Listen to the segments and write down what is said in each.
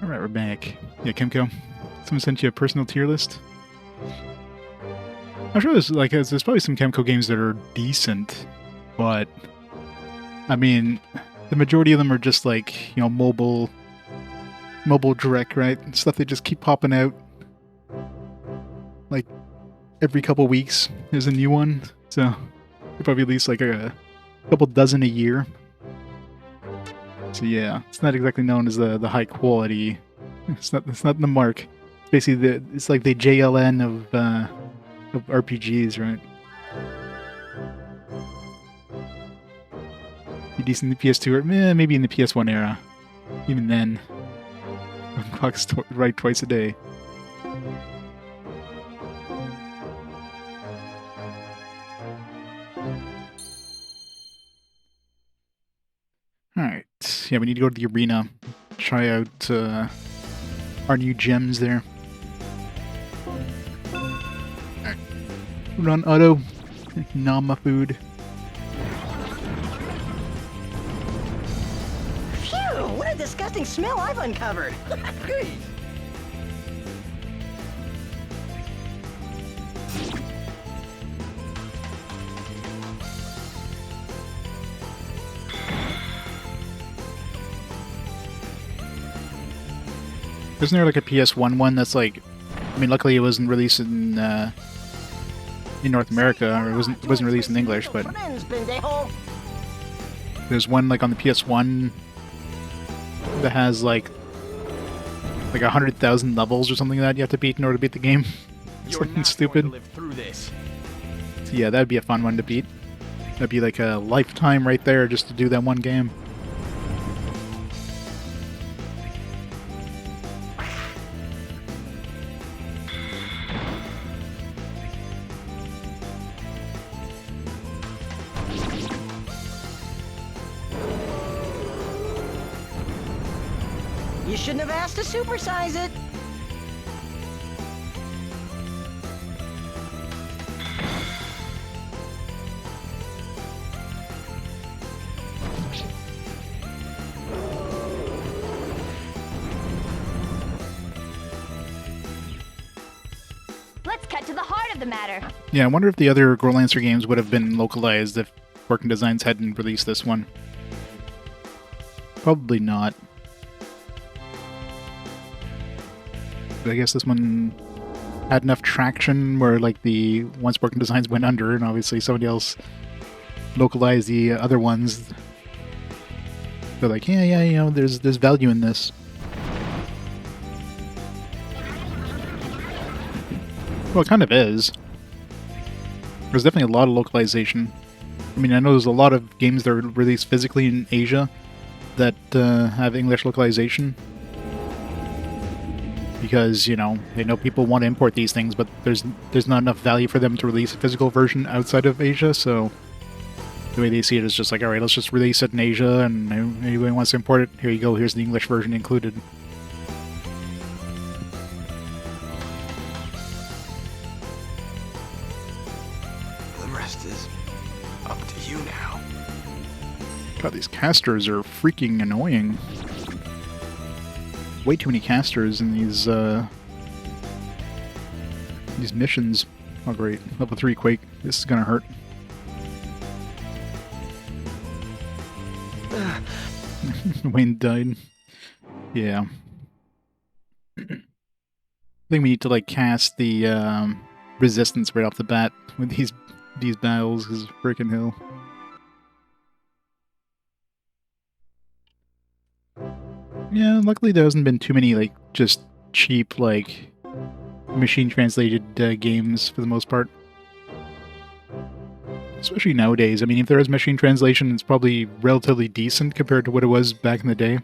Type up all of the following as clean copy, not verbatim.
Alright, we're back. Yeah, Kimco. Someone sent you a personal tier list? I'm sure there's probably some Kimco games that are decent, but I mean, the majority of them are just like, you know, mobile direct, right? Stuff they just keep popping out. Like every couple weeks there's a new one. So probably at least like a couple dozen a year. So yeah, it's not exactly known as the high quality. It's not the mark. It's basically it's like the JLN of RPGs, right? Be decent in the PS2 or maybe in the PS1 era. Even then, clock's right twice a day. Alright, yeah, we need to go to the arena. Try out our new gems there. Alright. Run auto. Nama food. Phew! What a disgusting smell I've uncovered! Great! Isn't there like a PS1 one that's like, I mean, luckily it wasn't released in North America, or it wasn't released in English, but there's one like on the PS1 that has like 100,000 levels or something like that you have to beat in order to beat the game. Something stupid. So yeah, that'd be a fun one to beat. That'd be like a lifetime right there just to do that one game. You shouldn't have asked to supersize it! Let's cut to the heart of the matter. Yeah, I wonder if the other Growlanser games would have been localized if Working Designs hadn't released this one. Probably not. But I guess this one had enough traction where, like, once Working Designs went under, and obviously somebody else localized the other ones. They're like, yeah, you know, there's value in this. Well, it kind of is. There's definitely a lot of localization. I mean, I know there's a lot of games that are released physically in Asia that have English localization. Because, you know, they know people want to import these things, but there's not enough value for them to release a physical version outside of Asia, so the way they see it is just like, alright, let's just release it in Asia, and anybody wants to import it, here you go, here's the English version included. The rest is up to you now. God, these casters are freaking annoying. Way too many casters in these missions. Oh great, level 3 Quake. This is gonna hurt. Wayne died. Yeah. I think we need to like cast the resistance right off the bat with these battles, because freaking hell. Yeah, luckily there hasn't been too many, like, just cheap, like, machine-translated games, for the most part. Especially nowadays. I mean, if there is machine translation, it's probably relatively decent compared to what it was back in the day.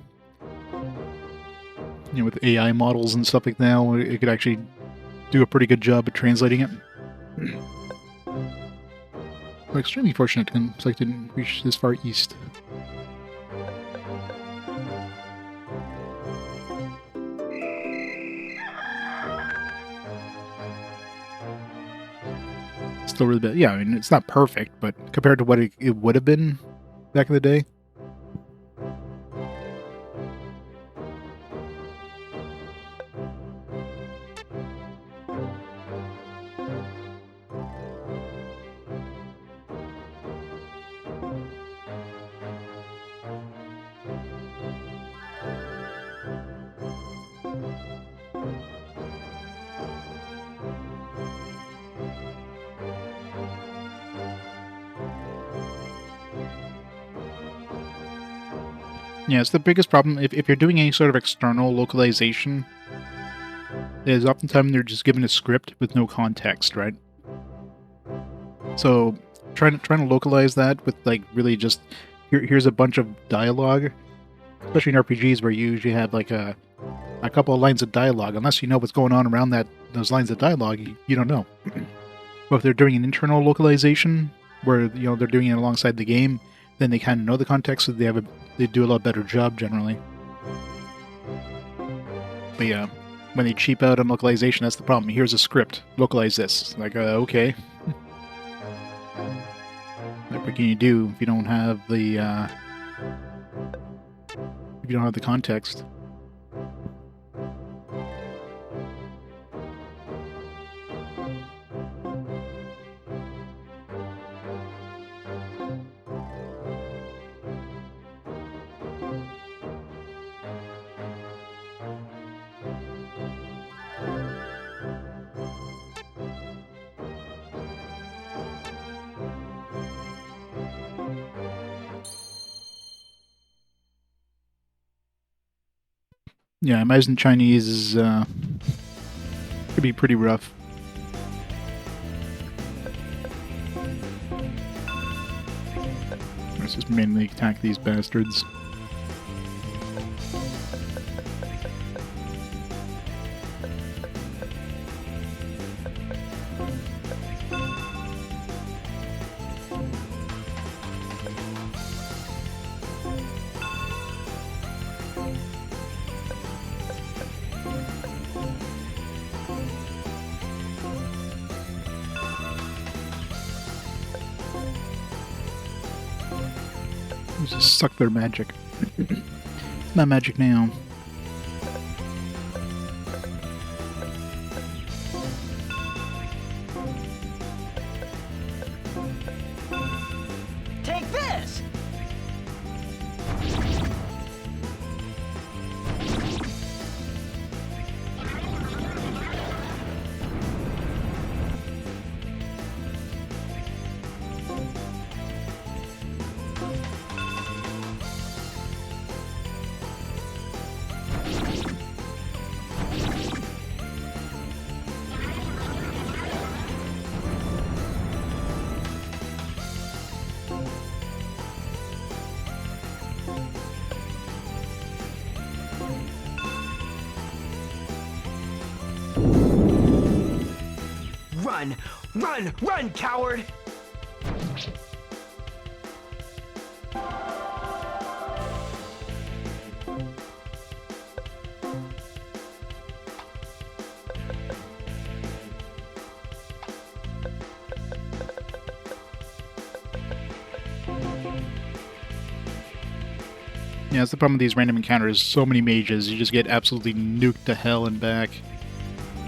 You know, with AI models and stuff like now, it could actually do a pretty good job at translating it. We're extremely fortunate because I didn't reach this far east. Still really bad. Yeah, I mean, it's not perfect, but compared to what it would have been back in the day. Yeah, it's the biggest problem. If you're doing any sort of external localization, is oftentimes they're just given a script with no context, right? So trying to localize that with like really just here's a bunch of dialogue, especially in RPGs where you usually have like a couple of lines of dialogue. Unless you know what's going on around those lines of dialogue, you don't know. But if they're doing an internal localization where they're doing it alongside the game, then they kind of know the context, so they do a lot better job generally. But yeah, when they cheap out on localization, that's the problem. Here's a script, localize this. Like, okay. Like, what can you do if you don't have the context? Yeah, I imagine Chinese is could be pretty rough. Let's just mainly attack these bastards. Just suck their magic. It's not magic now. Take this! Run! Run! Run, coward! Yeah, that's the problem with these random encounters. So many mages, you just get absolutely nuked to hell and back.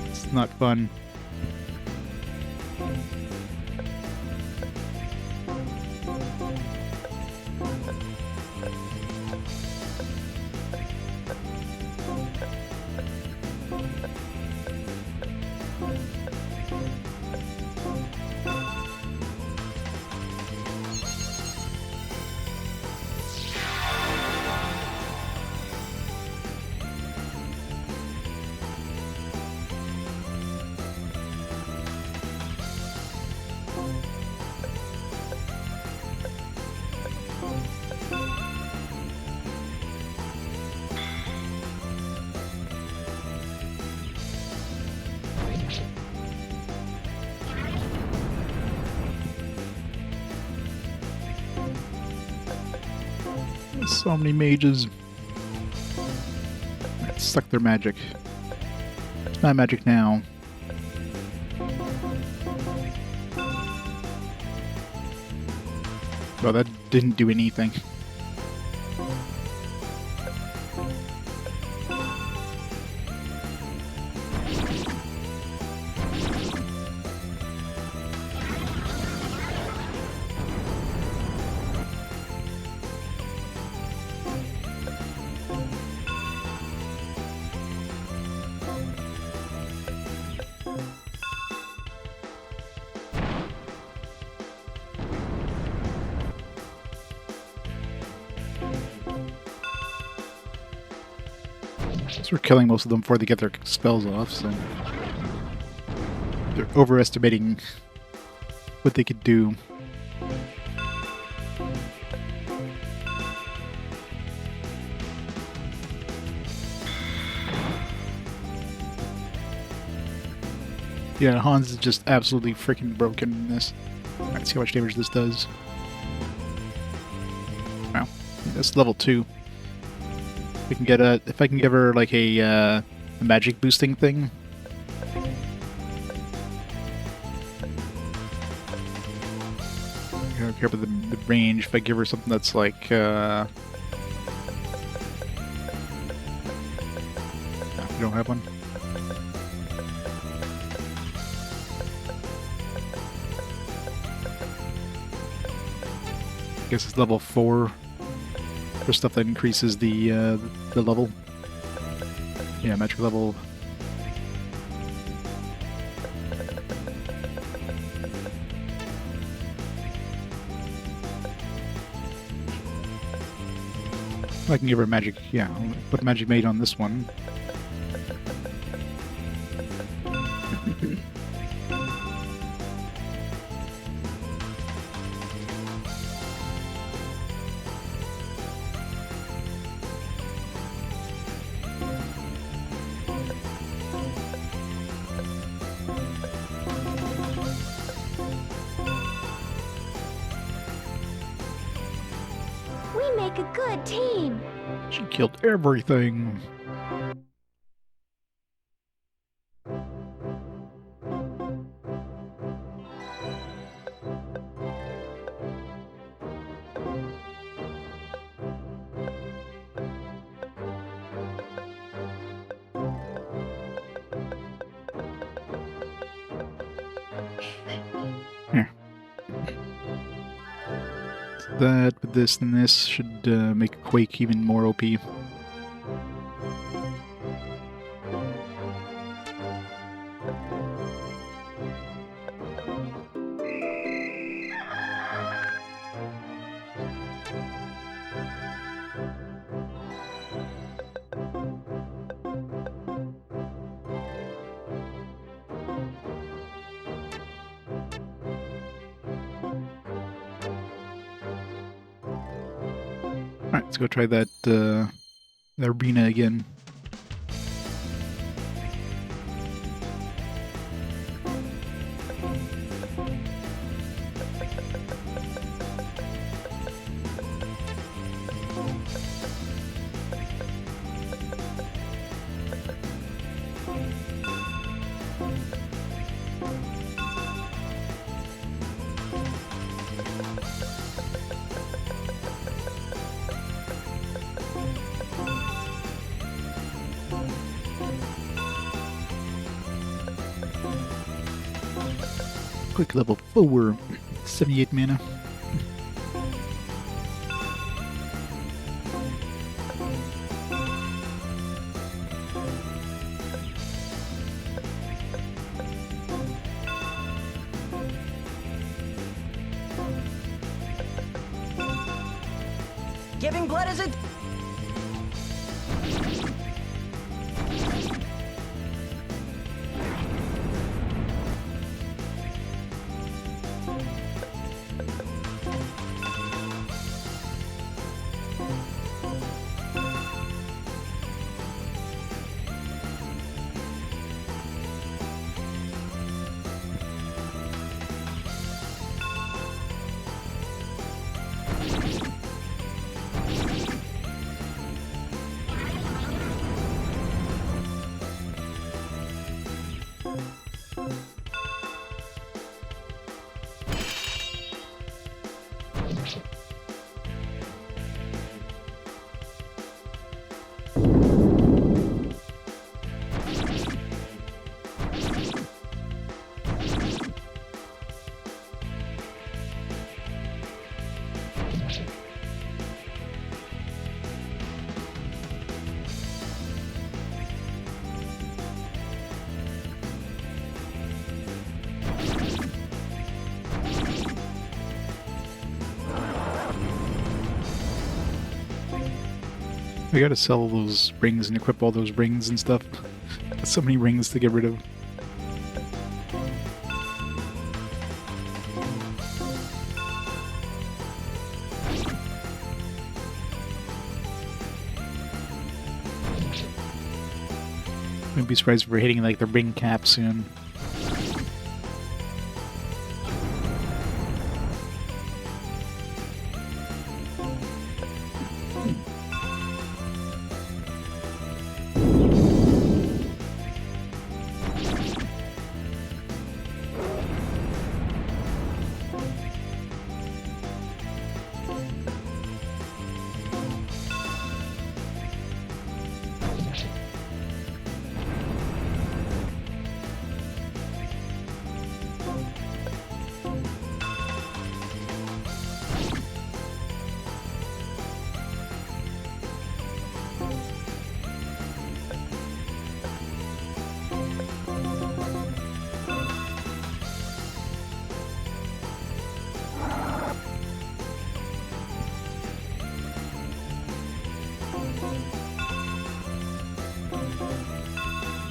It's not fun. So many mages. Let's suck their magic. It's not magic now. Well, that didn't do anything. So we're killing most of them before they get their spells off, so they're overestimating what they could do. Yeah, Hans is just absolutely freaking broken in this. Alright, see how much damage this does. Wow, that's level 2. We can get a, if I can give her like a magic boosting thing. I don't care about the range. If I give her something that's like, no, we don't have one. I guess it's level 4 for stuff that increases the level. Yeah, magic level. I can give her magic. Yeah, I'll put magic made on this one. We make a good team. She killed everything. Here. That, with this, and this should make Quake even more OP. Alright, let's go try that, the arena again. Quick level 4, 78 mana. Giving blood is a... I gotta sell those rings and equip all those rings and stuff. Got so many rings to get rid of. Wouldn't be surprised if we're hitting like the ring cap soon.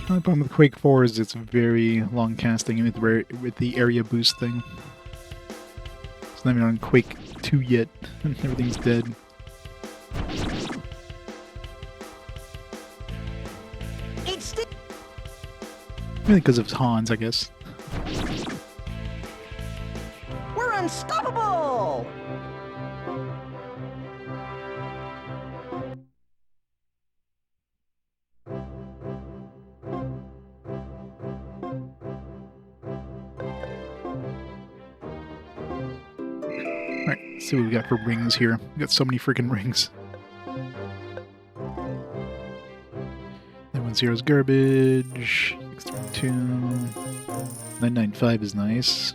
The problem with Quake 4 is it's very long casting with the area boost thing. It's not even on Quake 2 yet, and everything's dead. Mainly because of Hans, I guess. We're unstoppable! Alright, let's see what we got for rings here. We got so many freaking rings. 910 is garbage. 632. 995 is nice.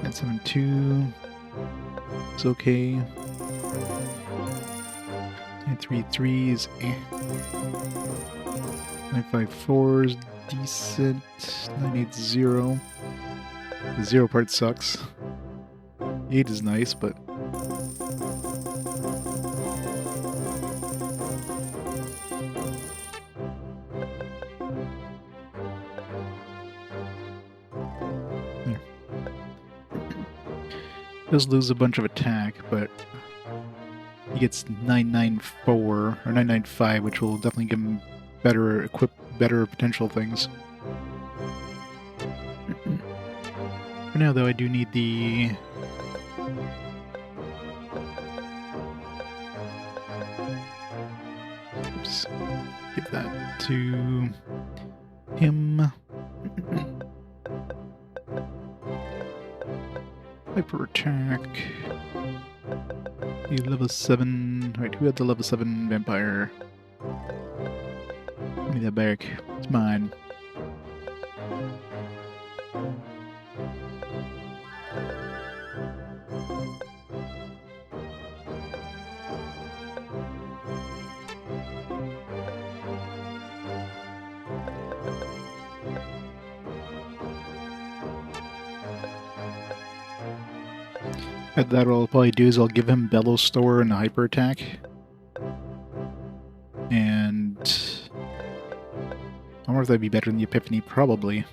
972 is okay. 933 is eh. 954 is decent. 980. The 0 part sucks. 8 is nice, but there. Does lose a bunch of attack, but he gets 994 or 995, which will definitely give him better potential things. For now, though, I do need the... Oops. Give that to him. Hyper attack. The level 7... Wait, who had the level 7 vampire? Give me that back. It's mine. That I'll probably do is I'll give him Bellow Store and a hyper attack. And I wonder if that'd be better than the Epiphany, probably.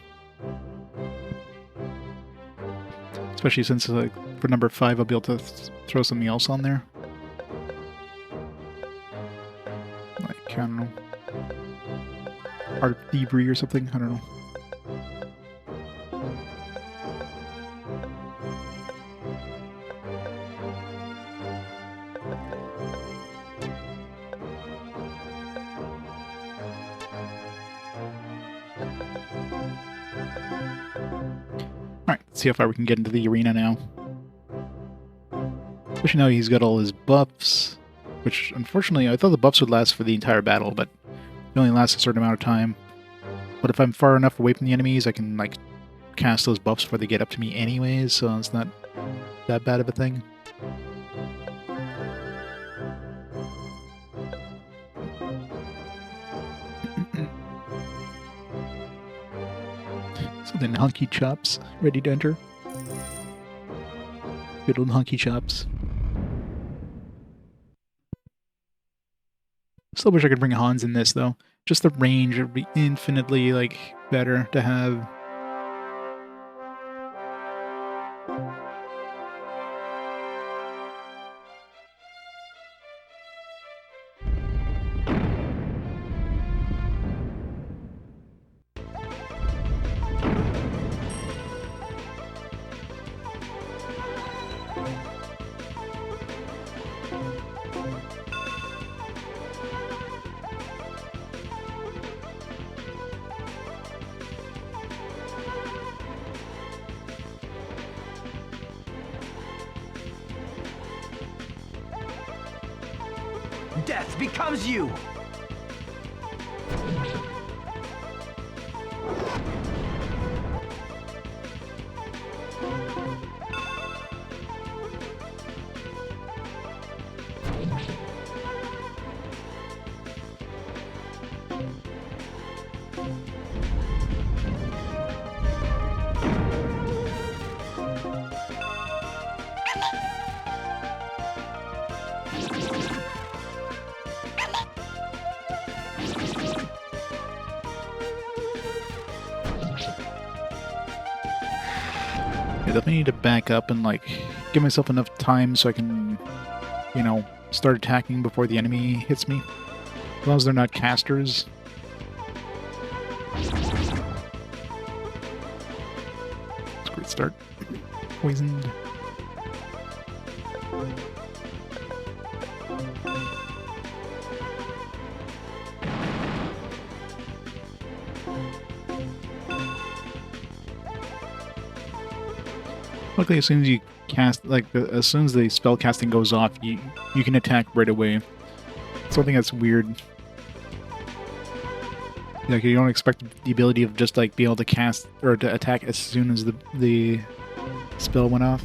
Especially since like for number 5 I'll be able to throw something else on there. Like, I don't know. Art of Thievery or something, I don't know. Alright, let's see how far we can get into the arena now. Especially now he's got all his buffs, which unfortunately I thought the buffs would last for the entire battle, but they only last a certain amount of time. But if I'm far enough away from the enemies, I can like cast those buffs before they get up to me anyways, so it's not that bad of a thing. So then Hunky Chops, ready to enter. Good old Hunky Chops. Still wish I could bring Hans in this, though. Just the range would be infinitely, like, better to have. Death becomes you! I definitely need to back up and, like, give myself enough time so I can, you know, start attacking before the enemy hits me. As long as they're not casters. It's a great start. Poisoned. Luckily, as soon as you cast, like, as soon as the spell casting goes off, you can attack right away. Something that's weird. Like, you don't expect the ability of just, like, being able to cast or to attack as soon as the spell went off.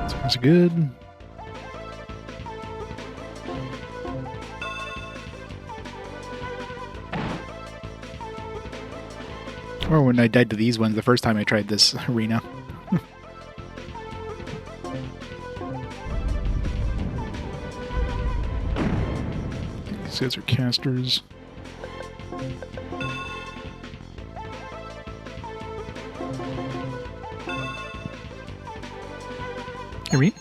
Sounds good. Or when I died to these ones the first time I tried this arena. These guys are casters. Hear me?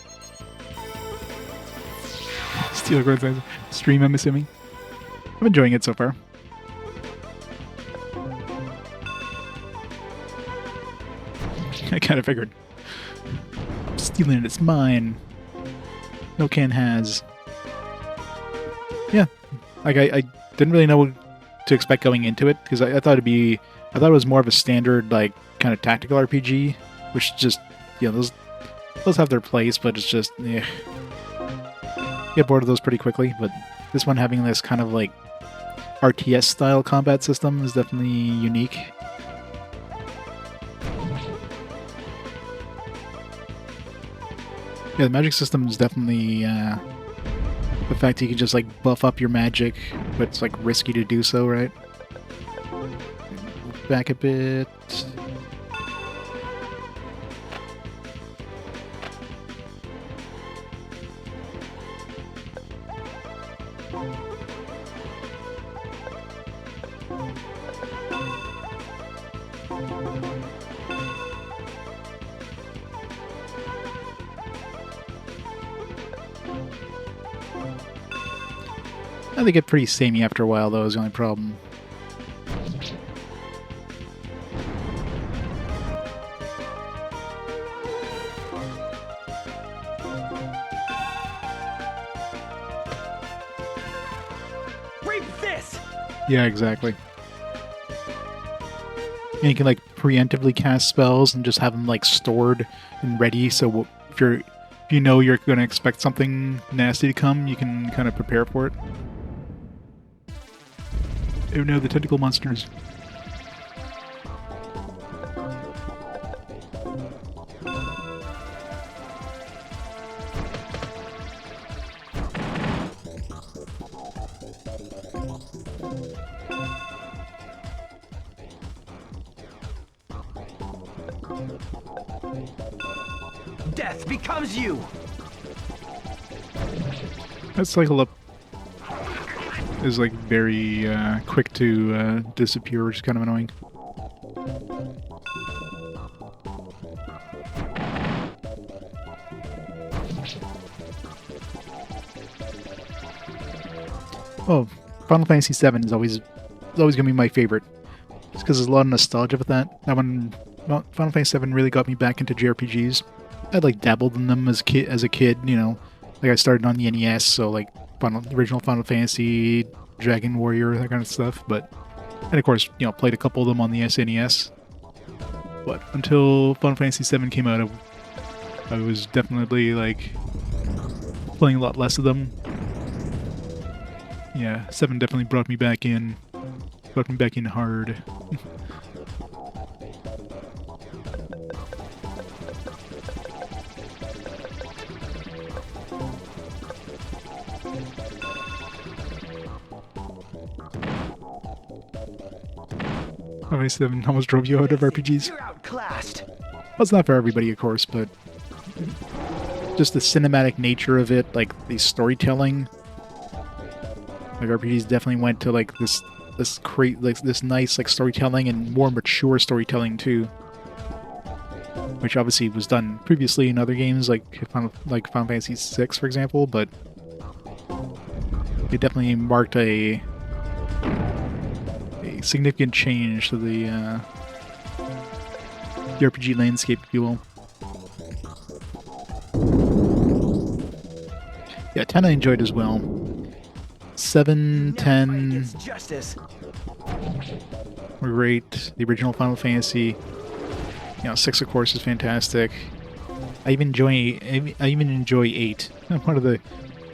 Steel Growlanser stream, I'm assuming. I'm enjoying it so far. I kind of figured. I'm stealing it, it's mine. No can has. Yeah. Like, I didn't really know what to expect going into it, because I thought it was more of a standard, like, kind of tactical RPG, which just, you know, those have their place, but it's just, yeah. Get bored of those pretty quickly, but this one having this kind of, like, RTS-style combat system is definitely unique. Yeah, the magic system is definitely, the fact you can just, like, buff up your magic, but it's, like, risky to do so, right? Move back a bit. They get pretty samey after a while, though, is the only problem. Reap this! Yeah, exactly. And you can, like, preemptively cast spells and just have them, like, stored and ready, so if you know you're going to expect something nasty to come, you can kind of prepare for it. Oh no, the tentacle monsters. Death becomes you! That cycle up is like very quick to disappear, which is kind of annoying. Oh, Final Fantasy VII is always gonna be my favorite. Just because there's a lot of nostalgia with that. That one, well, Final Fantasy VII really got me back into JRPGs. I'd like dabbled in them as a kid, you know. Like I started on the NES, so like original Final Fantasy, Dragon Warrior, that kind of stuff. But and of course, you know, played a couple of them on the SNES. But until Final Fantasy VII came out, I was definitely like playing a lot less of them. Yeah, 7 definitely brought me back in. Brought me back in hard. Final 7 almost drove you out of RPGs. You're outclassed! Well, it's not for everybody, of course, but just the cinematic nature of it, like the storytelling. Like RPGs definitely went to like this nice like storytelling and more mature storytelling too, which obviously was done previously in other games like Final Fantasy VI, for example. But it definitely marked a significant change to the RPG landscape, if you will. Yeah, 10 I enjoyed as well. 7, 10 were great. The original Final Fantasy, you know, 6 of course is fantastic. I even enjoy 8. I'm one of the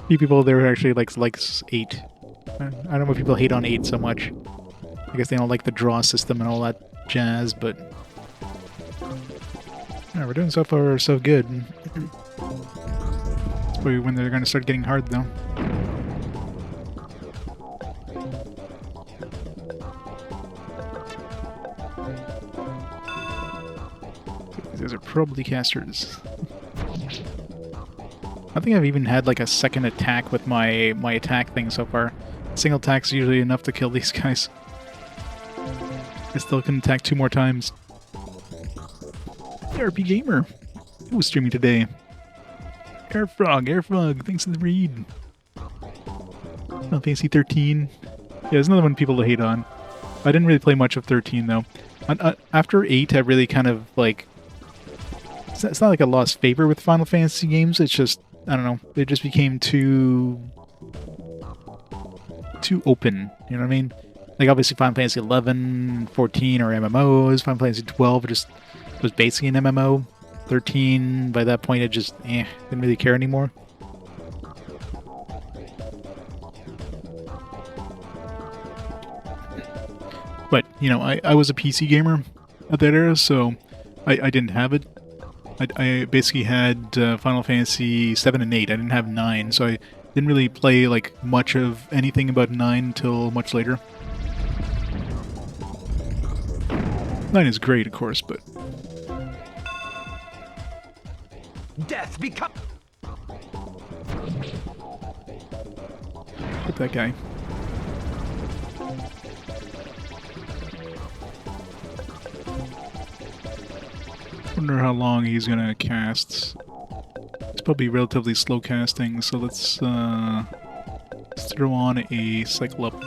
few people there who actually likes 8. I don't know if people hate on 8 so much. I guess they don't like the draw system and all that jazz, but yeah, we're doing so far so good. It's probably when they're going to start getting hard, though. These are probably casters. I think I've even had like a second attack with my attack thing so far. Single attack's usually enough to kill these guys. I still can attack 2 more times. RP Gamer, who was streaming today? Airfrog, thanks for the read. Final Fantasy 13. Yeah, there's another one people to hate on. I didn't really play much of 13 though. After 8, I really kind of like. It's not like I lost favor with Final Fantasy games. It's just, I don't know. It just became too open. You know what I mean? Like obviously Final Fantasy 11, 14 are MMOs. Final Fantasy 12 just was basically an MMO. 13, by that point, it just didn't really care anymore. But you know, I was a PC gamer at that era, so I didn't have it. I basically had Final Fantasy 7 and 8. I didn't have 9, so I didn't really play like much of anything about 9 until much later. 9 is great, of course, but Death become. hit that guy. Wonder how long he's gonna cast. It's probably relatively slow casting, so let's throw on a cycle up.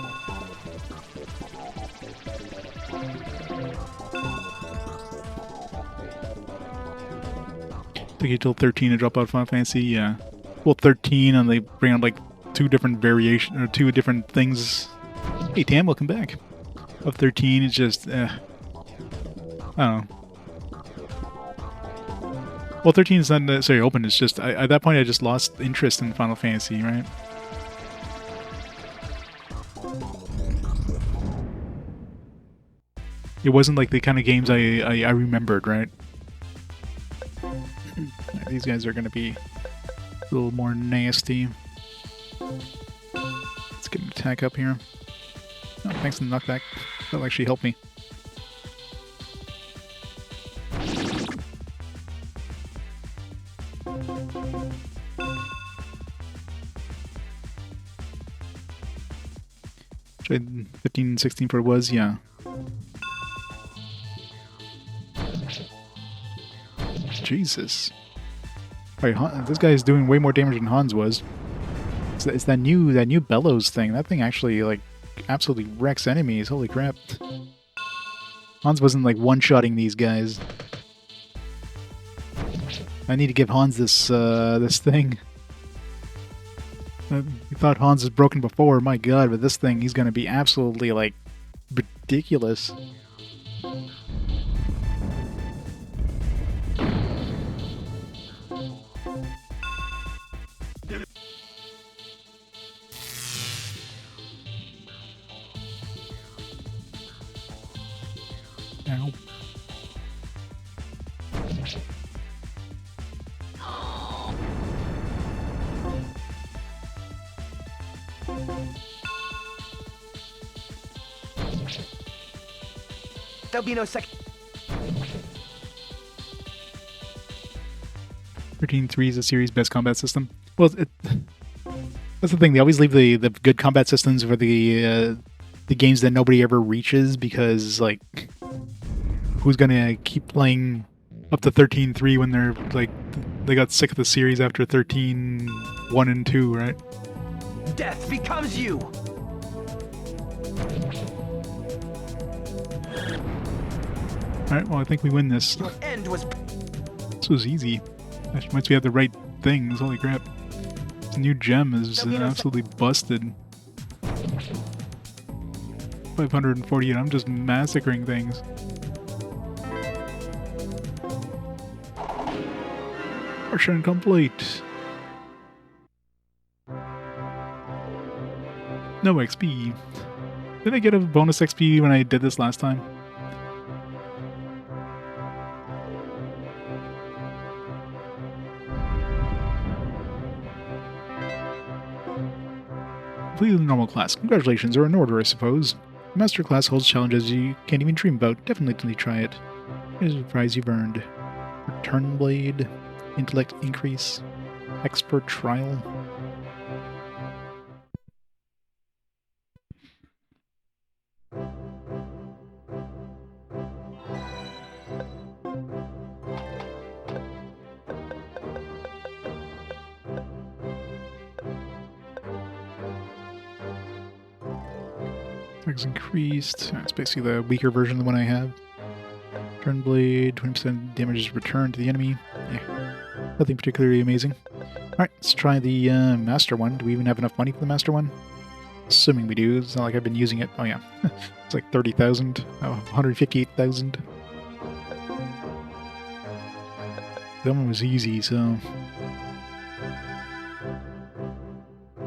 Take it till 13 to drop out Final Fantasy, yeah. Well, 13 and they bring out like 2 different variations or 2 different things. Hey Tam, welcome back. Of 13, it's just I don't know. Well, 13 is not necessarily open, it's just, at that point I just lost interest in Final Fantasy, right? It wasn't like the kind of games I remembered, right? These guys are going to be a little more nasty. Let's get an attack up here. Oh, thanks to the knockback. That'll actually help me. Trade 15, 16 for it was, yeah. Jesus. Wait, this guy is doing way more damage than Hans was. It's that new bellows thing. That thing actually like absolutely wrecks enemies. Holy crap. Hans wasn't like one-shotting these guys. I need to give Hans this this thing. You thought Hans was broken before, my god, but this thing, he's gonna be absolutely like ridiculous. Ow. There'll be no second. 13.3 is the series' best combat system. Well, that's the thing. They always leave the good combat systems for the games that nobody ever reaches because, like, who's gonna keep playing up to 13.3 when they're like they got sick of the series after 13.1 and 2, right? Death becomes you. Alright, well, I think we win this. Your end was. This was easy. Once we have the right things, holy crap. This new gem is absolutely busted. 548, I'm just massacring things. Mission complete. No XP. Did I get a bonus XP when I did this last time? Completely normal class. Congratulations, or in order, I suppose. Master class holds challenges you can't even dream about. Definitely try it. Here's a prize you've earned. Return Blade, Intellect Increase, Expert Trial. Attacks increased. It's basically the weaker version of the one I have. Turn blade, 20% damage is returned to the enemy. Yeah, nothing particularly amazing. Alright, let's try the master one. Do we even have enough money for the master one? Assuming we do. It's not like I've been using it. Oh yeah, it's like 30,000. Oh, 158,000. That one was easy, so...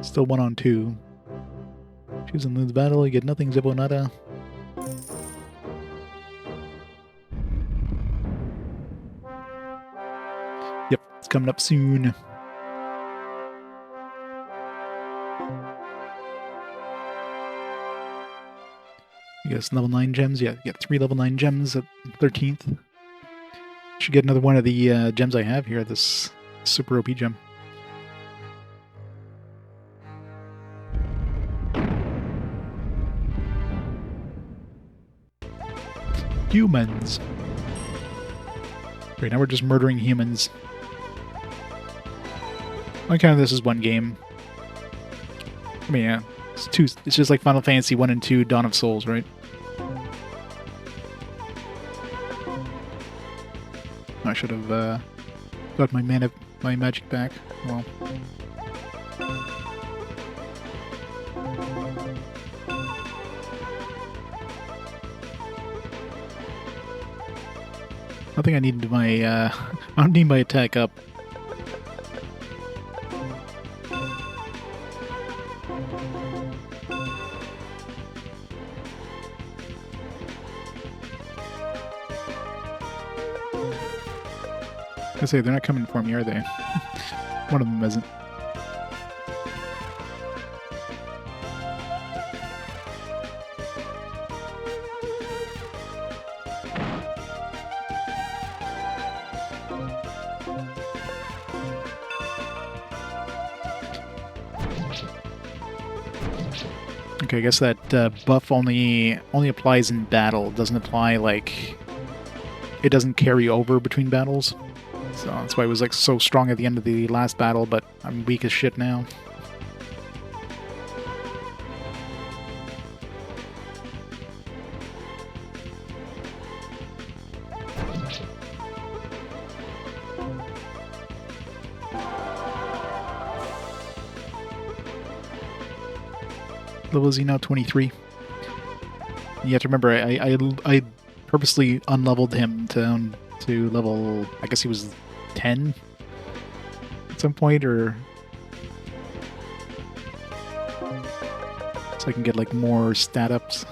Still 1 on 2. Choose and lose battle, you get nothing, Zippo nada. Yep, it's coming up soon. You guess level 9 gems? Yeah, you get 3 level 9 gems at 13th. Should get another one of the gems I have here, this super OP gem. Humans. Great, now we're just murdering humans. I count this as one game. I mean, yeah, it's just like Final Fantasy 1 and 2 Dawn of Souls, right? I should have got my magic back. Well. I think I need my, I don't need my attack up. I say, they're not coming for me, are they? One of them isn't. Okay, I guess that buff only applies in battle. It doesn't apply, like... It doesn't carry over between battles. So that's why it was like so strong at the end of the last battle, but I'm weak as shit now. Level is he now? 23. You have to remember, I purposely unleveled him to level, I guess he was 10 at some point, or so I can get like more stat ups.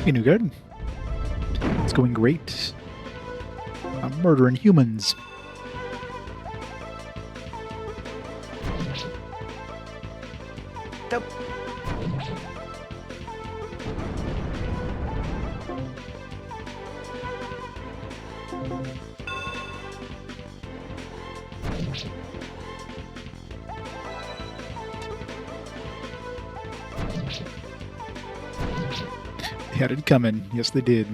Hey, new guard. It's going great. I'm murdering humans. Nope. They had it coming. Yes, they did.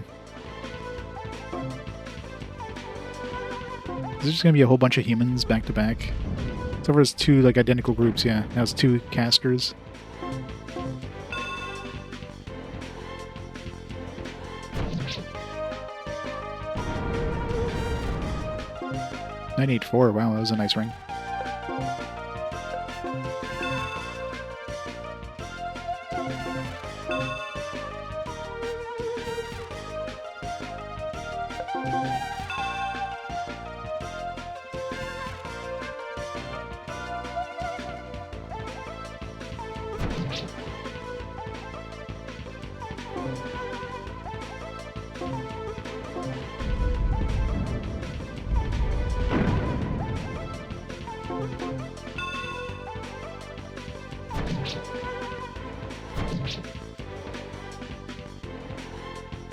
Is there just gonna be a whole bunch of humans back to back? So far, it's two like identical groups. Yeah, now it's two casters. $984. Wow, that was a nice ring.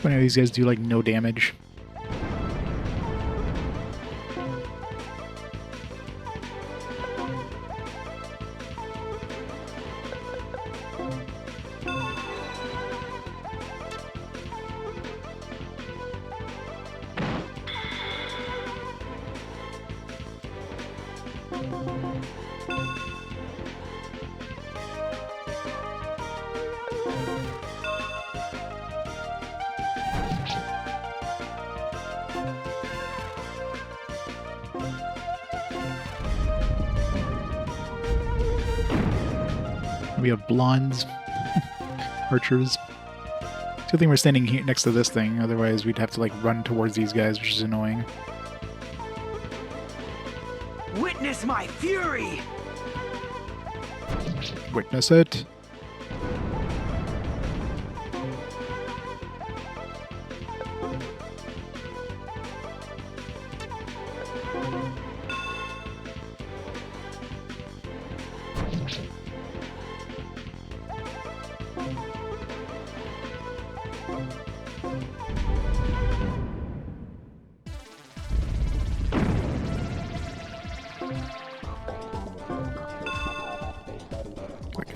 Funny how these guys do like no damage. We have blondes, archers. Good thing we're standing here next to this thing, otherwise we'd have to like run towards these guys, which is annoying. Witness my fury! Witness it.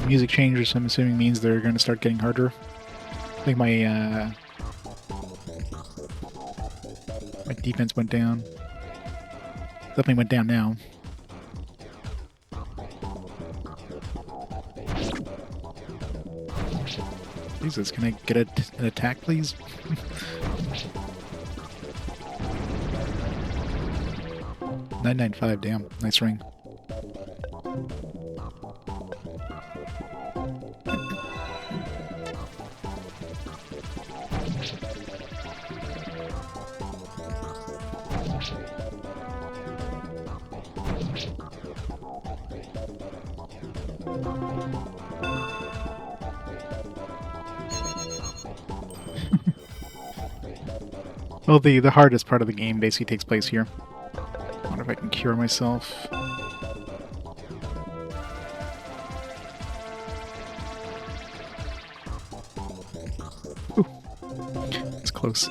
Music changes, I'm assuming means they're going to start getting harder. I think my my defense went down. Definitely went down now. Jesus, can I get an attack, please? 995, damn, nice ring. Well, the hardest part of the game basically takes place here. I wonder if I can cure myself. close.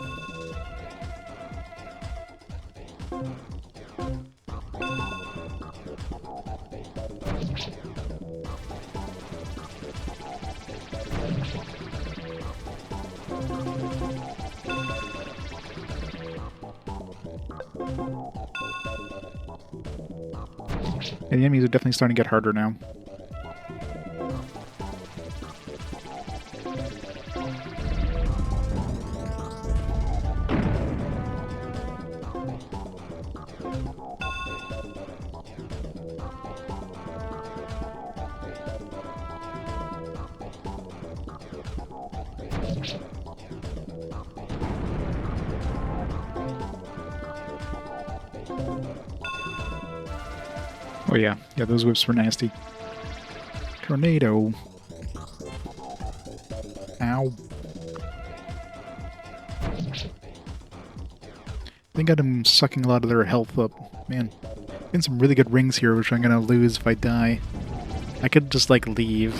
And the enemies are definitely starting to get harder now. Oh yeah, those whips were nasty. Tornado. Ow. They got him sucking a lot of their health up. Man, getting some really good rings here, which I'm gonna lose if I die. I could just, like, leave.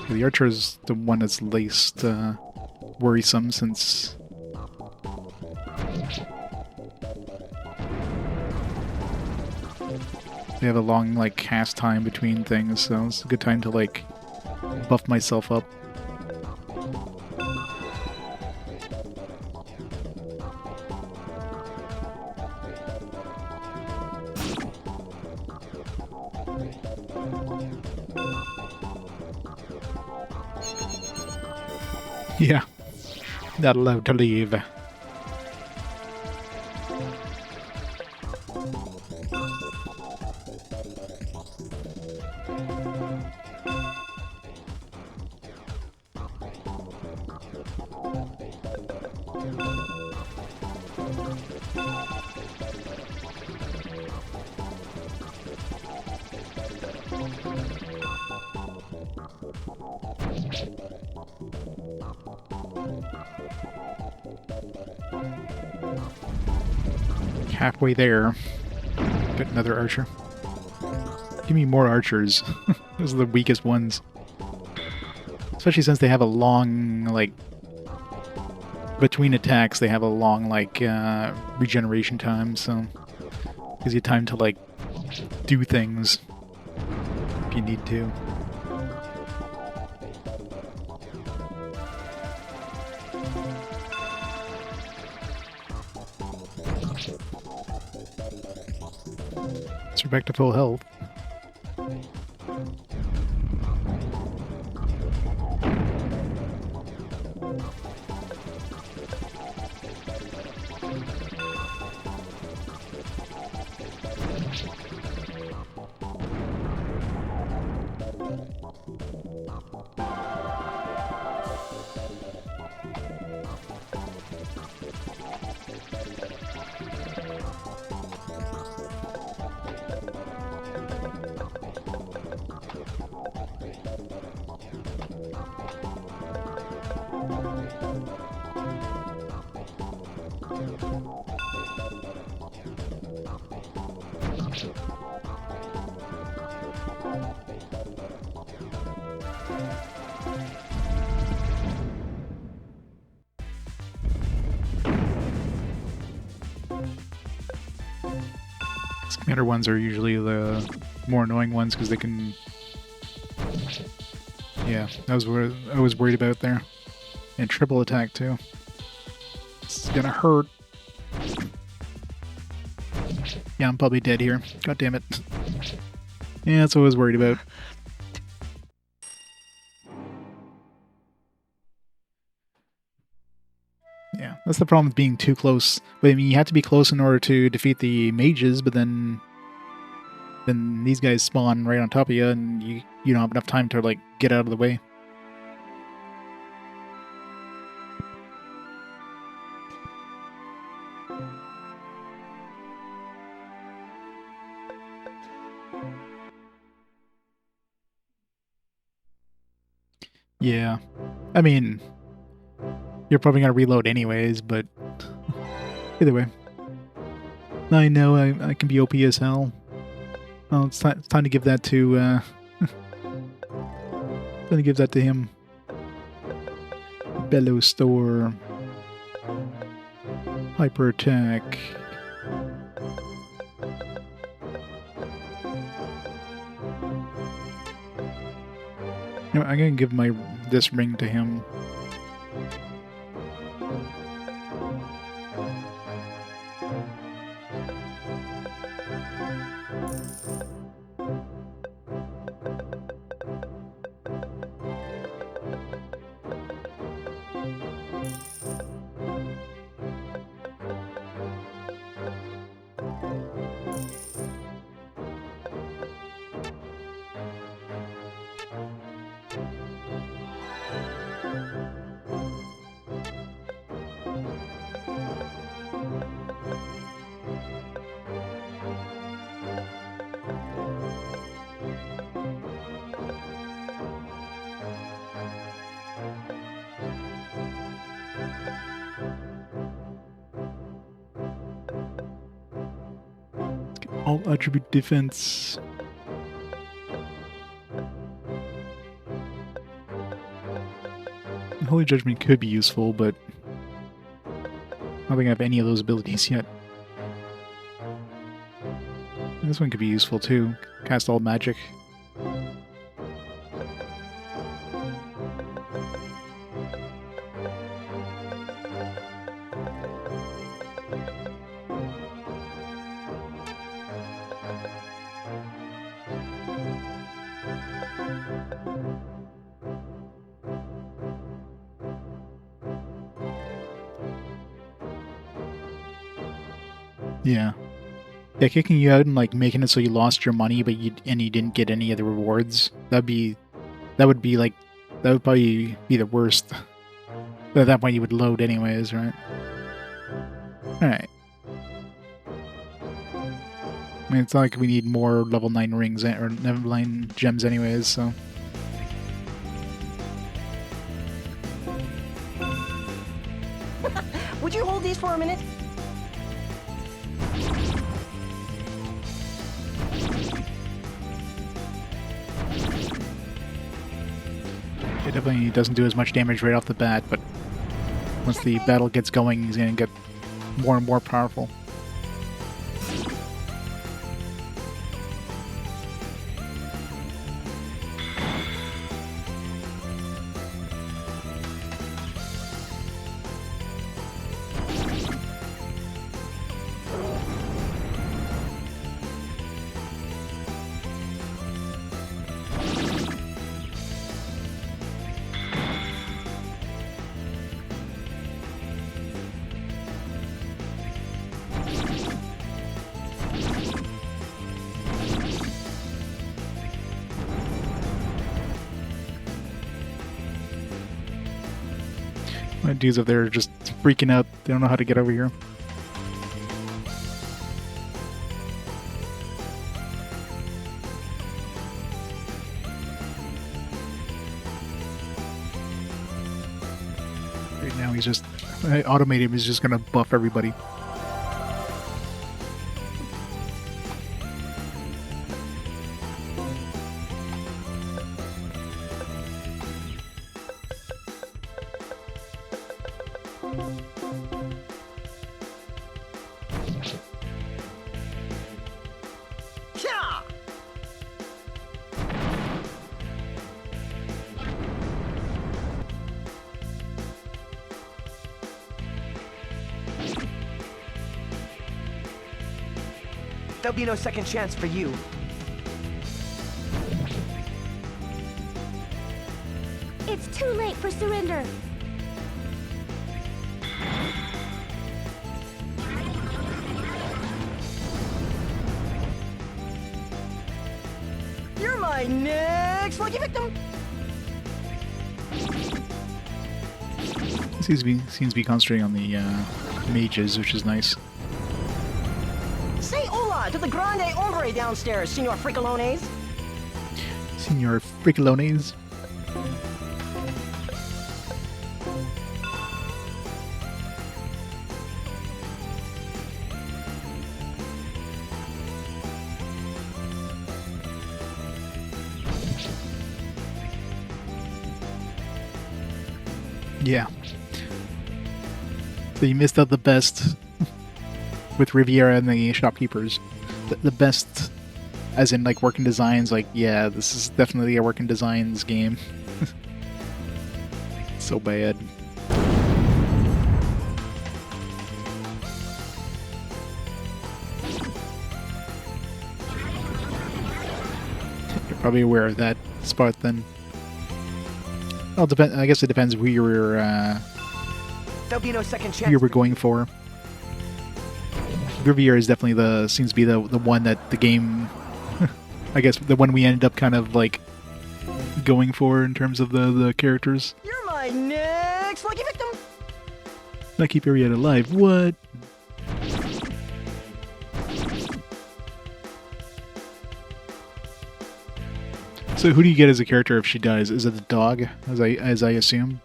The archer is the one that's least worrisome, since they have a long, like, cast time between things, so it's a good time to, like, buff myself up. Yeah, not allowed to leave. Halfway there. Get another archer. Give me more archers. Those are the weakest ones. Especially since they have a long, like, between attacks, they have a long, like, regeneration time, so gives you time to, like, do things if you need to. So we're back to full health. Commander ones are usually the more annoying ones because they can... Yeah, that was what I was worried about there. And triple attack too. It's gonna hurt. Yeah, I'm probably dead here. God damn it. Yeah, that's what I was worried about. Yeah, that's the problem with being too close. But I mean, you have to be close in order to defeat the mages, but then these guys spawn right on top of you, and you don't have enough time to, like, get out of the way. Yeah, I mean, you're probably gonna reload anyways, but either way. I know I can be OP as hell. Well, it's time to give that to time to give that to him. Bellow Store. Hyper Attack. You know, I'm gonna give this ring to him. All attribute defense. Holy Judgment could be useful, but I don't think I have any of those abilities yet. This one could be useful too. Cast all magic. Yeah. Yeah, kicking you out and like making it so you lost your money but you didn't get any of the rewards. That would probably be the worst. But at that point you would load anyways, right? Alright. I mean, it's not like we need more level 9 rings or level 9 gems anyways, so. Would you hold these for a minute? It definitely doesn't do as much damage right off the bat, but once the battle gets going, he's gonna get more and more powerful. My dudes up there are just freaking out. They don't know how to get over here. Right now he's just... Automate him is just gonna buff everybody. Yeah! There'll be no second chance for you. It's too late for surrender. You're my next lucky victim. Seems to be concentrating on the mages, which is nice. Say hola to the grande hombre downstairs, Senor Fricolones. Senor Fricolones. Yeah. So you missed out the best with Riviera and the shopkeepers. The best, as in like working designs. Like, yeah, this is definitely a working designs game. So bad. You're probably aware of that spot then. Well, depend. I guess it depends who you were There'll be no second chance. who you were going for. Riviera is definitely seems to be the one that the game. I guess the one we ended up kind of like going for in terms of the characters. You're my next lucky victim. I keep Arietta alive. What? So who do you get as a character if she dies? Is it the dog, as I assume,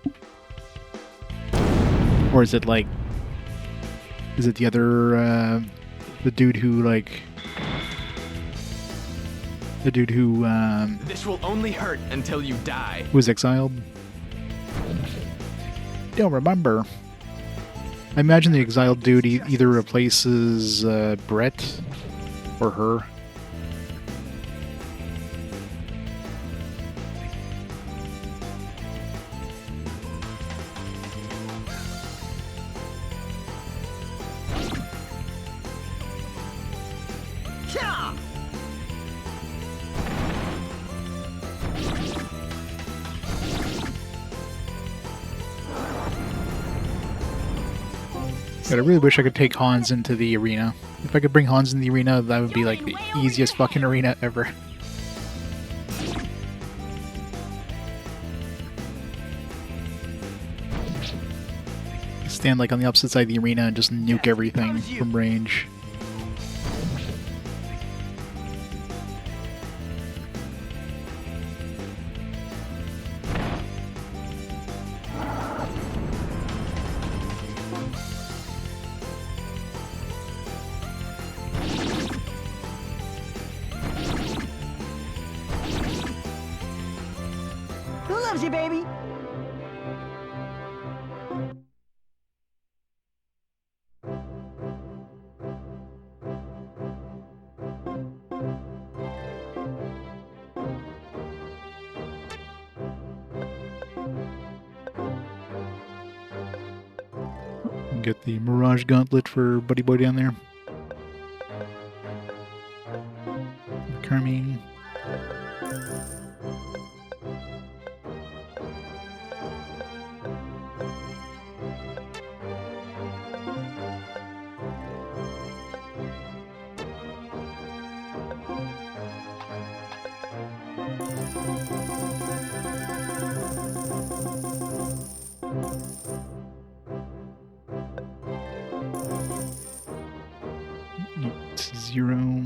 or is it like, is it the other the dude who like the dude who This will only hurt until you die. was exiled? Don't remember. I imagine the exiled dude either replaces Brett or her. Yeah. God, I really wish I could take Hans into the arena. If I could bring Hans in the arena, that would be like the easiest fucking arena ever. Stand like on the opposite side of the arena and just nuke everything from range. Who loves you, baby? Get the Mirage Gauntlet for Buddy Boy down there. Carmine. Zero.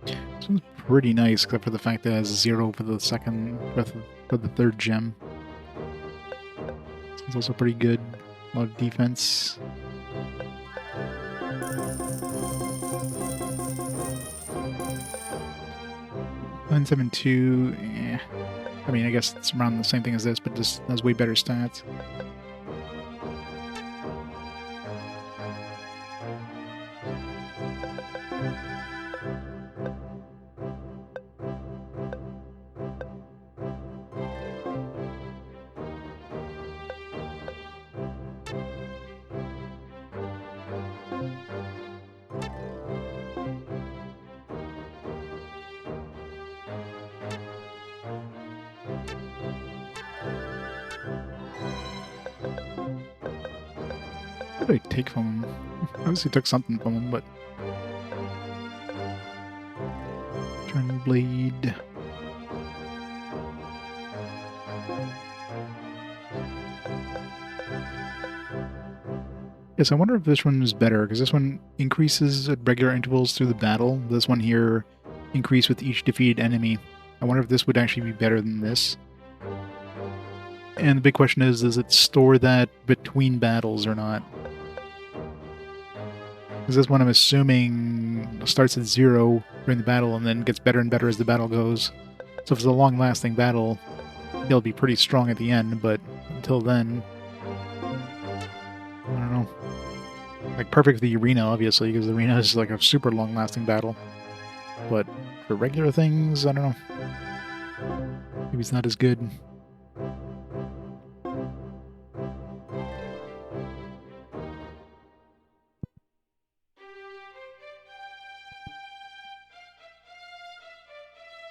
This one's pretty nice, except for the fact that it has 0 for the for the third gem. This one's also pretty good. A lot of defense. $972. Eh. I mean, I guess it's around the same thing as this, but this has way better stats. What did I take from him? Obviously took something from him, but... Turn blade... Yes, I wonder if this one is better, because this one increases at regular intervals through the battle. This one here increase with each defeated enemy. I wonder if this would actually be better than this. And the big question is, does it store that between battles or not? Because this one, I'm assuming, starts at 0 during the battle and then gets better and better as the battle goes. So if it's a long-lasting battle, it'll be pretty strong at the end, but until then, Like, perfect for the arena, obviously, because the arena is like a super long-lasting battle. But for regular things, I don't know. Maybe it's not as good.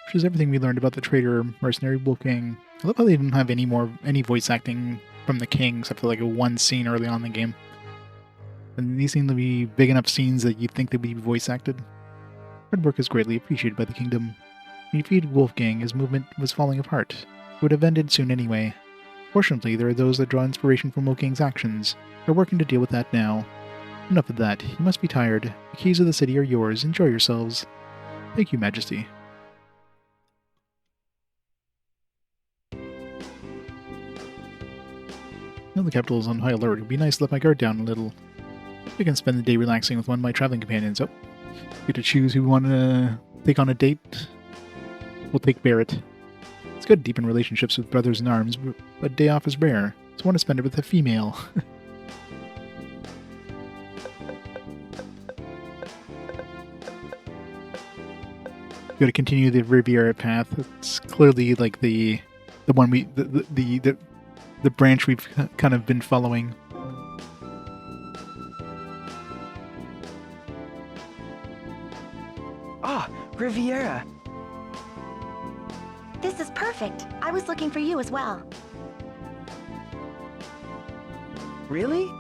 Which is everything we learned about the traitor mercenary Wolfgang. I love how they didn't have any voice acting from the king, except for like a one scene early on in the game. And these seem to be big enough scenes that you'd think they'd be voice acted. Hard work is greatly appreciated by the kingdom. When you defeated Wolfgang, his movement was falling apart. It would have ended soon anyway. Fortunately, there are those that draw inspiration from Wolfgang's actions. They're working to deal with that now. Enough of that. You must be tired. The keys of the city are yours. Enjoy yourselves. Thank you, Majesty. Now the capital is on high alert. It would be nice to let my guard down a little. I can spend the day relaxing with one of my traveling companions. Oh, get to choose who we want to take on a date. We'll take Barrett. It's good to deepen relationships with brothers in arms, but a day off is rare, so I want to spend it with a female. Got to continue the Riviera path. It's clearly like the one the branch we've kind of been following. Ah, Riviera. This is perfect. I was looking for you as well. Really?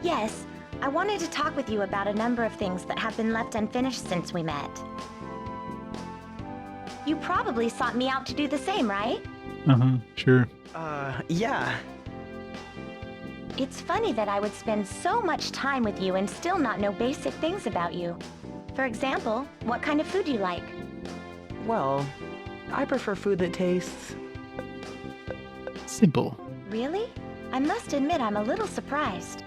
Yes, I wanted to talk with you about a number of things that have been left unfinished since we met. You probably sought me out to do the same, right? Sure. Yeah. It's funny that I would spend so much time with you and still not know basic things about you. For example, what kind of food do you like? Well, I prefer food that tastes... Simple. Really? I must admit I'm a little surprised.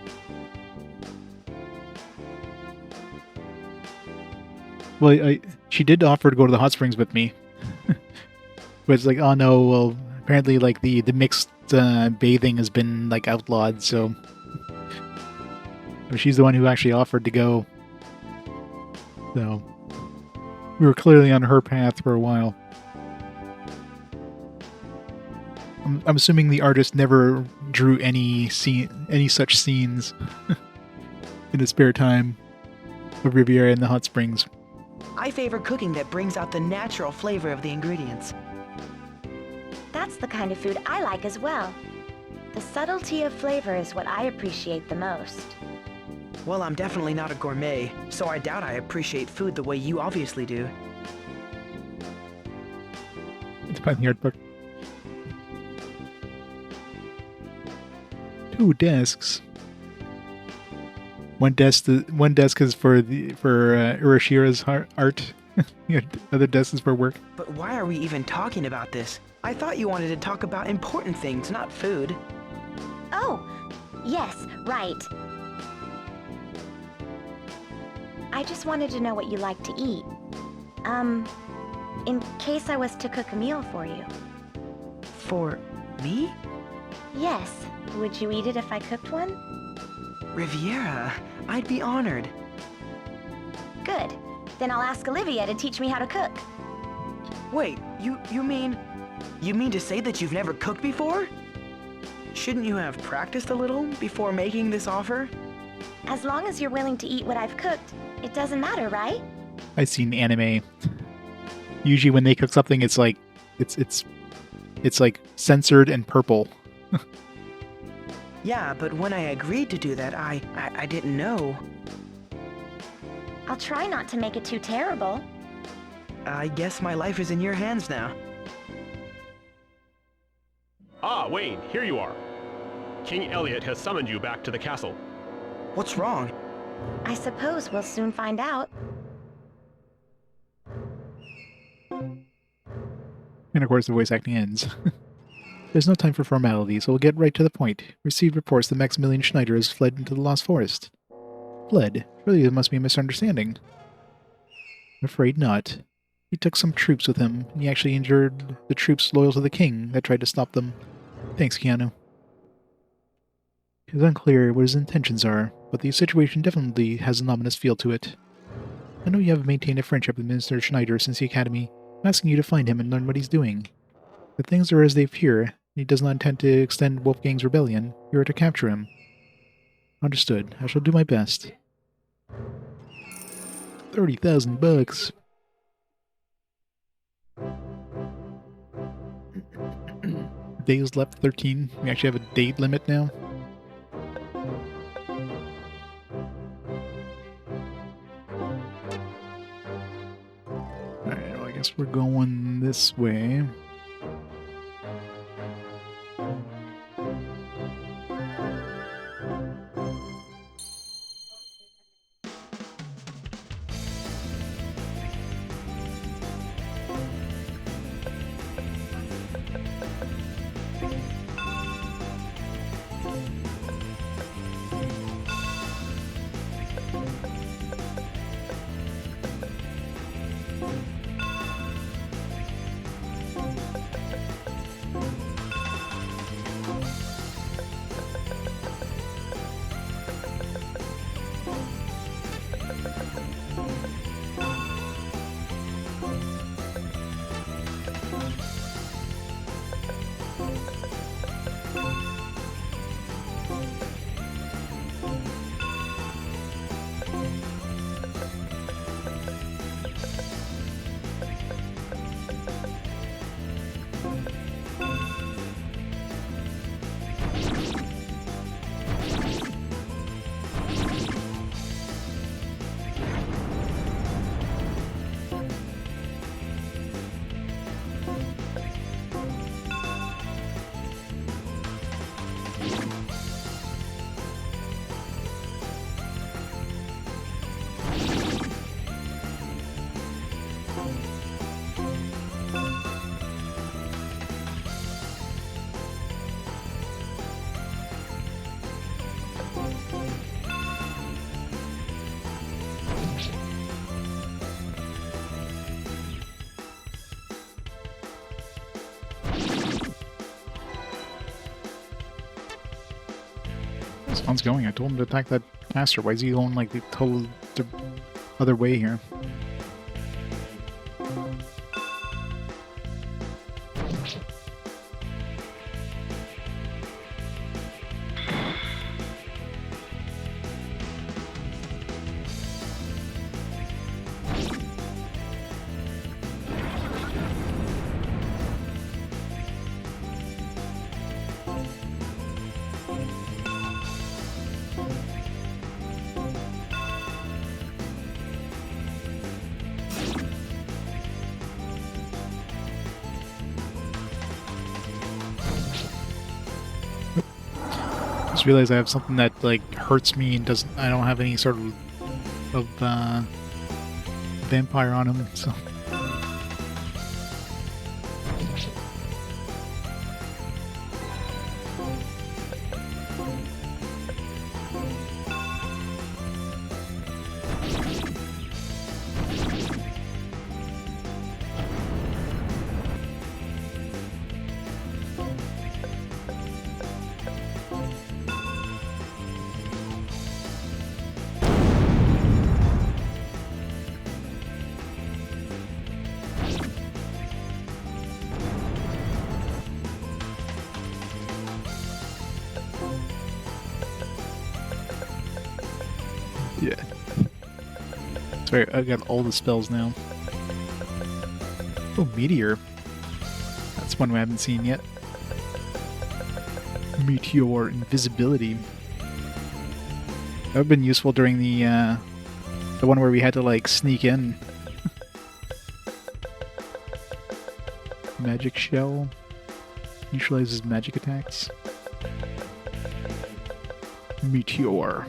Well, she did offer to go to the hot springs with me. But it's like, oh no, well, apparently like the mixed bathing has been like outlawed, so she's the one who actually offered to go. So we were clearly on her path for a while. I'm assuming the artist never drew any such scenes in his spare time of Riviera and the hot springs. I favor cooking that brings out the natural flavor of the ingredients. That's the kind of food I like as well. The subtlety of flavor is what I appreciate the most. Well, I'm definitely not a gourmet, so I doubt I appreciate food the way you obviously do. It's by the art book. 2 desks. One desk is for Urashira's art. The other desk is for work. But why are we even talking about this? I thought you wanted to talk about important things, not food. Oh, yes, right. I just wanted to know what you like to eat. In case I was to cook a meal for you. For me? Yes. Would you eat it if I cooked one? Riviera, I'd be honored. Good. Then I'll ask Olivia to teach me how to cook. Wait, you mean to say that you've never cooked before? Shouldn't you have practiced a little before making this offer? As long as you're willing to eat what I've cooked, it doesn't matter, right? I've seen anime. Usually when they cook something, it's like it's like censored and purple. Yeah, but when I agreed to do that, I didn't know. I'll try not to make it too terrible. I guess my life is in your hands now. Ah, Wayne, here you are. King Elliot has summoned you back to the castle. What's wrong? I suppose we'll soon find out. And of course the voice acting ends. There's no time for formality, so we'll get right to the point. Received reports that Maximilian Schneider has fled into the Lost Forest. Fled? Surely there must be a misunderstanding. I'm afraid not. He took some troops with him, and he actually injured the troops loyal to the king that tried to stop them. Thanks, Keanu. It's unclear what his intentions are, but the situation definitely has an ominous feel to it. I know you have maintained a friendship with Mr. Schneider since the academy. I'm asking you to find him and learn what he's doing. If things are as they appear, and he does not intend to extend Wolfgang's rebellion, you are to capture him. Understood. I shall do my best. 30,000 bucks. Days left 13. We actually have a date limit now. Alright, well, I guess we're going this way. This one's going. I told him to attack that caster. Why is he going like the total other way here? Just realized I have something that like hurts me and doesn't. I don't have any sort of vampire on him, so. Yeah. Sorry, I got all the spells now. Oh, Meteor. That's one we haven't seen yet. Meteor Invisibility. That would have been useful during the one where we had to, like, sneak in. Magic Shell. Neutralizes magic attacks. Meteor.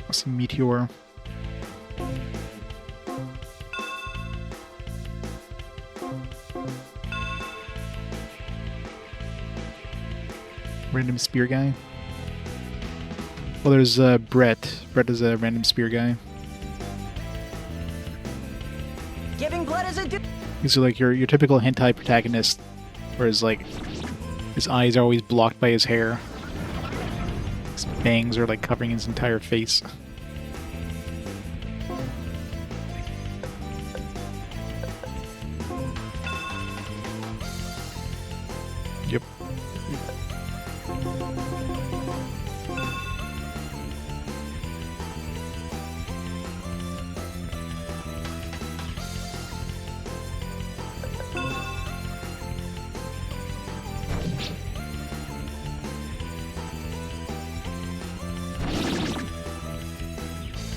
What's a Meteor? Random spear guy? Well, there's Brett. Brett is a random spear guy. Giving blood as a He's like your typical hentai protagonist, whereas like his eyes are always blocked by his hair. His bangs are like covering his entire face. Yep.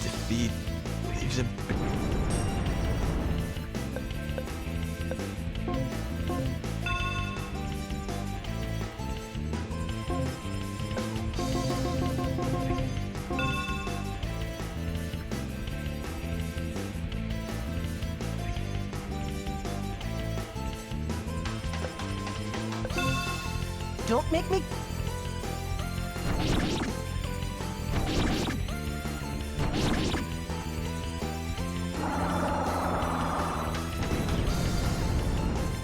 Defeat leaves him. Don't make me...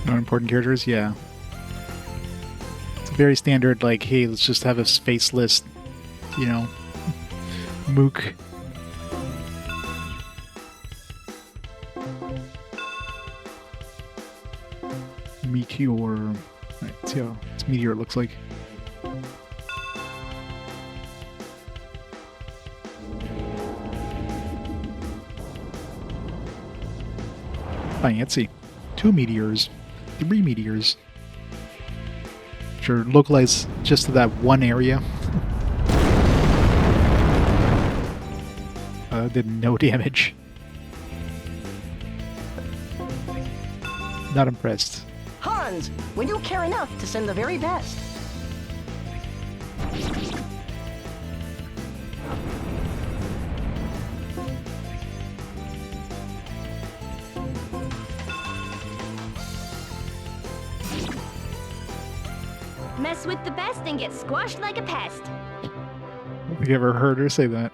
Non-important characters, yeah. It's a very standard, like, hey, let's just have a faceless, you know, mook. Meteor. Right, let's see how this meteor looks like. Fancy. 2 meteors. 3 meteors. Sure, localized just to that one area. Did no damage. Not impressed. Hans, when you care enough to send the very best. Mess with the best and get squashed like a pest. I don't think I ever heard her say that.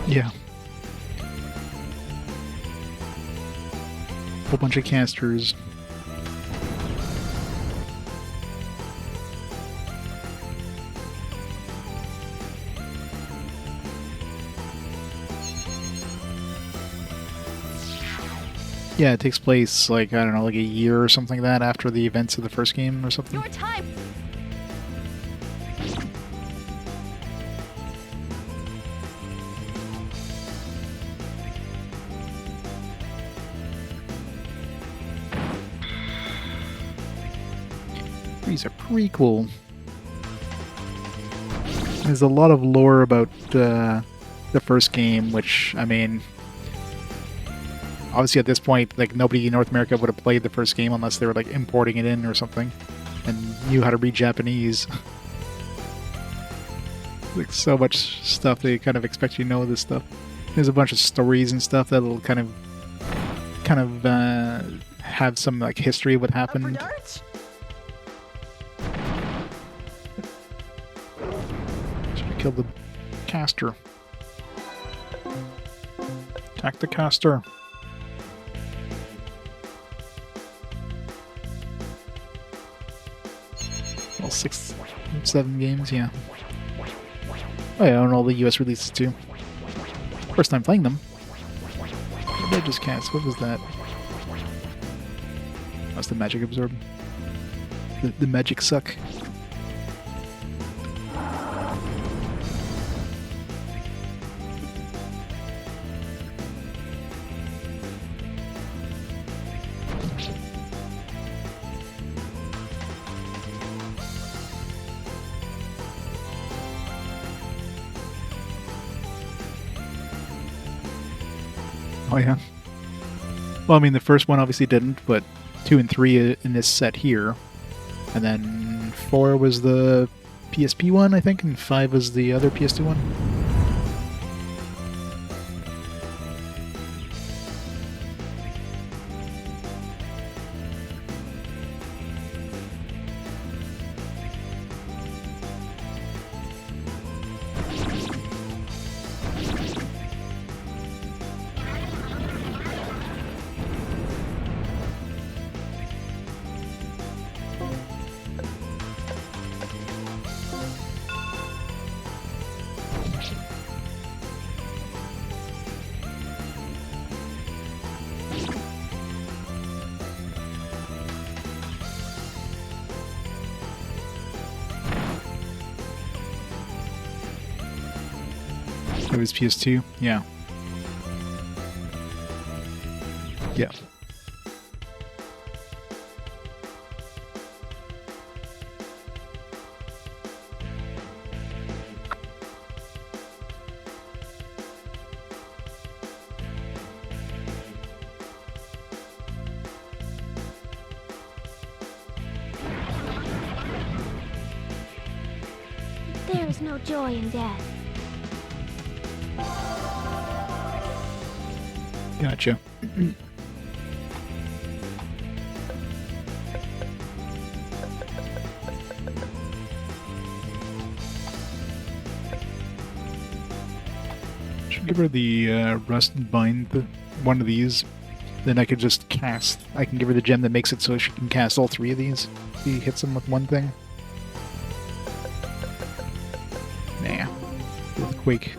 Yeah. Whole bunch of casters. Yeah, it takes place, like, I don't know, like a year or something like that after the events of the first game or something. Your time. These are prequel. There's a lot of lore about the first game, which, I mean, obviously at this point, like, nobody in North America would have played the first game unless they were, like, importing it in or something and knew how to read Japanese. Like, so much stuff, they kind of expect you to know this stuff. There's a bunch of stories and stuff that'll kind of have some, like, history of what happened. Should've killed the caster. Attack the caster. Well, 6, 7 games, yeah. Oh yeah, and all the US releases too. First time playing them. What did I just cast? What was that? That's the magic absorb. The magic suck. Oh yeah. Well, I mean, the first one obviously didn't, but 2 and 3 in this set here, and then 4 was the PSP one, I think, and 5 was the other PS2 one. It was PS2, yeah. Yeah. There is no joy in death. Gotcha. Should give her the rust bind, one of these. Then I could just cast. I can give her the gem that makes it so she can cast all 3 of these. He hits them with one thing. Nah. Earthquake.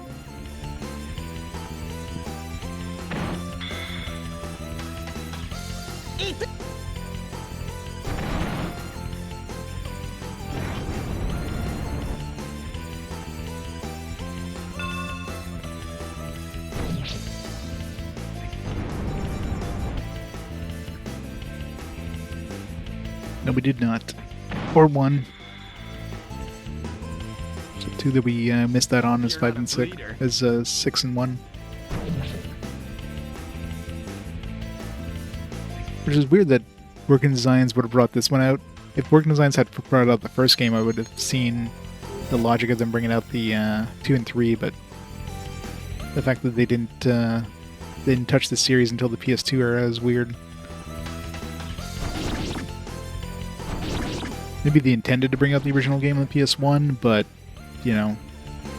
No, we did not. Or 1. So 2 that we missed out on is 5 and 6. Is 6 and 1. Which is weird that Working Designs would have brought this one out. If Working Designs had brought out the first game, I would have seen the logic of them bringing out the 2 and 3, but the fact that they didn't touch the series until the PS2 era is weird. Maybe they intended to bring out the original game on the PS1, but, you know,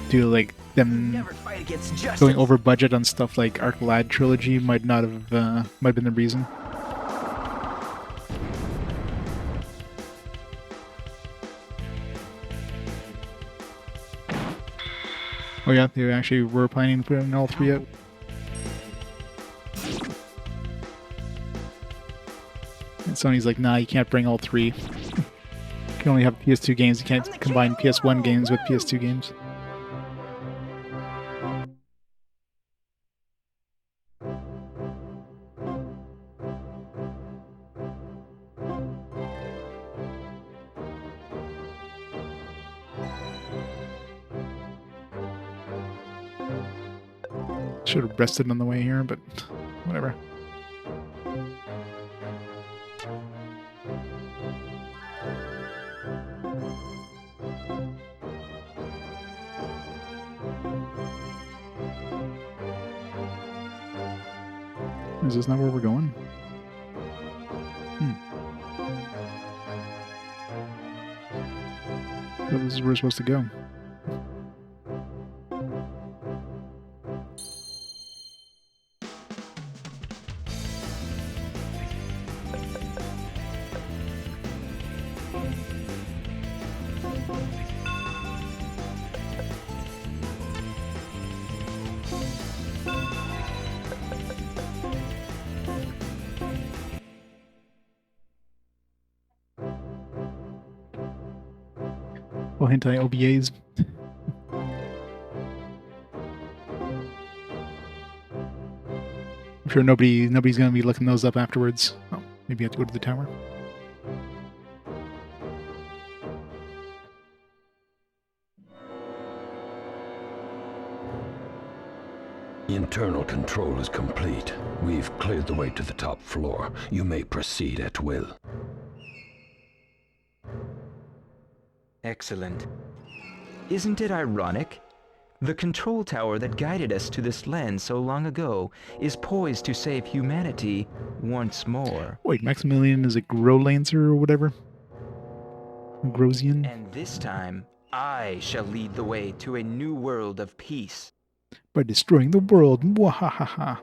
due to, like, them Never fight against justice. going over budget on stuff like Arc Lad Trilogy might have been the reason. Oh yeah, they actually were planning to put in all 3 out. And Sony's like, nah, you can't bring all 3. You can only have PS2 games, you can't combine PS1 games with PS2 games. Should have rested on the way here, but whatever. Is this not where we're going? Oh, this is where we're supposed to go. Well, hentai OVAs. I'm sure nobody's gonna be looking those up afterwards. Oh, maybe I have to go to the tower. Internal control is complete. We've cleared the way to the top floor. You may proceed at will. Excellent. Isn't it ironic? The control tower that guided us to this land so long ago is poised to save humanity once more. Wait, Maximilian is a Growlancer or whatever? Grosian? And this time, I shall lead the way to a new world of peace. By destroying the world. Mwahaha.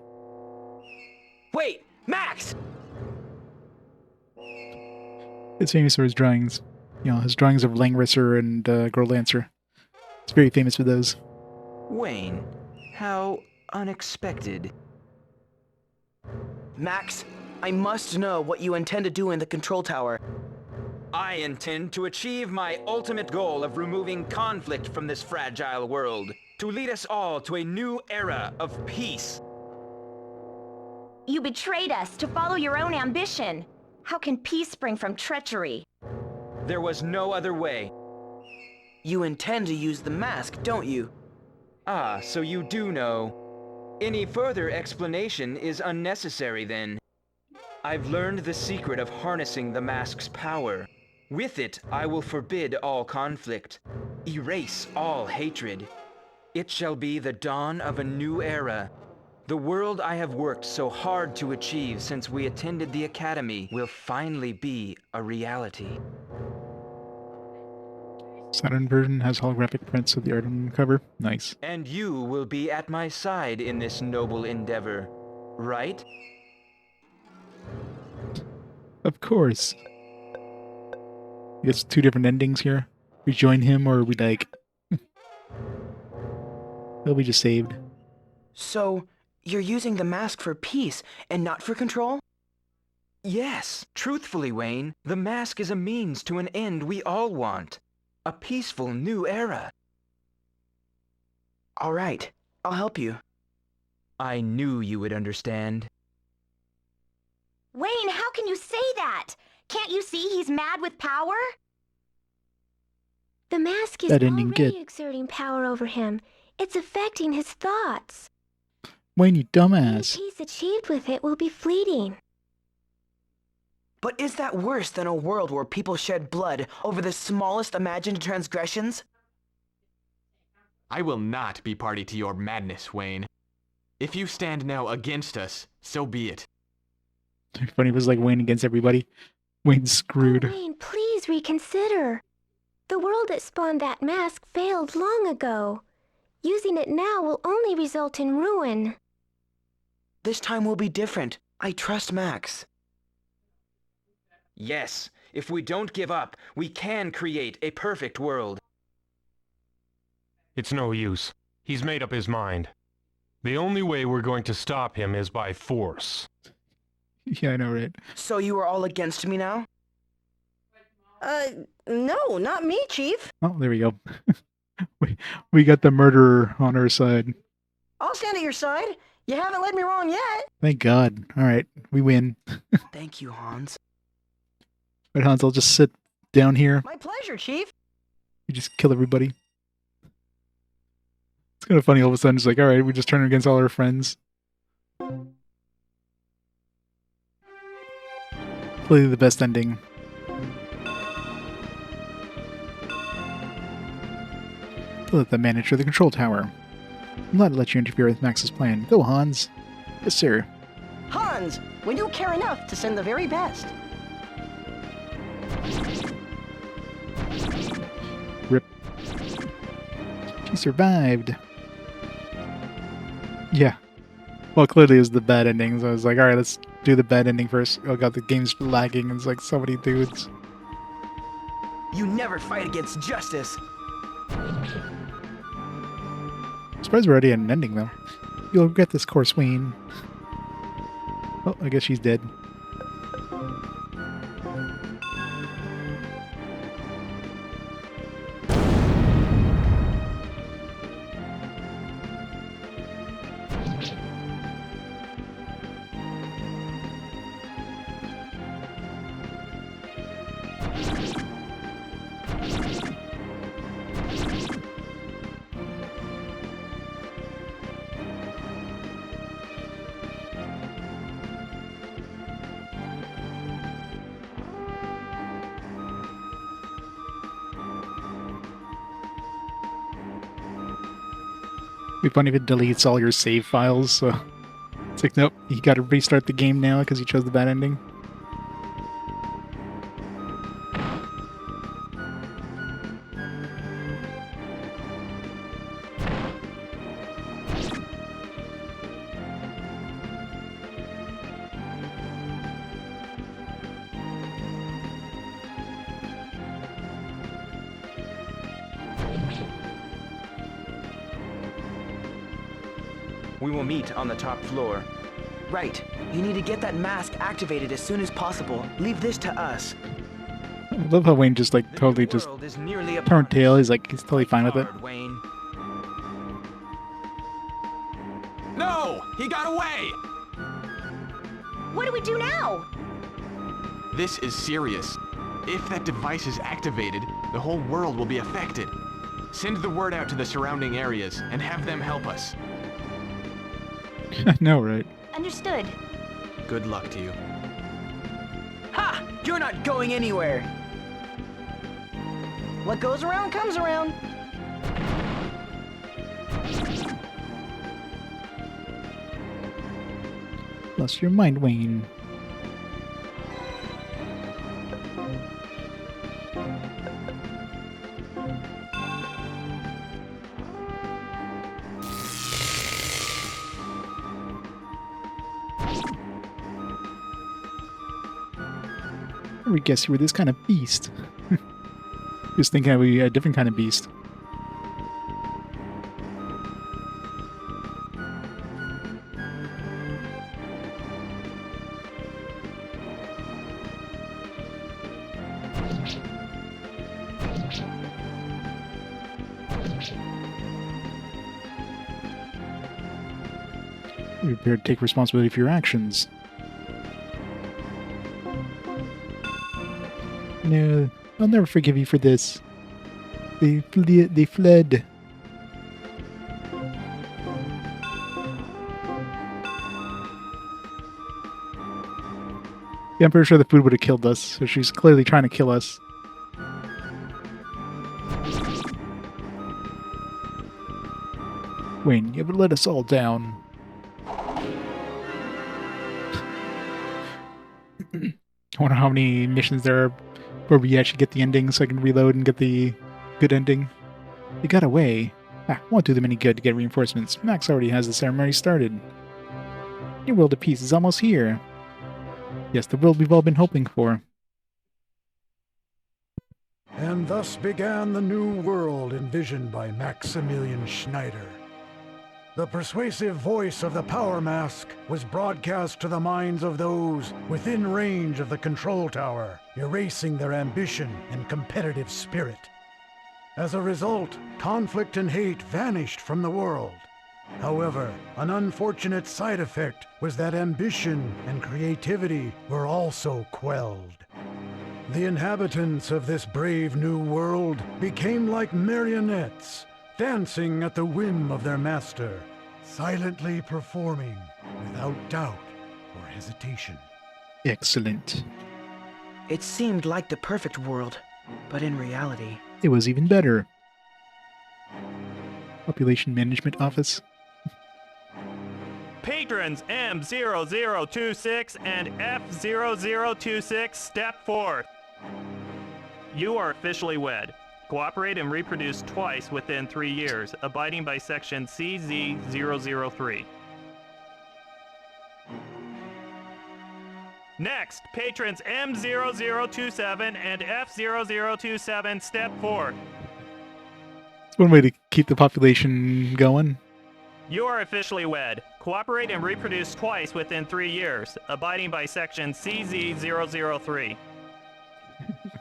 Wait, Max! It's famous for his drawings. You know, his drawings of Langrisser and Growlancer. It's very famous for those. Wayne, how unexpected. Max, I must know what you intend to do in the control tower. I intend to achieve my ultimate goal of removing conflict from this fragile world, to lead us all to a new era of peace. You betrayed us to follow your own ambition. How can peace spring from treachery? There was no other way. You intend to use the mask, don't you? Ah, so you do know. Any further explanation is unnecessary then. I've learned the secret of harnessing the mask's power. With it, I will forbid all conflict, erase all hatred. It shall be the dawn of a new era. The world I have worked so hard to achieve since we attended the academy will finally be a reality. Saturn version has holographic prints of the art on the cover. Nice. And you will be at my side in this noble endeavor, right? Of course. I guess two different endings here. We join him or we like... He'll be just saved. So, you're using the mask for peace and not for control? Yes, truthfully, Wayne, the mask is a means to an end we all want. A peaceful new era. All right, I'll help you. I knew you would understand. Wayne, how can you say that? Can't you see he's mad with power? The mask is That ending already good. exerting power over him. It's affecting his thoughts. Wayne, you Any dumbass. peace achieved with it will be fleeting. But is that worse than a world where people shed blood over the smallest imagined transgressions? I will not be party to your madness, Wayne. If you stand now against us, so be it. Funny if it was like Wayne against everybody. Wayne's screwed. Oh, Wayne, please reconsider. The world that spawned that mask failed long ago. Using it now will only result in ruin. This time will be different. I trust Max. Yes, if we don't give up, we can create a perfect world. It's no use. He's made up his mind. The only way we're going to stop him is by force. Yeah, I know, right? So you are all against me now? No, not me, Chief. Oh, there we go. we got the murderer on our side. I'll stand at your side. You haven't led me wrong yet. Thank God. All right, we win. Thank you, Hans. Right, Hans, I'll just sit down here. My pleasure, Chief. We just kill everybody. It's kind of funny all of a sudden. It's like, all right, we just turn against all our friends. Clearly the best ending. To let them manage the control tower. I'm not to let you interfere with Max's plan. Go, Hans. Yes, sir. Hans, when you care enough to send the very best. Rip. She survived. Yeah. Well, clearly it was the bad ending, so I was like, alright, let's do the bad ending first. Oh god, the game's lagging, and it's like so many dudes. You never fight against justice. Surprised we're already at an ending, though. You'll regret this course, Wayne. Oh, I guess she's dead. be funny if it deletes all your save files, so it's like, nope, you gotta restart the game now because you chose the bad ending. We will meet on the top floor. Right. You need to get that mask activated as soon as possible. Leave this to us. I love how Wayne just like The totally new just world is nearly upon turned tail. us. He's like, he's totally fine with it. Hard, Wayne. No! He got away! What do we do now? This is serious. If that device is activated, the whole world will be affected. Send the word out to the surrounding areas and have them help us. I know, right? Understood. Good luck to you. Ha! You're not going anywhere. What goes around comes around. Lost your mind, Wayne. I would guess you were this kind of beast. Just thinking I would be a different kind of beast. You're prepared to take responsibility for your actions. No, I'll never forgive you for this. They fled. Yeah, I'm pretty sure the food would have killed us, so she's clearly trying to kill us. Wayne, you would let us all down. I wonder how many missions there are where we actually get the ending so I can reload and get the good ending. They got away. Won't do them any good to get reinforcements. Max already has the ceremony started. Your world of peace is almost here. Yes, the world we've all been hoping for. And thus began the new world envisioned by Maximilian Schneider. The persuasive voice of the Power Mask was broadcast to the minds of those within range of the control tower, erasing their ambition and competitive spirit. As a result, conflict and hate vanished from the world. However, an unfortunate side effect was that ambition and creativity were also quelled. The inhabitants of this brave new world became like marionettes, dancing at the whim of their master, silently performing without doubt or hesitation. Excellent. It seemed like the perfect world, but in reality... It was even better. Population Management Office. Patrons M0026 and F0026 step forth. You are officially wed. Cooperate and reproduce twice within 3 years, abiding by section CZ003. Next, patrons M0027 and F0027 step forth. It's one way to keep the population going. You are officially wed. Cooperate and reproduce twice within 3 years, abiding by section CZ003.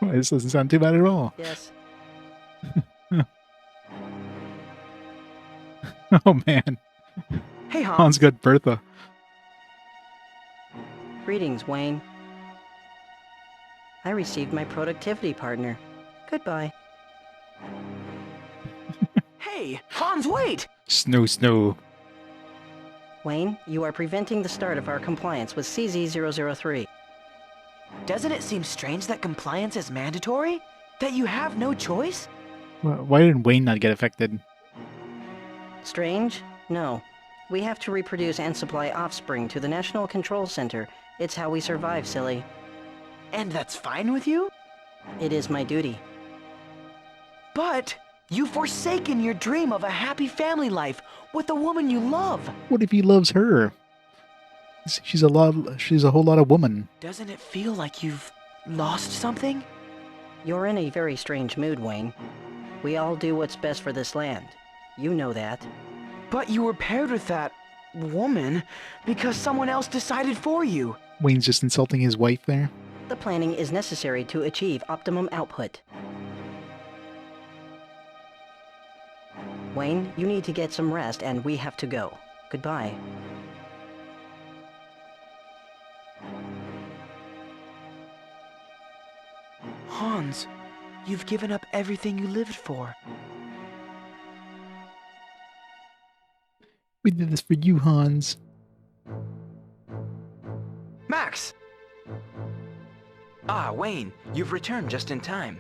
Well, this doesn't sound too bad at all. Yes. Oh man. Hey, Hans. Hans got Bertha. Greetings, Wayne. I received my productivity partner. Goodbye. Hey, Hans, wait! Snow. Wayne, you are preventing the start of our compliance with CZ003. Doesn't it seem strange that compliance is mandatory? That you have no choice? Why didn't Wayne not get affected? Strange? No. We have to reproduce and supply offspring to the National Control Center. It's how we survive, silly. And that's fine with you? It is my duty. But you've forsaken your dream of a happy family life with the woman you love. What if he loves her? She's a whole lot of woman. Doesn't it feel like you've lost something? You're in a very strange mood, Wayne. We all do what's best for this land. You know that. But you were paired with that woman because someone else decided for you. Wayne's just insulting his wife there. The planning is necessary to achieve optimum output. Wayne, you need to get some rest and we have to go. Goodbye. Hans, you've given up everything you lived for. We did this for you, Hans. Max! Ah, Wayne, you've returned just in time.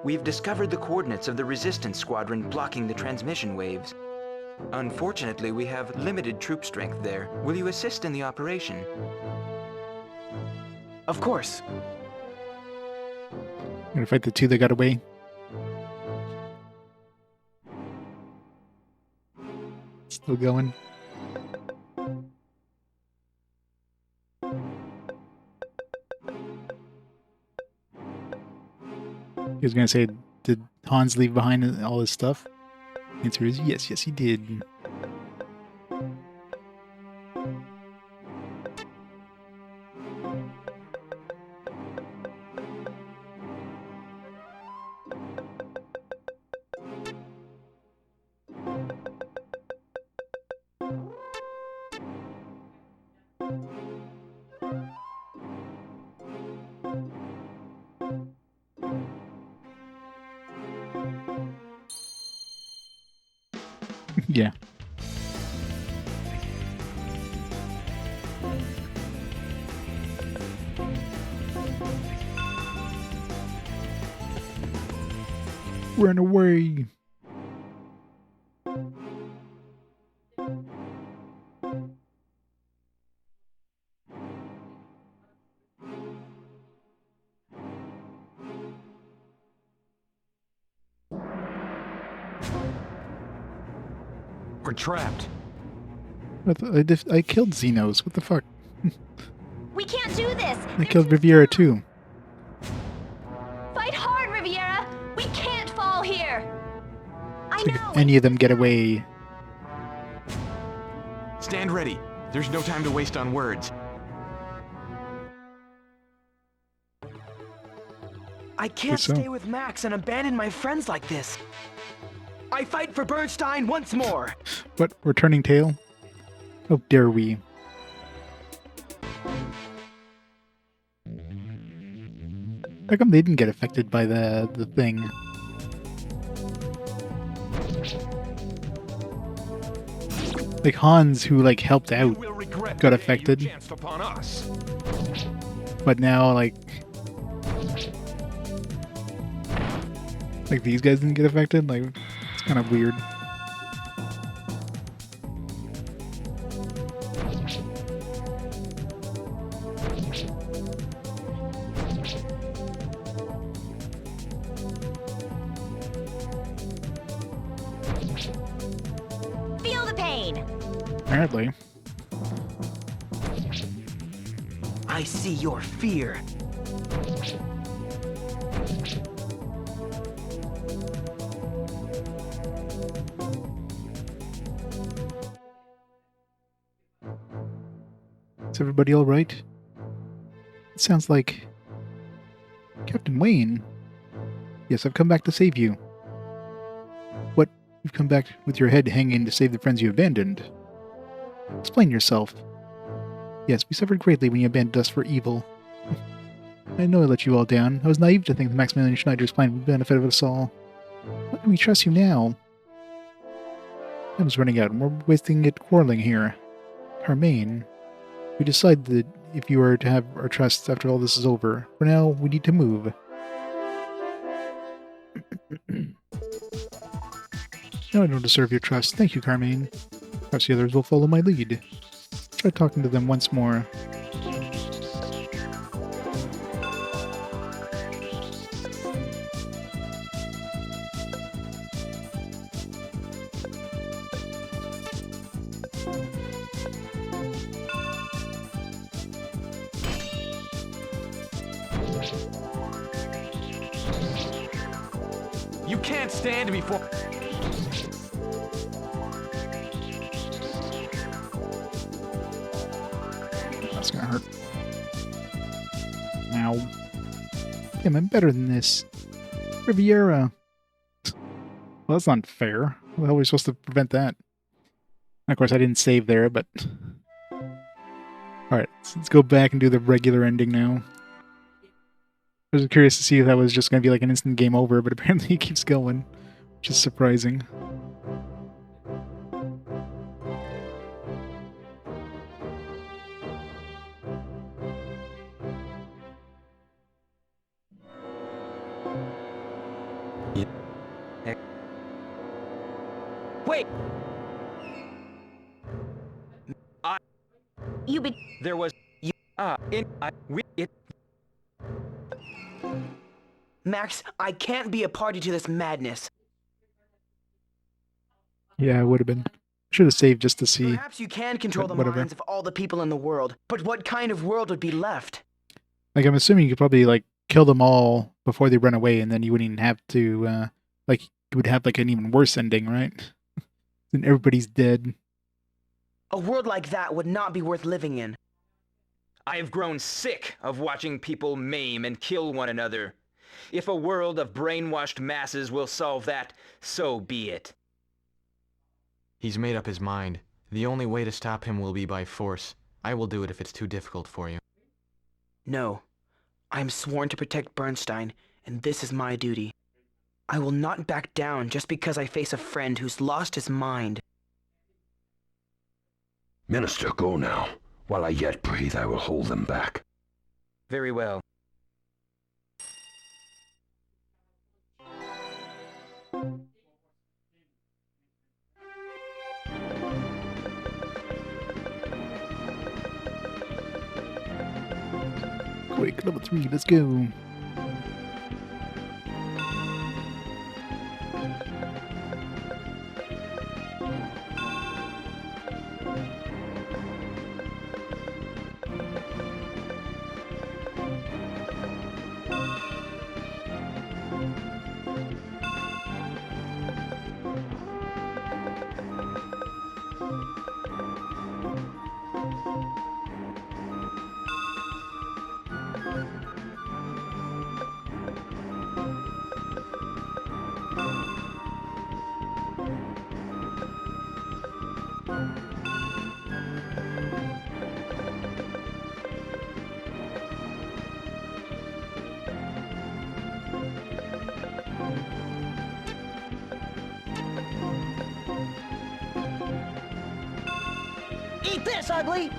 We've discovered the coordinates of the resistance squadron blocking the transmission waves. Unfortunately, we have limited troop strength there. Will you assist in the operation? Of course. I'm gonna fight the two that got away. Still going. He was gonna say, did Hans leave behind all his stuff? The answer is yes, yes he did. Yeah. Run away. We're trapped. I killed Xenos. What the fuck? We can't do this! I killed Riviera too. Fight hard, Riviera! We can't fall here! I Like know! if any of them get away. Stand ready. There's no time to waste on words. I can't so. stay with Max and abandon my friends like this. I fight for Bernstein once more. What? We're turning tail? How dare we? How come they didn't get affected by the thing? Like Hans, who like helped out, got affected. But now like these guys didn't get affected? Like, it's kind of weird. Feel the pain! Apparently. I see your fear. Is everybody all right? It sounds like Captain Wayne. Yes, I've come back to save you. What? You've come back with your head hanging to save the friends you abandoned? Explain yourself. Yes, we suffered greatly when you abandoned us for evil. I know I let you all down. I was naive to think that Maximilian Schneider's plan would benefit us all. How can we trust you now? Time's running out, and we're wasting it quarreling here. Carmaine, we decided that if you are to have our trust after all this is over, for now, we need to move. No, I don't deserve your trust. Thank you, Carmaine. Perhaps the others will follow my lead. Try talking to them once more. You can't stand before... That's gonna hurt. Ow. Damn, I'm better than this. Riviera. Well, that's not fair. How the hell are we supposed to prevent that? Of course, I didn't save there, but... Alright, let's go back and do the regular ending now. I was curious to see if that was just going to be like an instant game over, but apparently it keeps going, which is surprising. Wait! There was... Max, I can't be a party to this madness. Yeah, I would have been. Should have saved just to see. Perhaps you can control the whatever. minds of all the people in the world, but what kind of world would be left? Like, I'm assuming you could probably, like, kill them all before they run away, and then you wouldn't even have to, like, you would have, like, an even worse ending, right? Then everybody's dead. A world like that would not be worth living in. I have grown sick of watching people maim and kill one another. If a world of brainwashed masses will solve that, so be it. He's made up his mind. The only way to stop him will be by force. I will do it if it's too difficult for you. No. I am sworn to protect Bernstein, and this is my duty. I will not back down just because I face a friend who's lost his mind. Minister, go now. While I yet breathe, I will hold them back. Very well. Quick, level 3, let's go. Eat this, ugly!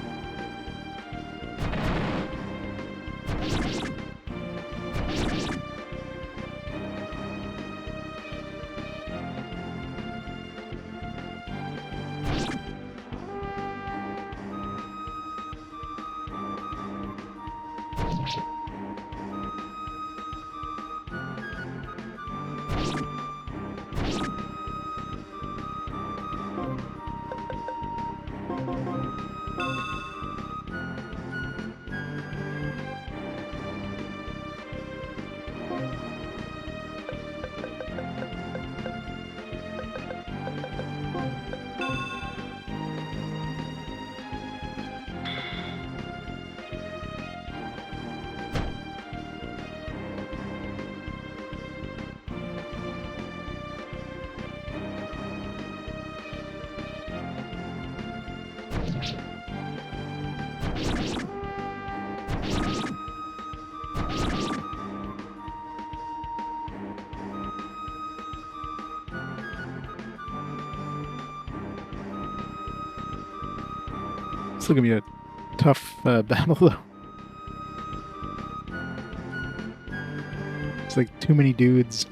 Still gonna be a tough battle, though. It's like too many dudes.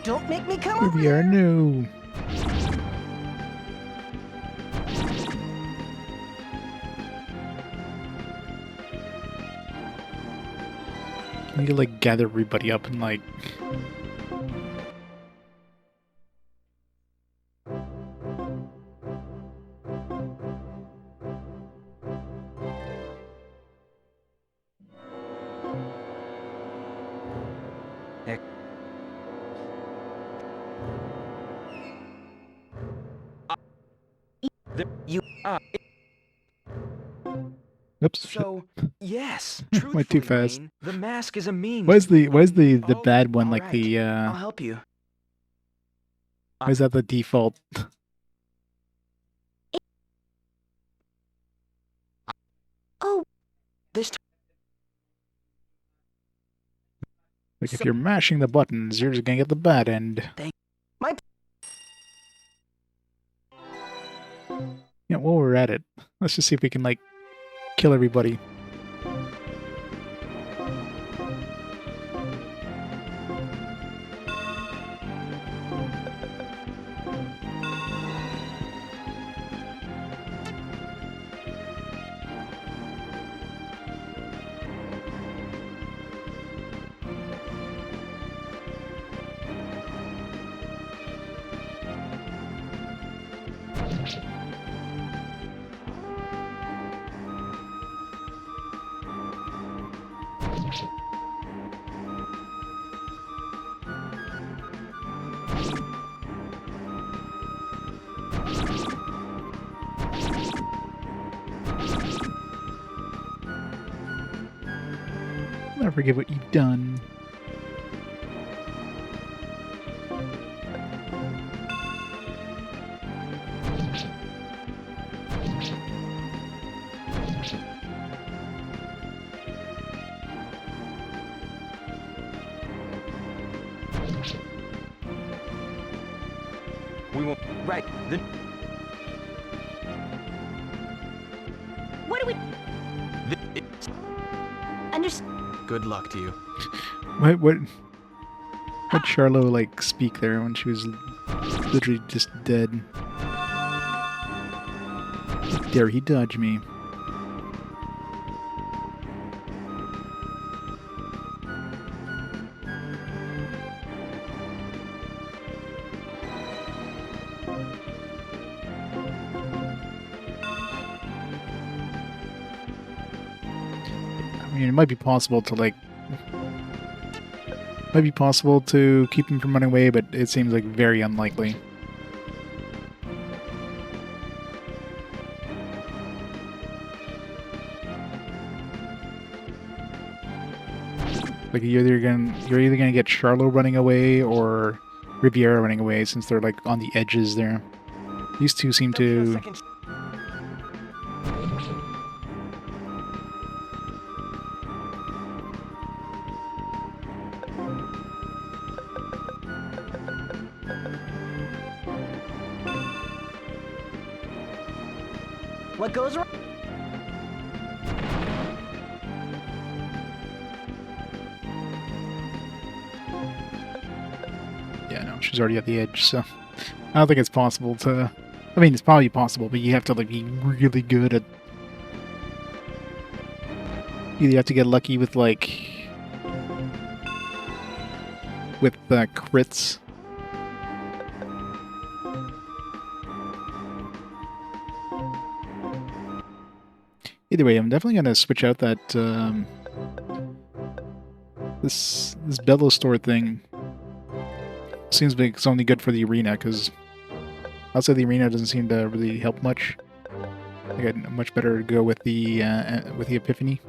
Don't make me come Here over we are, no. I need to like gather everybody up and like. Oops. So, yes, Went too truthfully, fast. Wayne, the mask is a means. Why is the Oh, bad one like alright. the I'll help you. why is that the default? Oh, This Like if you're mashing the buttons, you're just gonna get the bad end. my Yeah, while we're at it, let's just see if we can like kill everybody. Never forget what you've done. We will. Right. The. What do we... Good luck to you. What did Charlo like speak there when she was literally just dead? Dare he dodge me? I mean, it might be possible to like, might be possible to keep him from running away, but it seems like very unlikely. Like you're either gonna get Charlo running away or Riviera running away, since they're like on the edges there. These two seem to. What goes wrong? Yeah, no, she's already at the edge, so I don't think it's possible to. I mean, it's probably possible, but you have to like be really good at. Either you have to get lucky with like with crits. Either way, I'm definitely gonna switch out that this Bellow store thing. seems like it's only good for the arena, because outside the arena doesn't seem to really help much. I think I'd much better go with the Epiphany.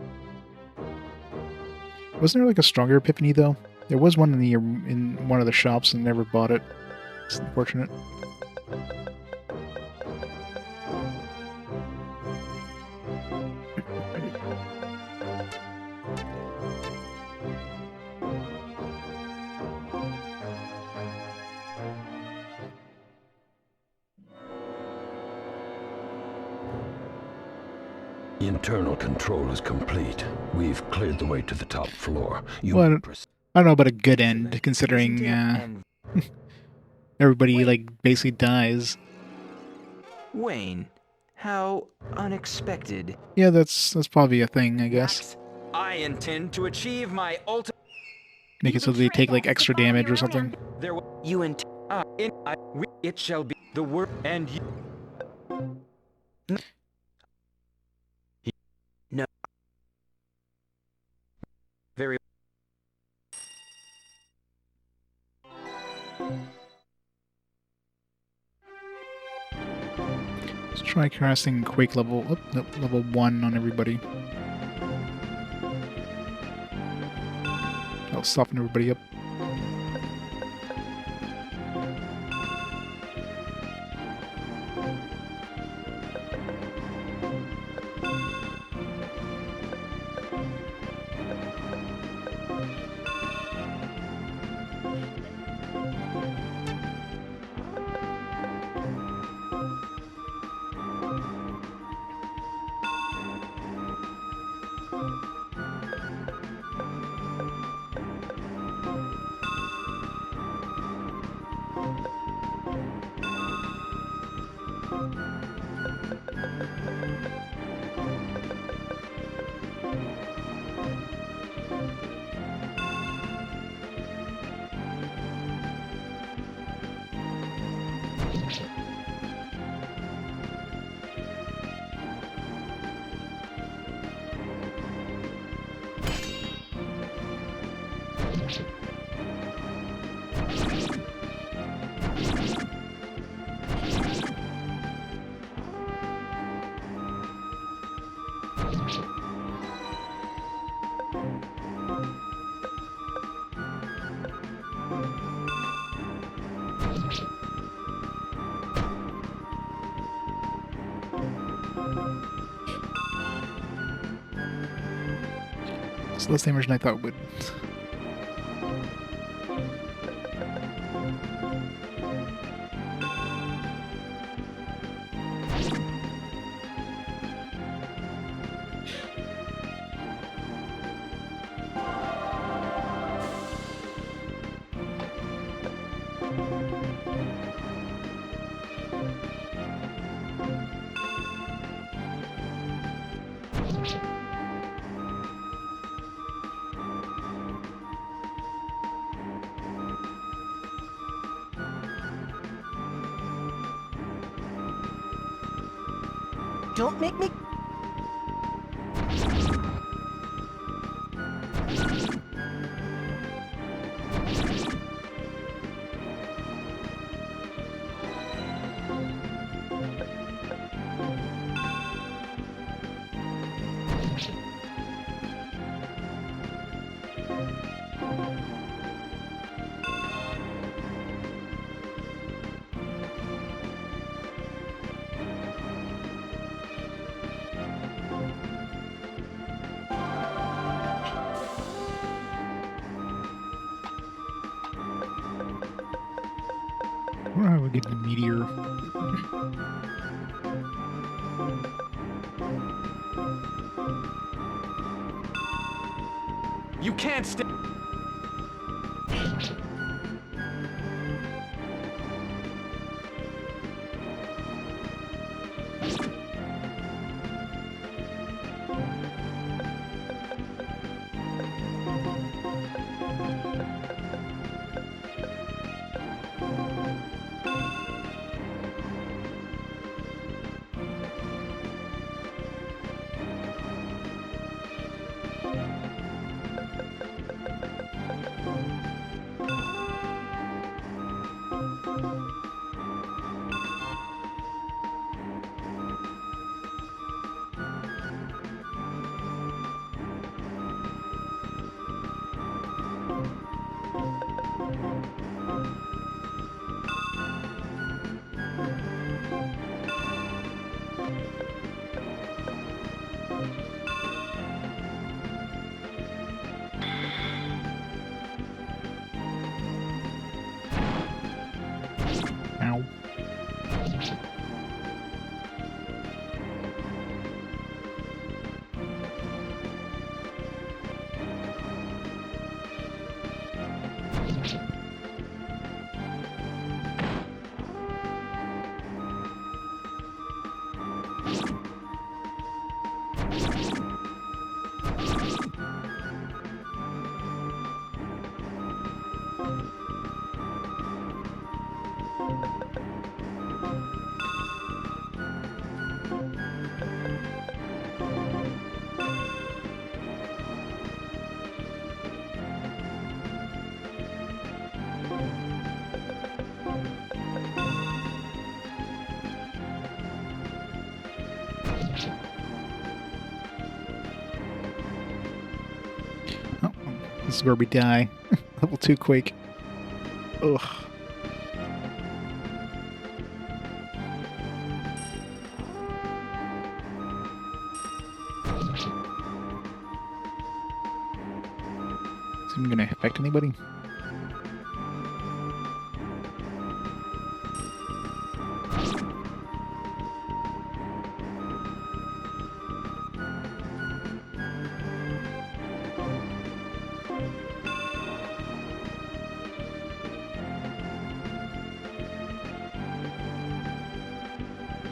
Wasn't there like a stronger Epiphany though? There was one in one of the shops and never bought it. It's unfortunate. Internal control is complete. We've cleared the way to the top floor. Well, I don't know about a good end, considering everybody like basically dies. Wayne, how unexpected. Yeah, that's probably a thing, I guess. I intend to achieve my ultimate. Make it so they take like extra damage or something. There, you it shall be the word and you. No. Very. Let's try casting Quake level. Oh, nope, level 1 on everybody. I'll soften everybody up. It's less damage than I thought it would. Don't make me... Where would we get the meteor? You can't stay. Oh, this is where we die. Level 2 Quake. Ugh. Is it gonna affect anybody?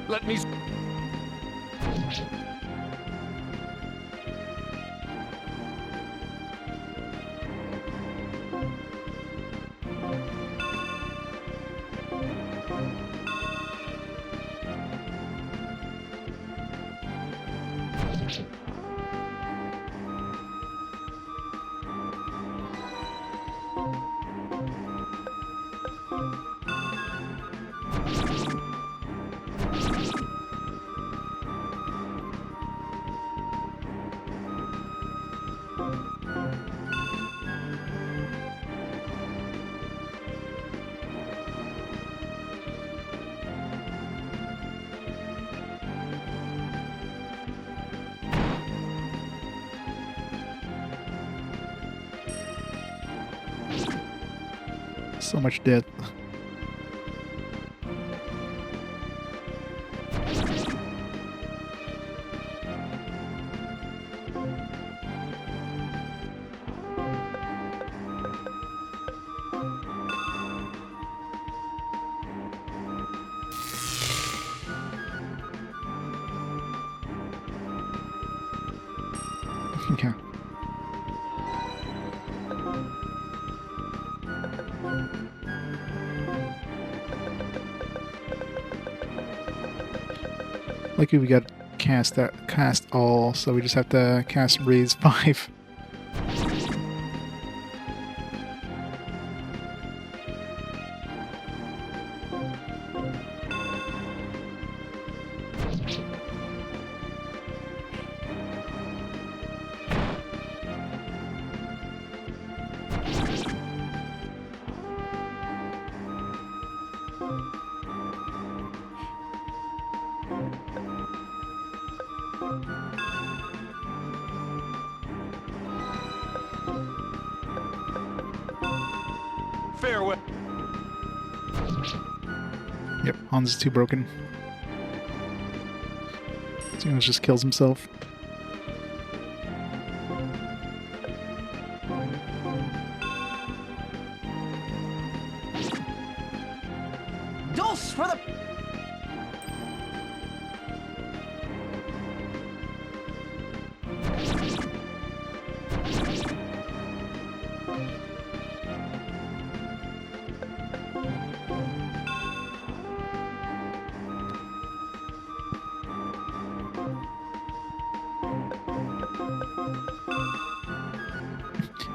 Let me... So much death. Yeah. Lucky we got cast all, so we just have to cast raise 5. Farewell. Yep, Hans is too broken. So he just kills himself. Dulce for the...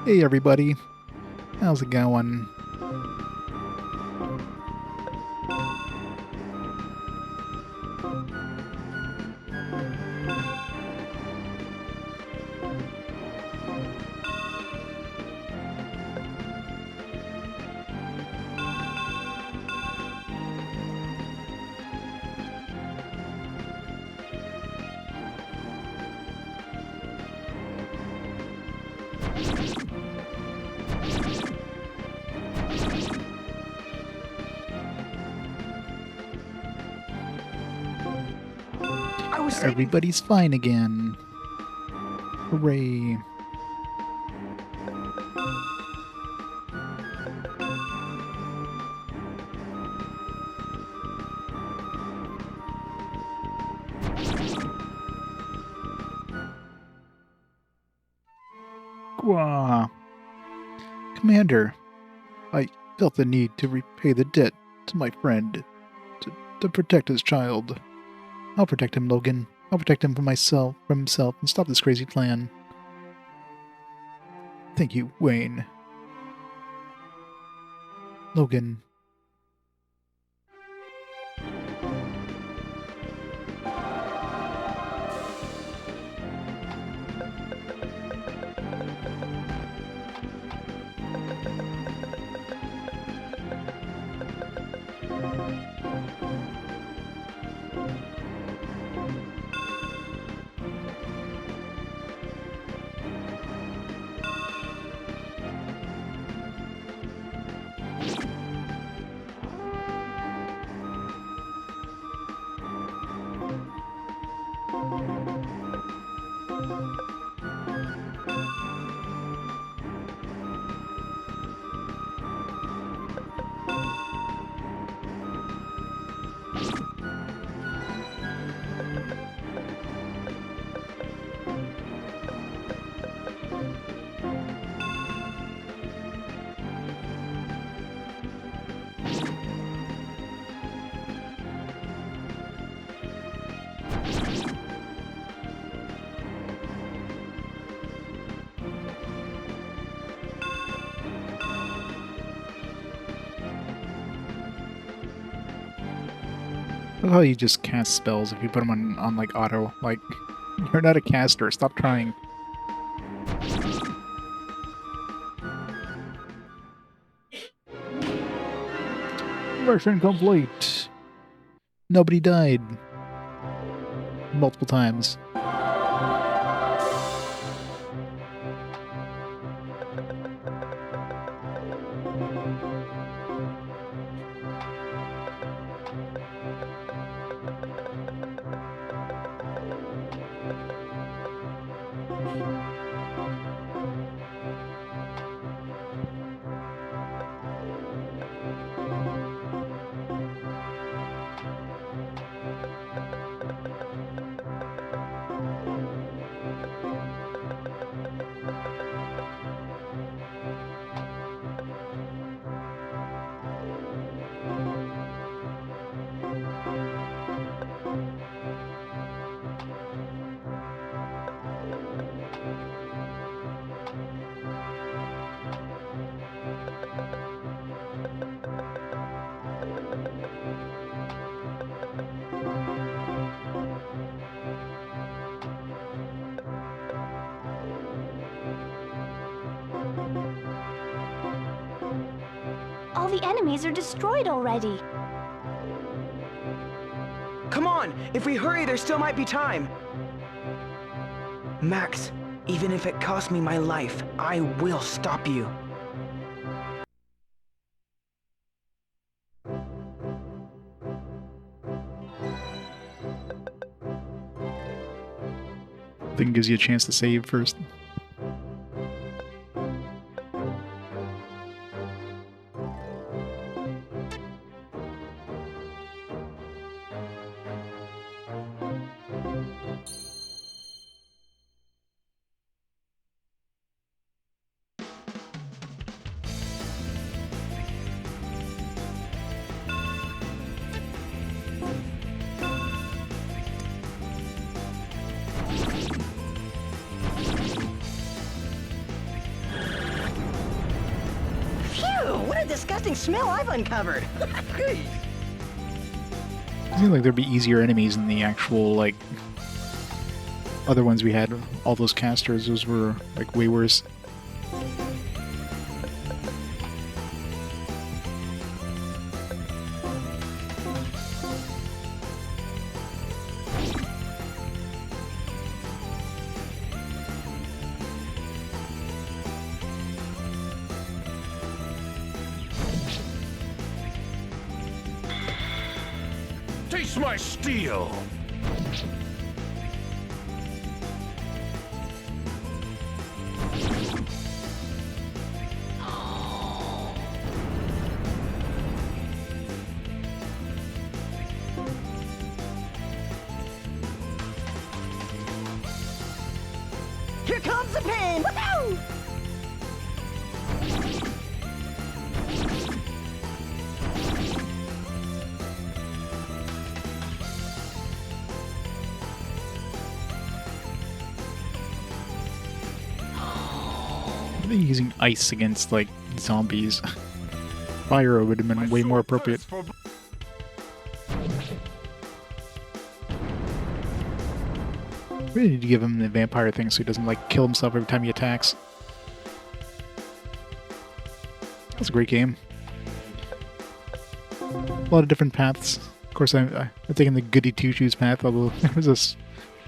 Hey everybody, how's it going? Everybody's fine again. Hooray. Gwa. Commander, I felt the need to repay the debt to my friend, to protect his child. I'll protect him, Logan. I'll protect him from himself, and stop this crazy plan. Thank you, Wayne. Logan. I love how you just cast spells if you put them on like auto. Like, you're not a caster. Stop trying. Mission complete. Nobody died. Multiple times. All the enemies are destroyed already. Come on! If we hurry, there still might be time! Max, even if it costs me my life, I will stop you. Thing gives you a chance to save first. What a disgusting smell I've uncovered! It seems like there'd be easier enemies than the actual, like, other ones we had. All those casters, those were, like, way worse. Taste my steel! Here comes the pain! Woohoo! They're using ice against, like, zombies. Fire would have been way more appropriate. We need to give him the vampire thing so he doesn't, like, kill himself every time he attacks. That's a great game. A lot of different paths. Of course, I'm taking the goody two-shoes path, although there was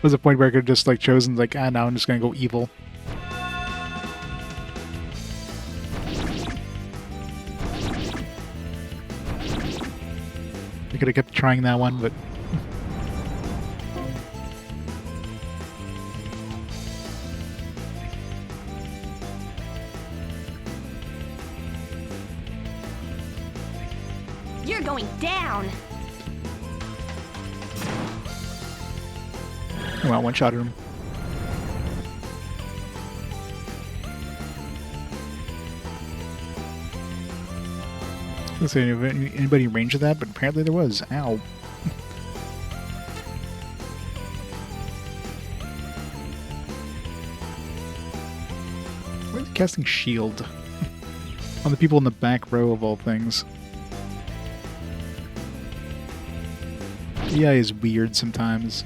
a point where I could have just, like, chosen, like, now I'm just gonna go evil. I could have kept trying that one, but... You're going down! Oh, well, one-shot him. I was gonna say, anybody in range of that, but apparently there was. Ow. Why is he casting shield? On the people in the back row of all things. AI is weird sometimes.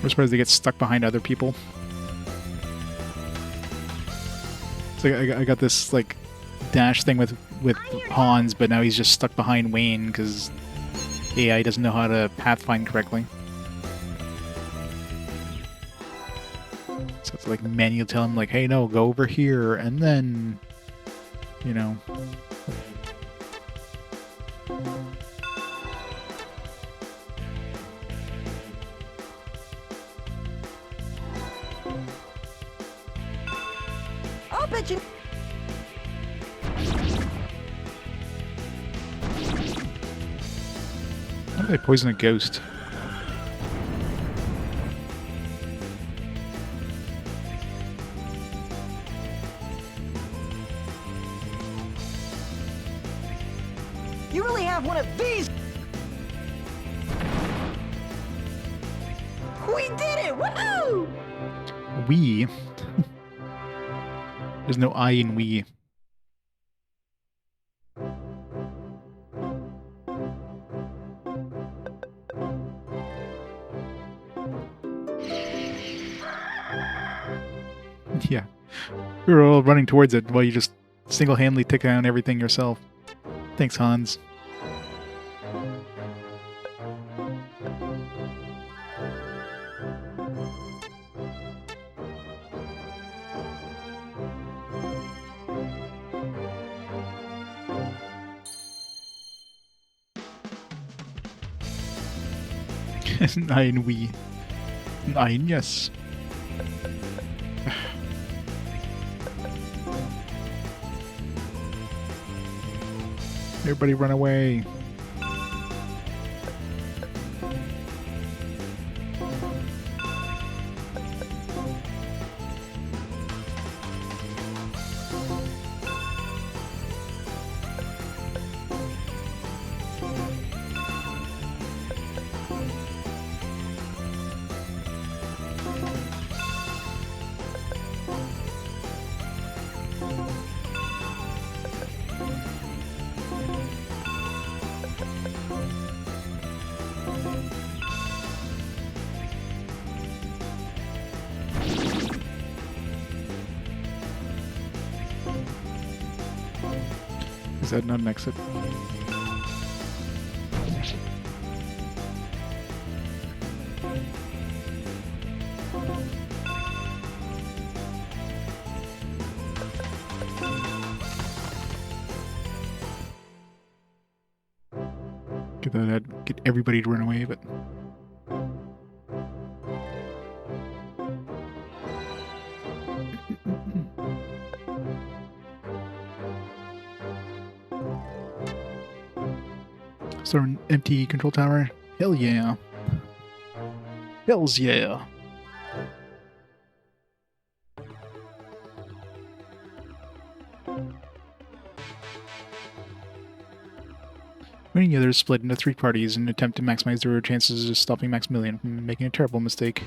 I'm surprised they get stuck behind other people. So I got this like dash thing with Hans, but now he's just stuck behind Wayne because AI doesn't know how to pathfind correctly. So it's like manual tell him like, hey, no, go over here, and then, you know. I'll bet you. How do they poison a ghost? You really have one of these? We did it! Woohoo! We? There's no I in we. Yeah. We were all running towards it while you just single-handedly took down everything yourself. Thanks, Hans. Nein, we. Nein, yes. Everybody run away. Is that not an exit? Get everybody to run away, but is there an empty control tower? Hell yeah. Hells yeah. Many others split into 3 parties in an attempt to maximize their chances of stopping Maximilian from making a terrible mistake.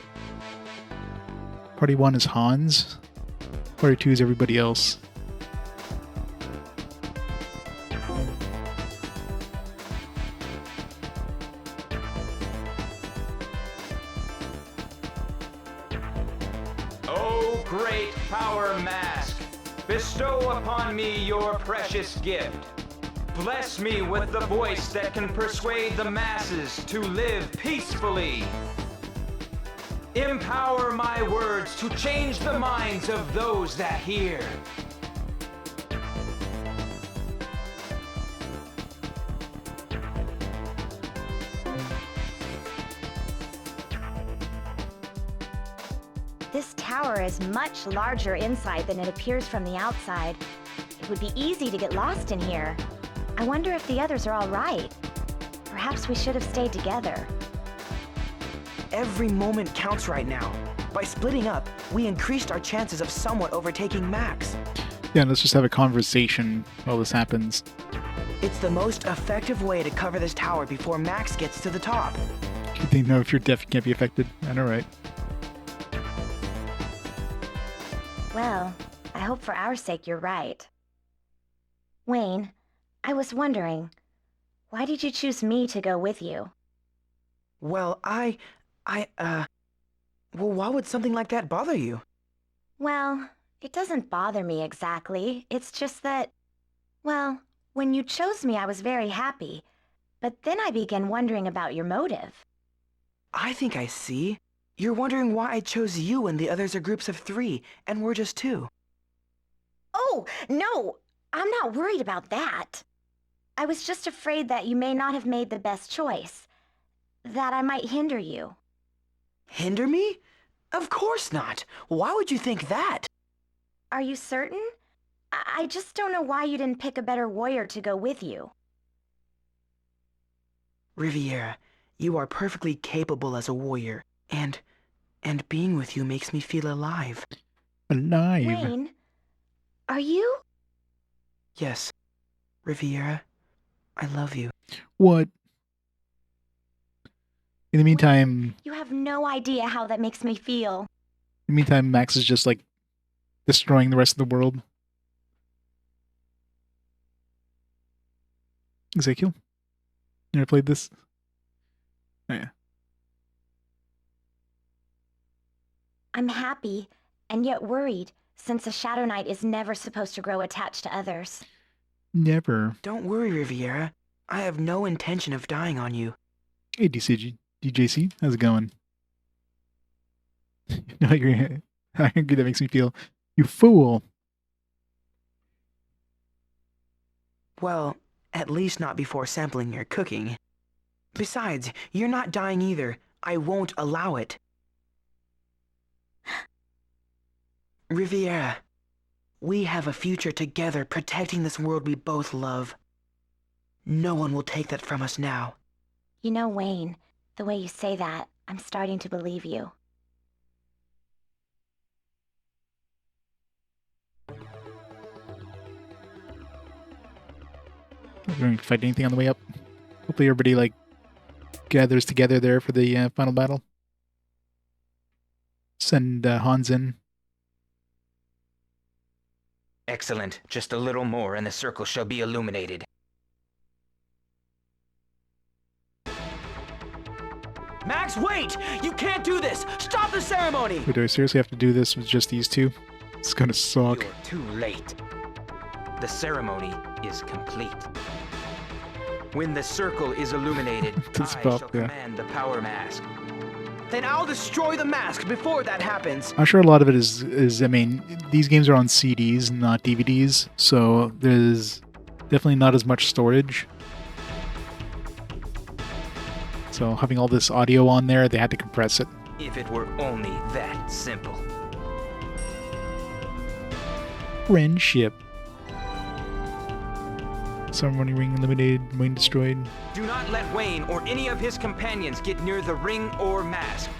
Party 1 is Hans. Party 2 is everybody else. O great power mask, bestow upon me your precious gift. Bless me with the voice that can persuade the masses to live peacefully. Empower my words to change the minds of those that hear. This tower is much larger inside than it appears from the outside. It would be easy to get lost in here. I wonder if the others are all right. Perhaps we should have stayed together. Every moment counts right now. By splitting up, we increased our chances of somewhat overtaking Max. Yeah, let's just have a conversation while this happens. It's the most effective way to cover this tower before Max gets to the top. They know if you're deaf, you can't be affected. I know, right? Well, I hope for our sake you're right. Wayne, I was wondering, why did you choose me to go with you? Well, well, why would something like that bother you? Well, it doesn't bother me exactly. It's just that, well, when you chose me, I was very happy. But then I began wondering about your motive. I think I see. You're wondering why I chose you and the others are groups of 3, and we're just 2. Oh, no! I'm not worried about that. I was just afraid that you may not have made the best choice. That I might hinder you. Hinder me? Of course not. Why would you think that? Are you certain? I just don't know why you didn't pick a better warrior to go with you. Riviera, you are perfectly capable as a warrior, and being with you makes me feel alive. Alive? Wayne, are you? Yes, Riviera, I love you. What? In the meantime... You have no idea how that makes me feel. In the meantime, Max is just, like, destroying the rest of the world. Ezekiel? You ever played this? Oh, yeah. I'm happy, and yet worried, since a Shadow Knight is never supposed to grow attached to others. Never. Don't worry, Riviera. I have no intention of dying on you. Hey, DJC, how's it going? No, how angry that makes me feel. You fool! Well, at least not before sampling your cooking. Besides, you're not dying either. I won't allow it. Riviera, we have a future together protecting this world we both love. No one will take that from us now. You know, Wayne, the way you say that, I'm starting to believe you. We're going to fight anything on the way up. Hopefully everybody, like, gathers together there for the final battle. Send Hans in. Excellent. Just a little more and the circle shall be illuminated. Max, wait! You can't do this! Stop the ceremony! Wait, do I seriously have to do this with just these two? It's gonna suck. You're too late. The ceremony is complete. When the circle is illuminated, I shall command the power mask. Then I'll destroy the mask before that happens. I'm sure a lot of it is I mean, these games are on CDs, not DVDs, so there's definitely not as much storage. So having all this audio on there, they had to compress it. If it were only that simple. Friendship. Ceremony ring eliminated, Wayne destroyed. Do not let Wayne or any of his companions get near the ring or mask.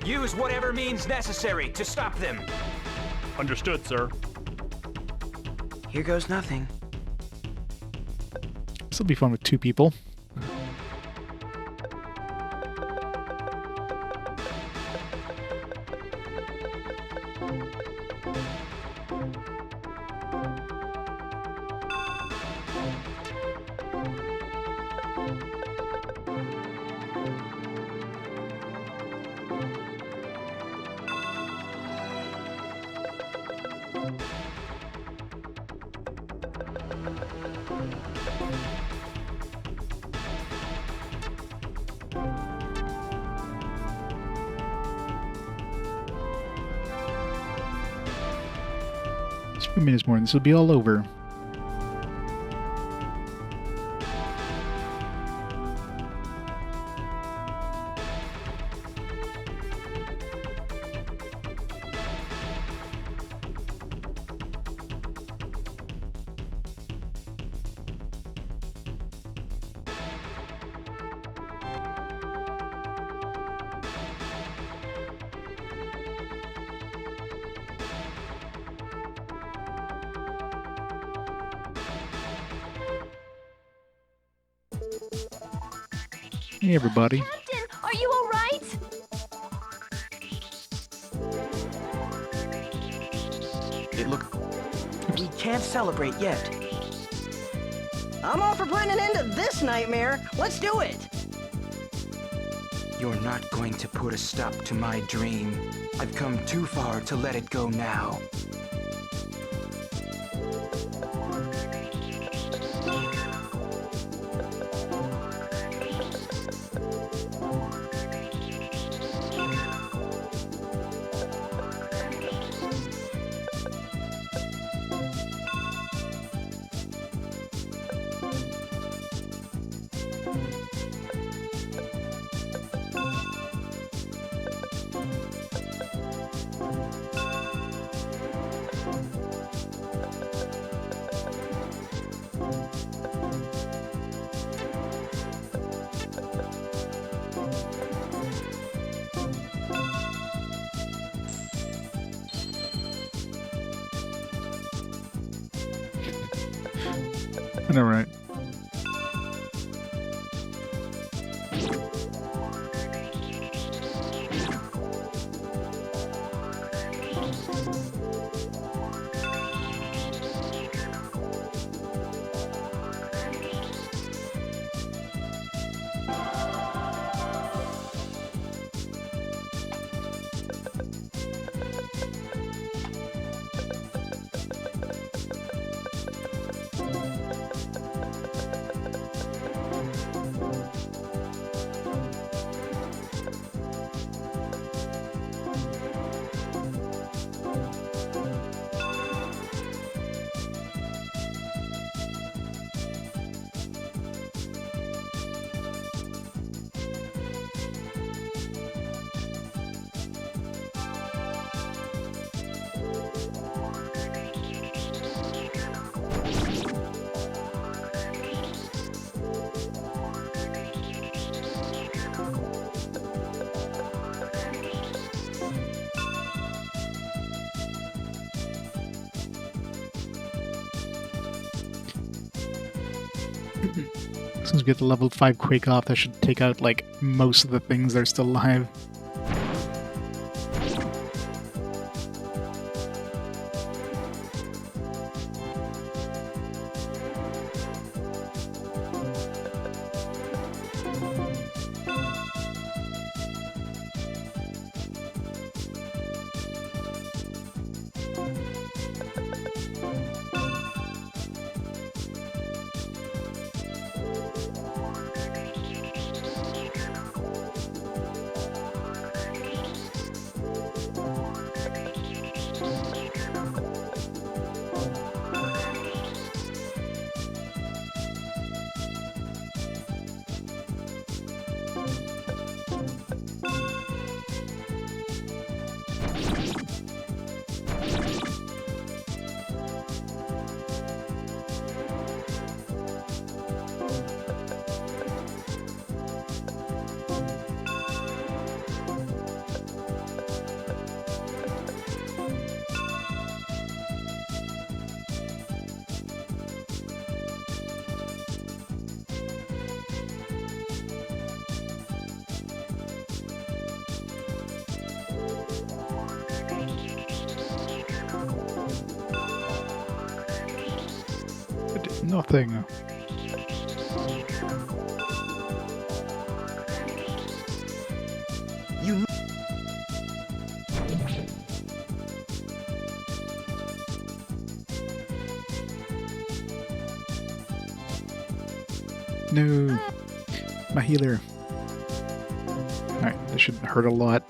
Use whatever means necessary to stop them. Understood, sir. Here goes nothing. This will be fun with 2 people. Just a few minutes more and this will be all over. Hey, everybody. Captain, are you all right? It look. We can't celebrate yet. I'm all for putting an end to this nightmare. Let's do it. You're not going to put a stop to my dream. I've come too far to let it go now. I know, right? As soon as we get the level 5 Quake off, that should take out, like, most of the things that are still alive. Nothing. You. No. My healer. Alright, this should hurt a lot.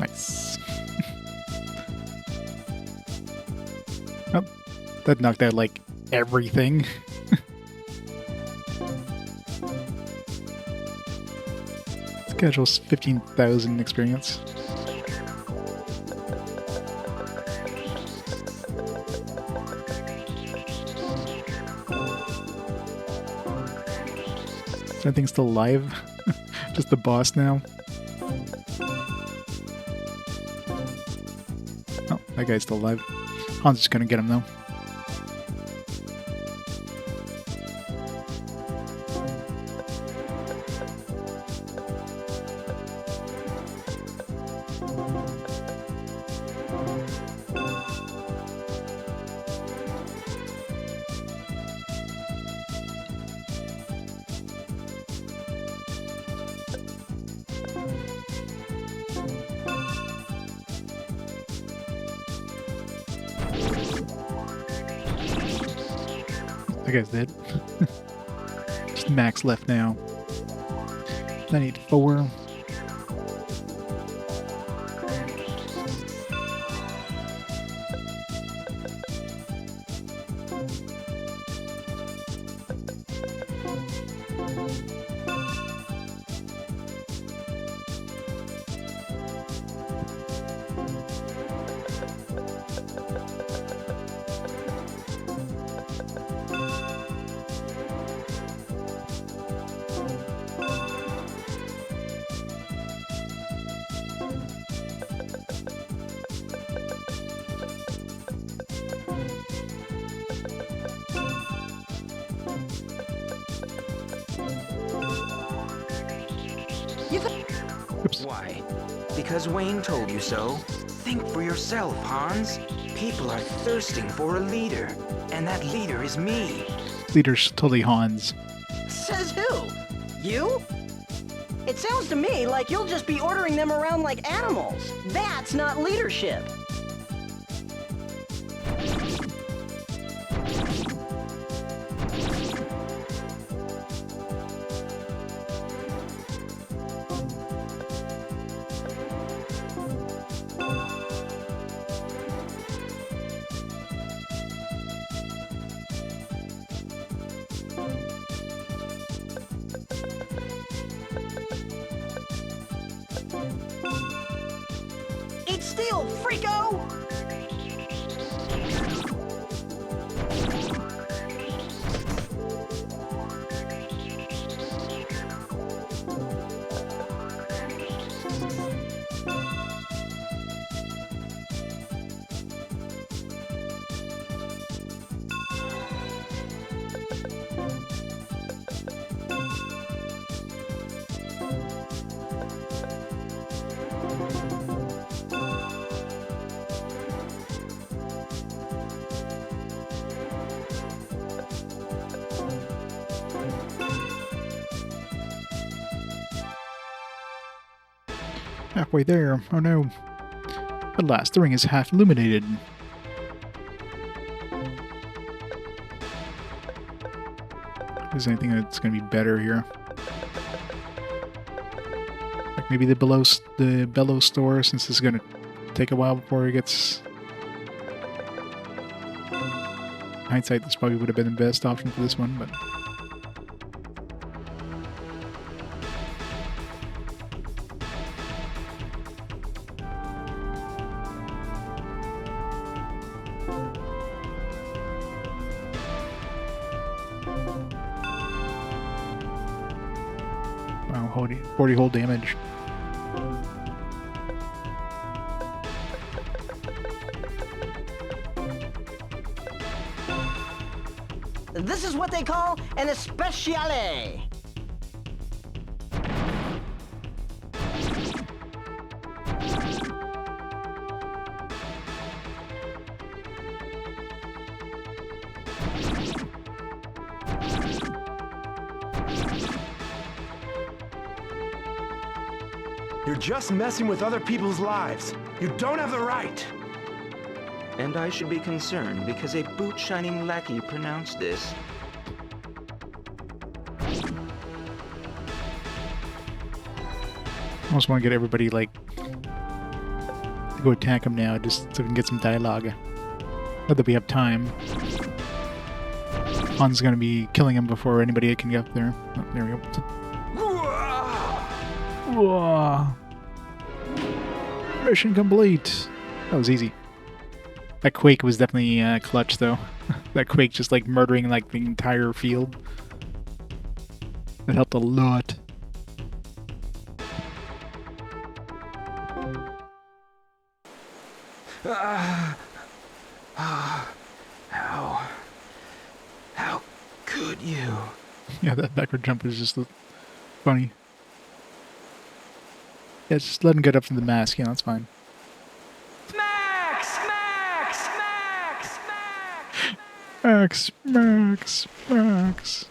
Nice. Oh, that knocked out, like, everything. Schedule's 15,000 experience. Is anything still alive? Just the boss now? Oh, That guy's still alive. Han's just gonna get him though. That guy's dead. Just Max left now. 984. Oops. Why? Because Wayne told you so? Think for yourself, Hans. People are thirsting for a leader, and that leader is me. Leader's totally Hans. Says who? You? It sounds to me like you'll just be ordering them around like animals. That's not leadership. Eat steel, freako! Halfway there. Oh no. At last, the ring is half illuminated. Is there anything that's going to be better here? Like maybe the bellow store, since this is going to take a while before it gets... Hindsight, this probably would have been the best option for this one, but... Wow, 40 whole damage. This is what they call an especiale. You're just messing with other people's lives. You don't have the right. And I should be concerned because a boot-shining lackey pronounced this. I almost want to get everybody, like, to go attack him now, just so we can get some dialogue. Not that we have time. Han's gonna be killing him before anybody can get up there. Oh, there we go. Whoa. Mission complete. That was easy. That quake was definitely clutch, though. That quake just, like, murdering, like, the entire field. That helped a lot. How could you? Yeah, that backward jump was just funny. Yeah, just let him get up from the mask. Yeah, that's fine. Max! Max! Max! Max, Max, Max.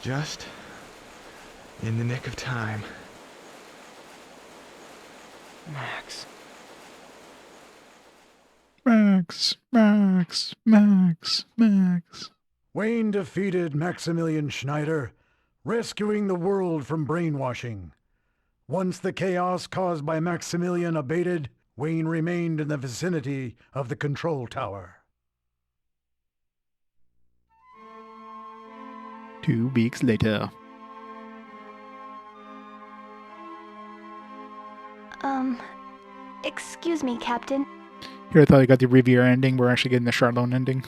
Just in the nick of time. Max. Max, Max, Max, Max. Wayne defeated Maximilian Schneider, rescuing the world from brainwashing. Once the chaos caused by Maximilian abated, Wayne remained in the vicinity of the control tower. 2 weeks later. Excuse me, Captain. Here I thought I got the Riviera ending. We're actually getting the Charlone ending.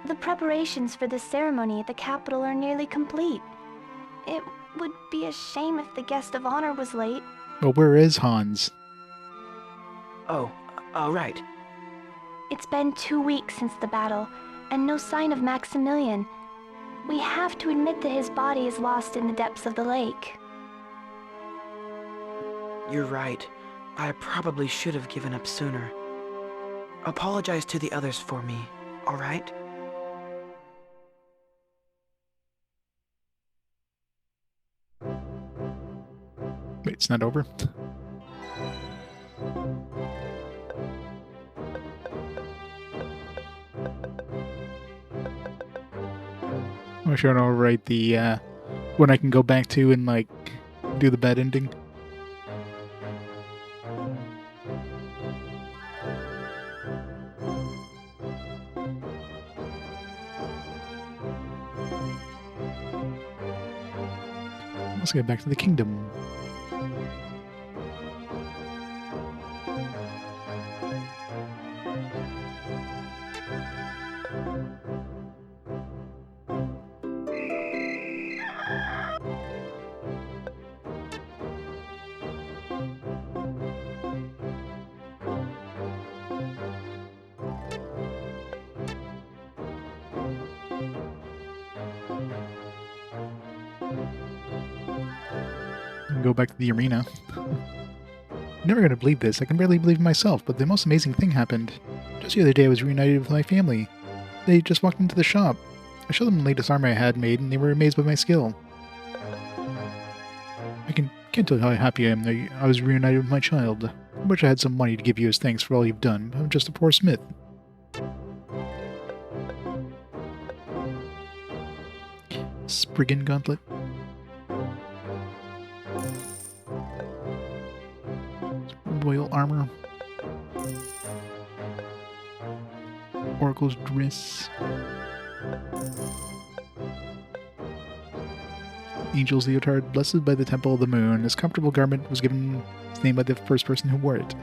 The preparations for the ceremony at the capital are nearly complete. It would be a shame if the guest of honor was late. Well, where is Hans? Oh, right. It's been 2 weeks since the battle, and no sign of Maximilian. We have to admit that his body is lost in the depths of the lake. You're right. I probably should have given up sooner. Apologize to the others for me, alright? Wait, it's not over? I'm sure I'll write the, when I can go back to and, like, do the bad ending. Let's get back to the kingdom. Go back to the arena. I'm never gonna believe this. I can barely believe it myself, but the most amazing thing happened. Just the other day I was reunited with my family. They just walked into the shop. I showed them the latest armor I had made, and they were amazed by my skill. I can't tell you how happy I am that I was reunited with my child. I wish I had some money to give you as thanks for all you've done, but I'm just a poor smith. Spriggan Gauntlet. Royal armor. Oracle's dress. Angel's leotard, blessed by the temple of the moon. This comfortable garment was given its name by the first person who wore it.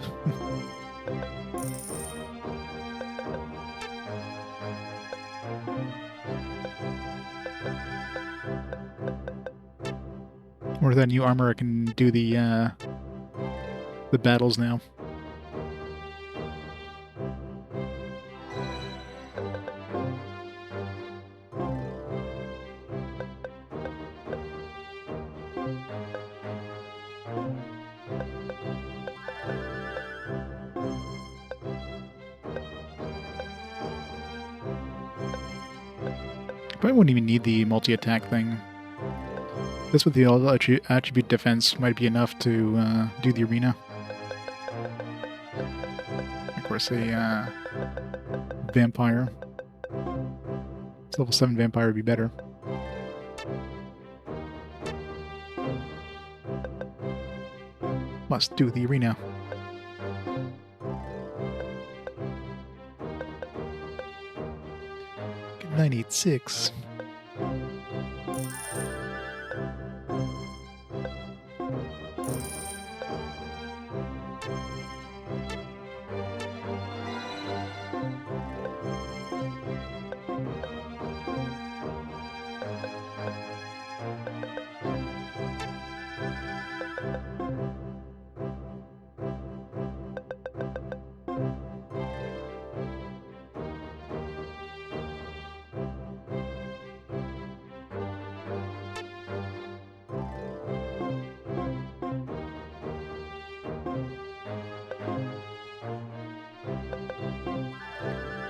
Or that new armor, I can do the battles now. Probably wouldn't even need the multi-attack thing. This with the attribute defense might be enough to do the arena. Of course, a vampire. Level 7 vampire would be better. Must do the arena. Get 986.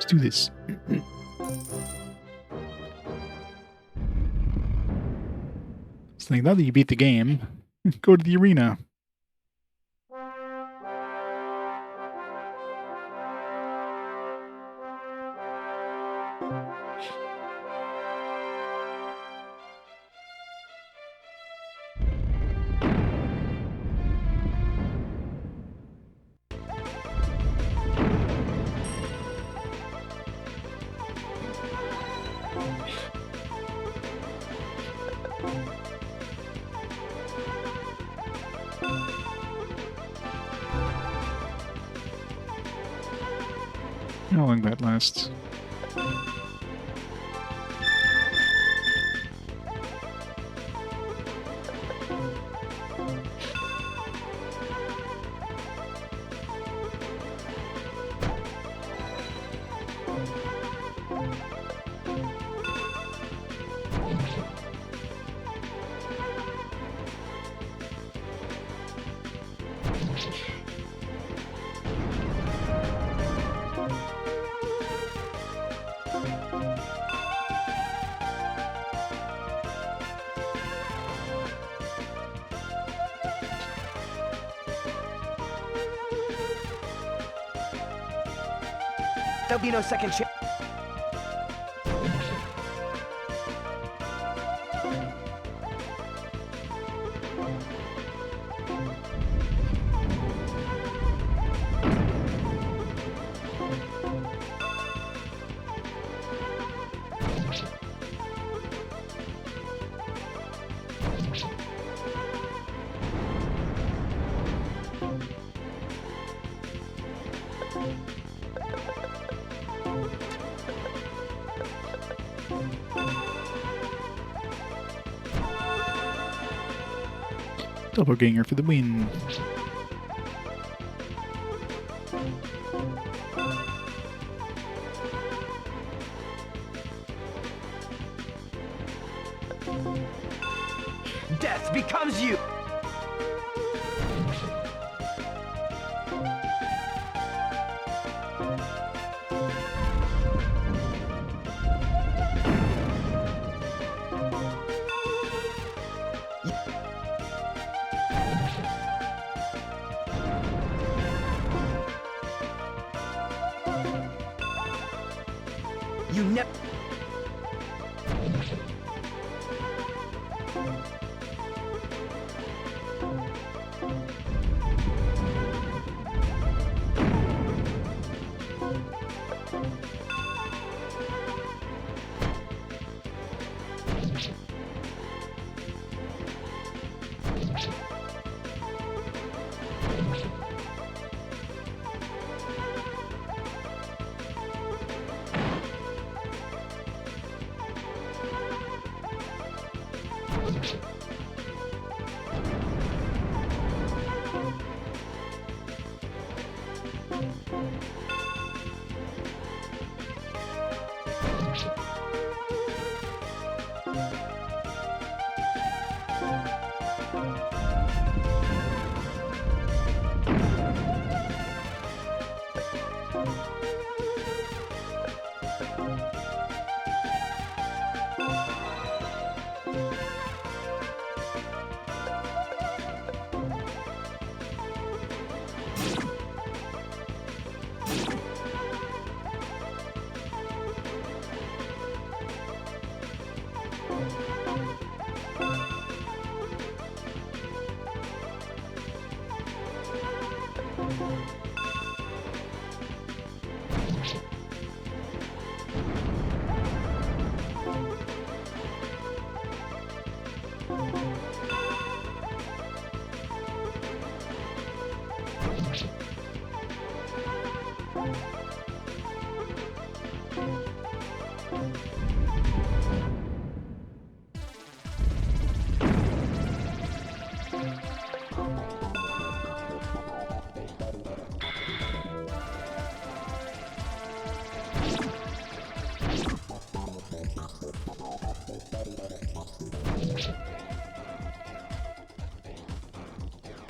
do this. So now that you beat the game, go to the arena. How long that lasts? There'll be no second chance. Doppelganger for the win. Death becomes you! You never...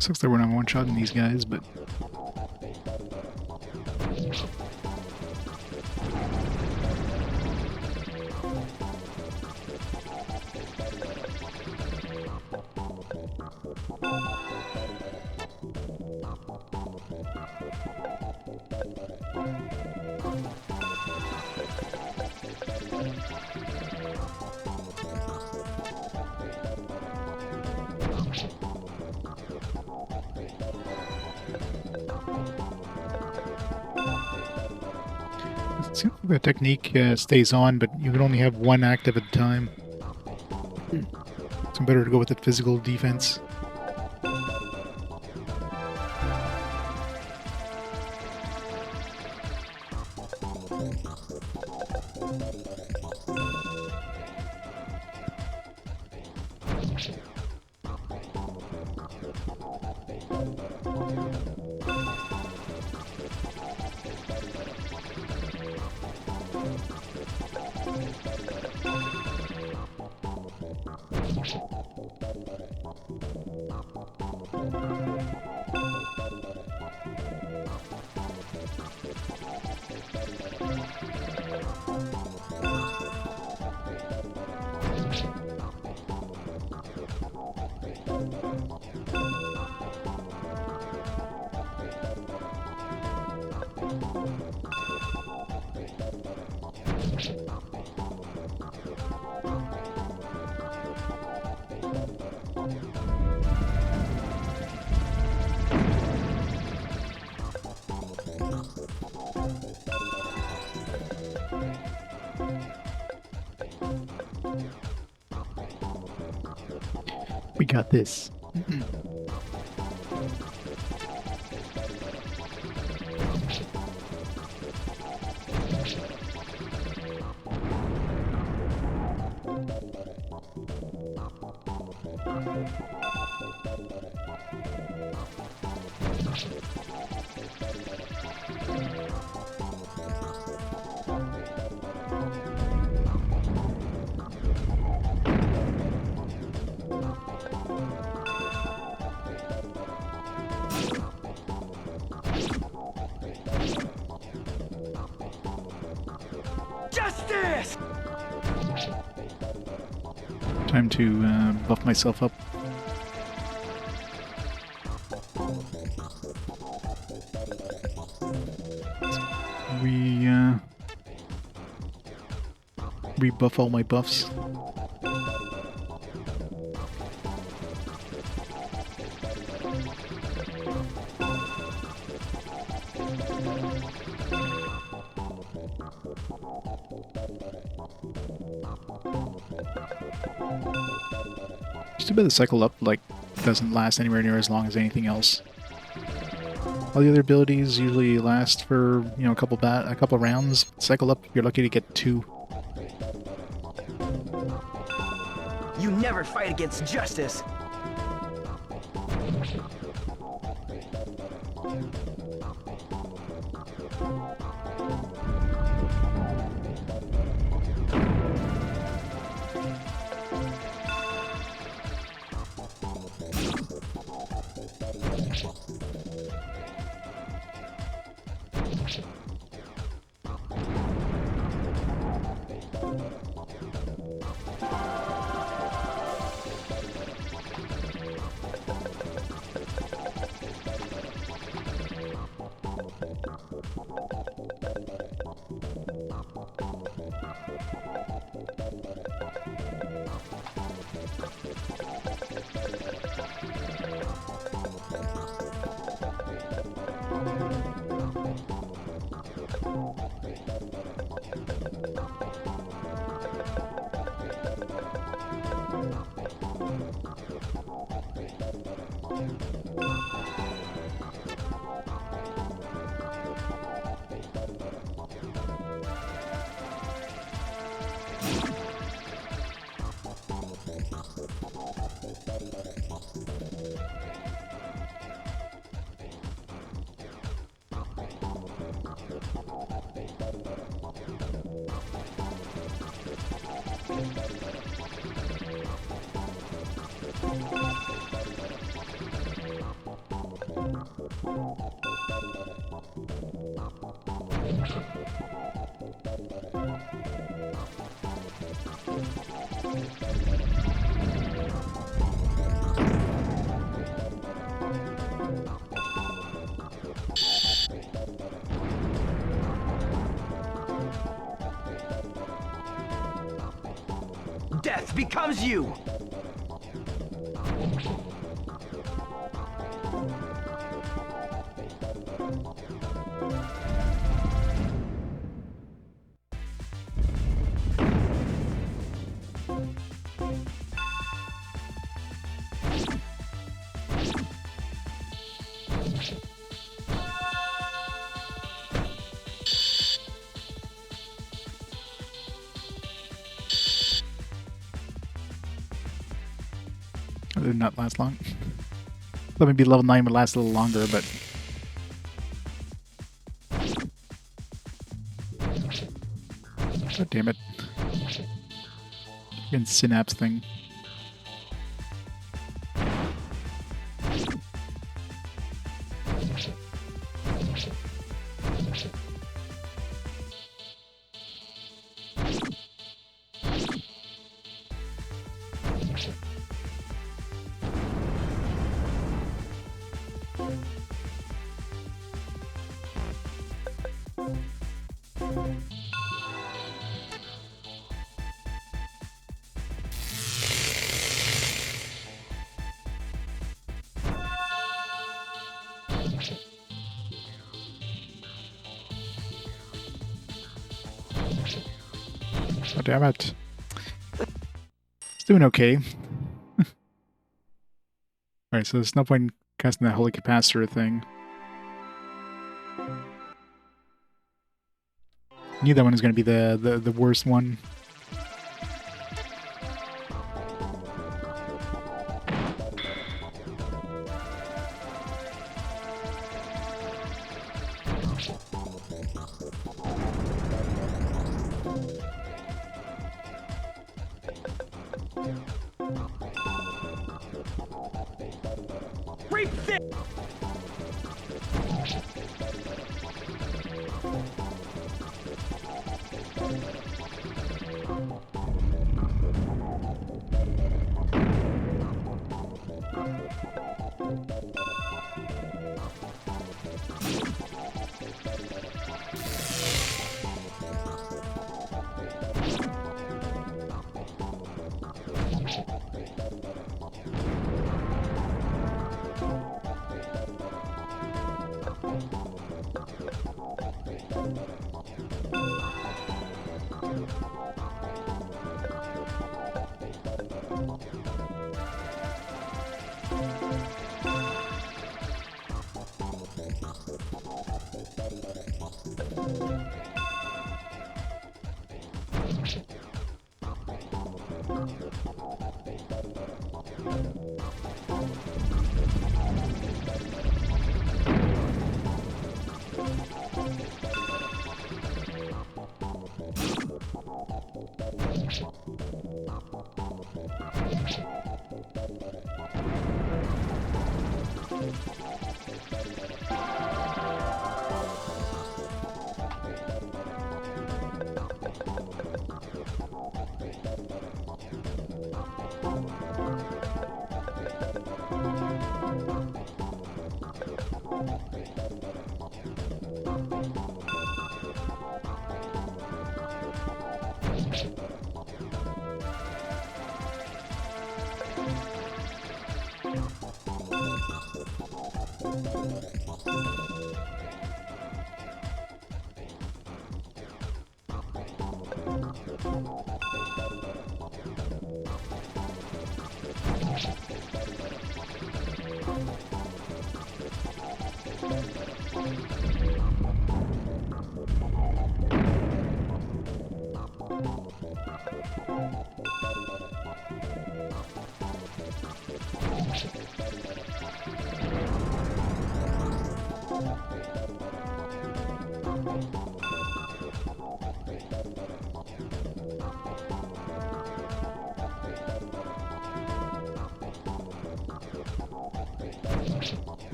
Sucks that we're not one-shotting these guys, but... Seems like the technique stays on, but you can only have one active at a time. So better to go with the physical defense. We got this. Justice! Time to buff myself up. Rebuff all my buffs. It's too bad the cycle up doesn't last anywhere near as long as anything else. All the other abilities usually last for a couple rounds. Cycle up, you're lucky to get 2. You never fight against justice. Death becomes you! It did not last long. Thought maybe level 9 would last a little longer, but... God damn it. Fucking synapse thing. Oh, damn it. It's doing okay. Alright, so there's no point casting that holy capacitor thing. I knew that one was going to be the worst one.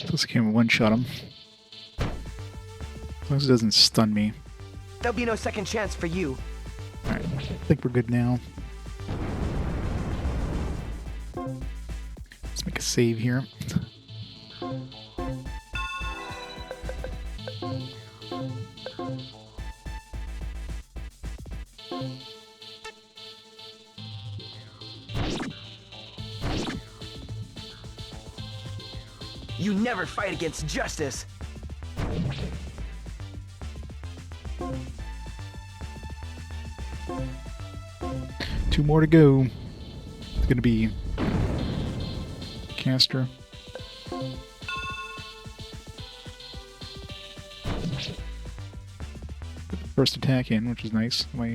This can't one-shot him. long as it doesn't stun me. There'll be no second chance for you. Alright, I think we're good now. Let's make a save here. You never fight against justice. Two more to go. It's gonna be caster. Put the first attack in, which is nice. My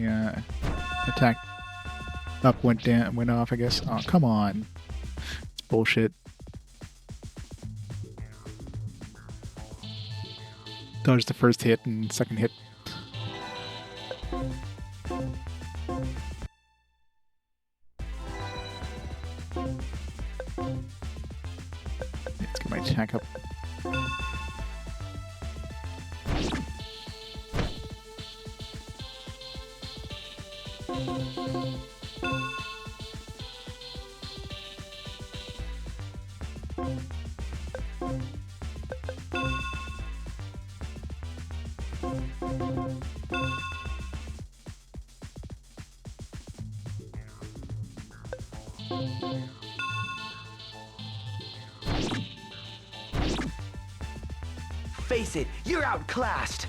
attack up went off, I guess. Oh, come on. It's bullshit. Dodged the first hit and second hit. Let's get my attack up. Face it, you're outclassed.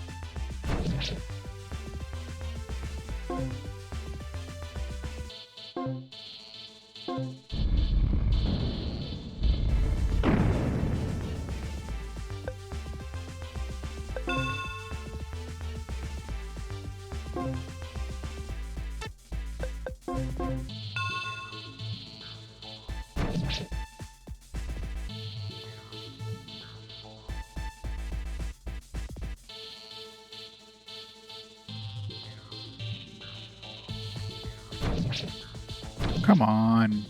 Come on.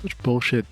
Such bullshit.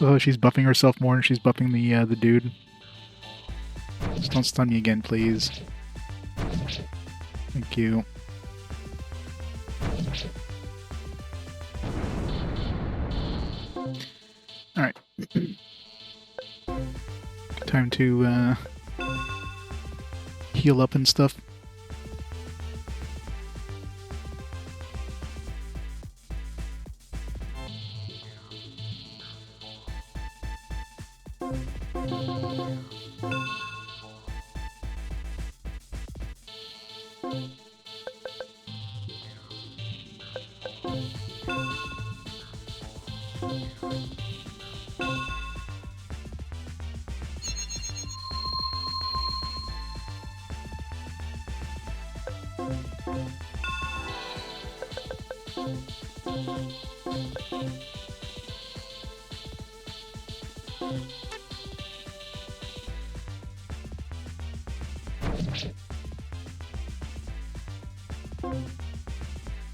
Oh, she's buffing herself more than she's buffing the dude. Just don't stun me again, please. Thank you. Alright. Time to heal up and stuff.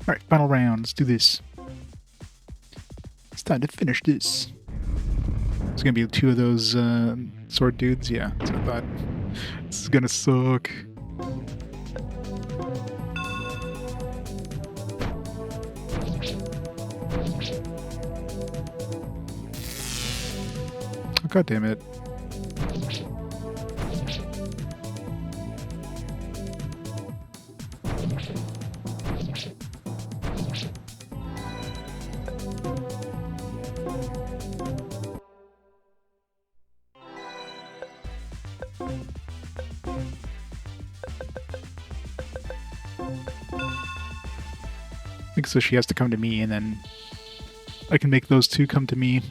Alright, final round. Let's do this. It's time to finish this. It's gonna be two of those sword dudes. Yeah, that's what I thought. This is gonna suck. Oh, God damn it. I think so she has to come to me, and then I can make those two come to me.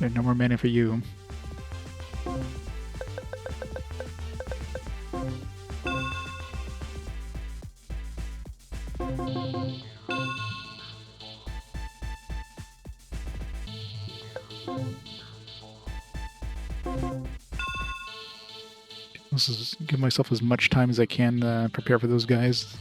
There's no more mana for you. This is give myself as much time as I can to prepare for those guys.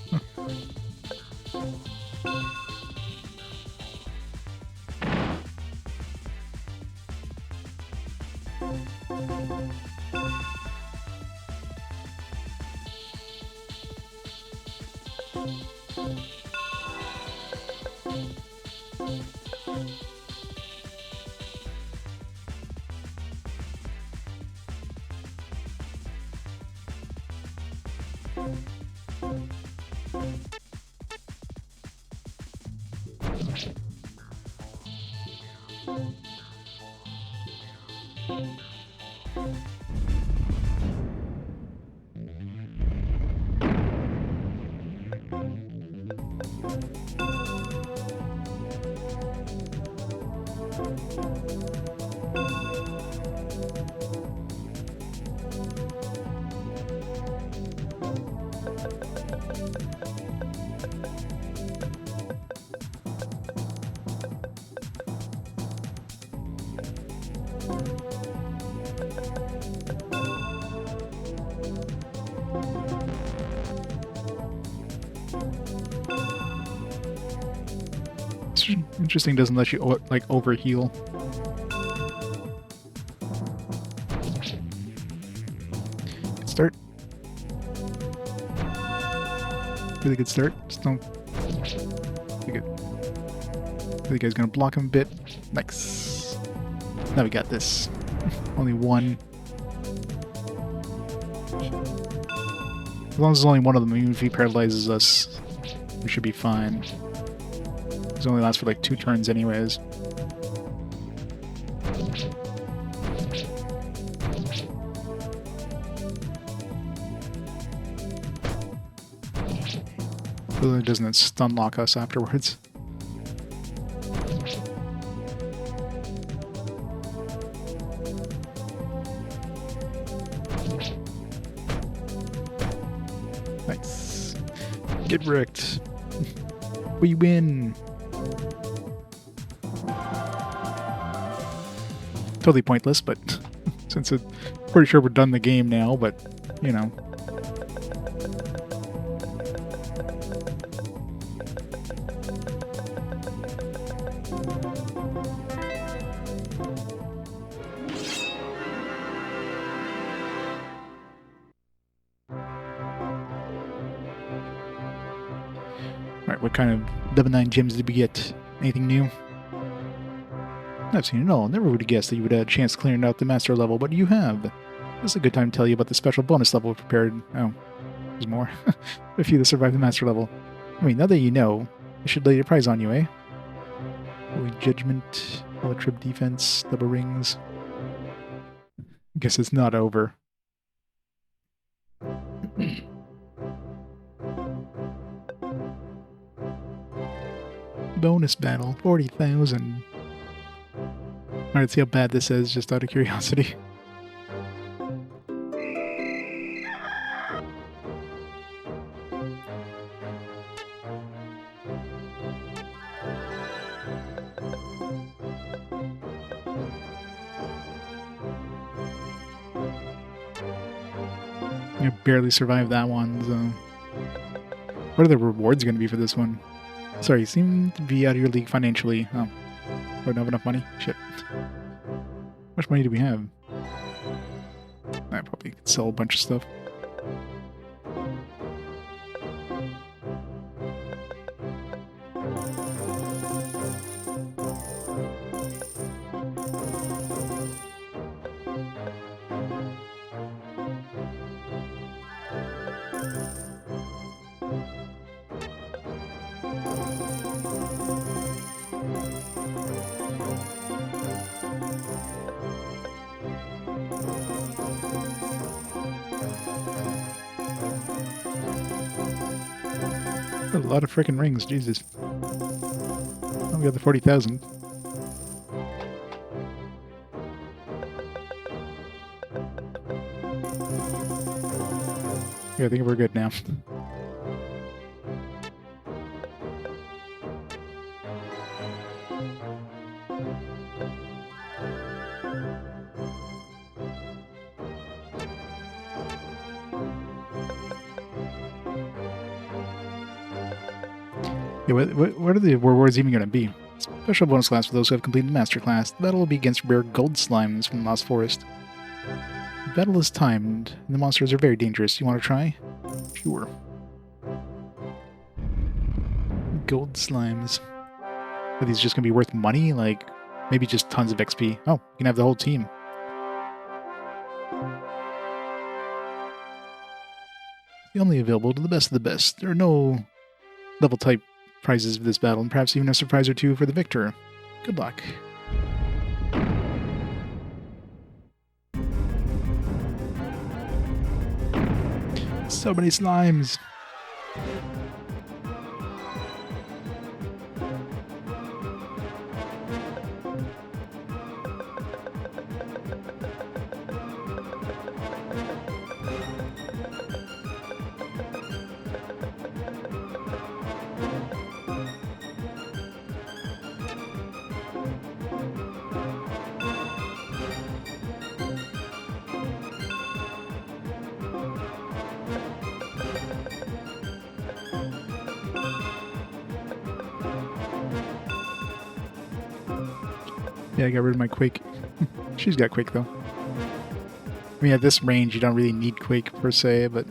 It's interesting, doesn't let you like overheal. Start. Really good start. Just don't. Pretty good. The guy's gonna block him a bit. Nice. Now we got this. Only one. As long as there's only one of them, even if he paralyzes us, we should be fine. It only lasts for like 2 turns anyways. It doesn't stun lock us afterwards. Nice. Get wrecked. We win. Totally pointless, but since it's pretty sure we're done the game now, but you know. Alright, what kind of level 9 gems did we get? Anything new? I've seen it all. Never would have guessed that you would have had a chance clearing out the master level, but you have. This is a good time to tell you about the special bonus level we prepared. Oh, there's more. If you survive the master level. I mean, now that you know, I should lay a prize on you, eh? Holy Judgment, Electrib Defense, Double Rings. Guess it's not over. Bonus battle, 40,000. Alright, let's see how bad this is, just out of curiosity. You barely survived that one, so... What are the rewards going to be for this one? Sorry, you seem to be out of your league financially. Oh. We don't have enough money? Shit. How much money do we have? I probably could sell a bunch of stuff. A lot of freaking rings, Jesus. Oh, we got the 40,000. Yeah, I think we're good now. Yeah, what are the rewards even going to be? Special bonus class for those who have completed the Master Class. The battle will be against rare gold slimes from the Lost Forest. The battle is timed, and the monsters are very dangerous. You want to try? Sure. Gold slimes. Are these just going to be worth money? Like, maybe just tons of XP. Oh, you can have the whole team. Only available to the best of the best. There are no level type prizes for this battle, and perhaps even a surprise or two for the victor. Good luck. So many slimes. Yeah, I got rid of my Quake. She's got Quake, though. I mean, at this range, you don't really need Quake, per se, but...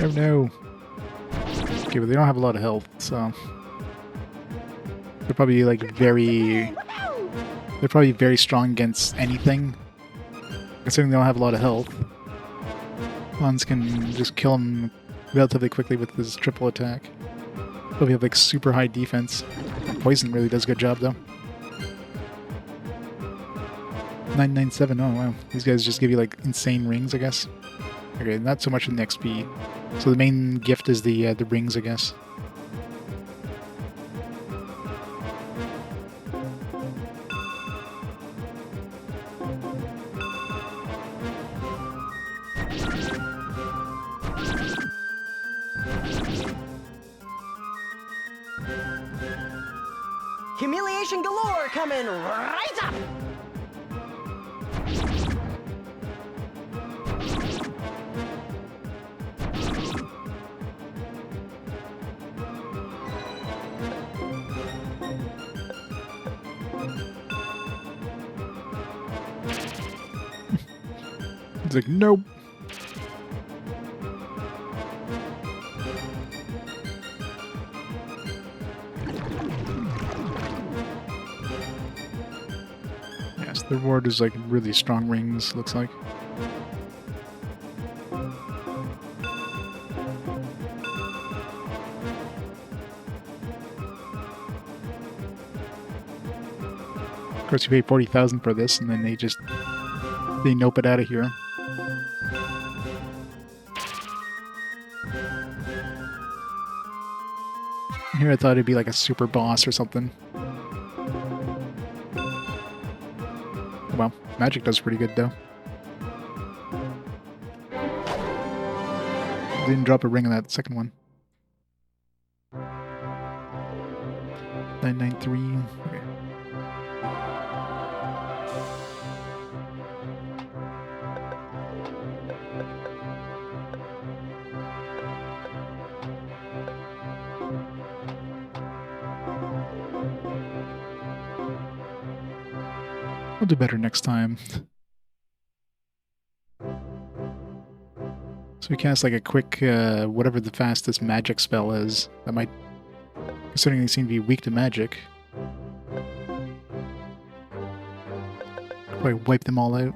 Oh, no. Okay, but they don't have a lot of health, so... They're probably like they're probably very strong against anything. Considering they don't have a lot of health. Hans can just kill them relatively quickly with his triple attack. But we have like super high defense. Poison really does a good job though. 997, oh wow. These guys just give you like insane rings, I guess. Okay, not so much in the XP. So the main gift is the rings, I guess. Humiliation galore coming right up! It's like, nope. Yes, the reward is like really strong rings, looks like. Of course, you pay 40,000 for this, and then they nope it out of here. Here I thought it'd be like a super boss or something. Well, magic does pretty good though. Didn't drop a ring on that second one. 993. Okay. I'll do better next time. So we cast like a quick, whatever the fastest magic spell is. That might, considering they seem to be weak to magic, probably wipe them all out.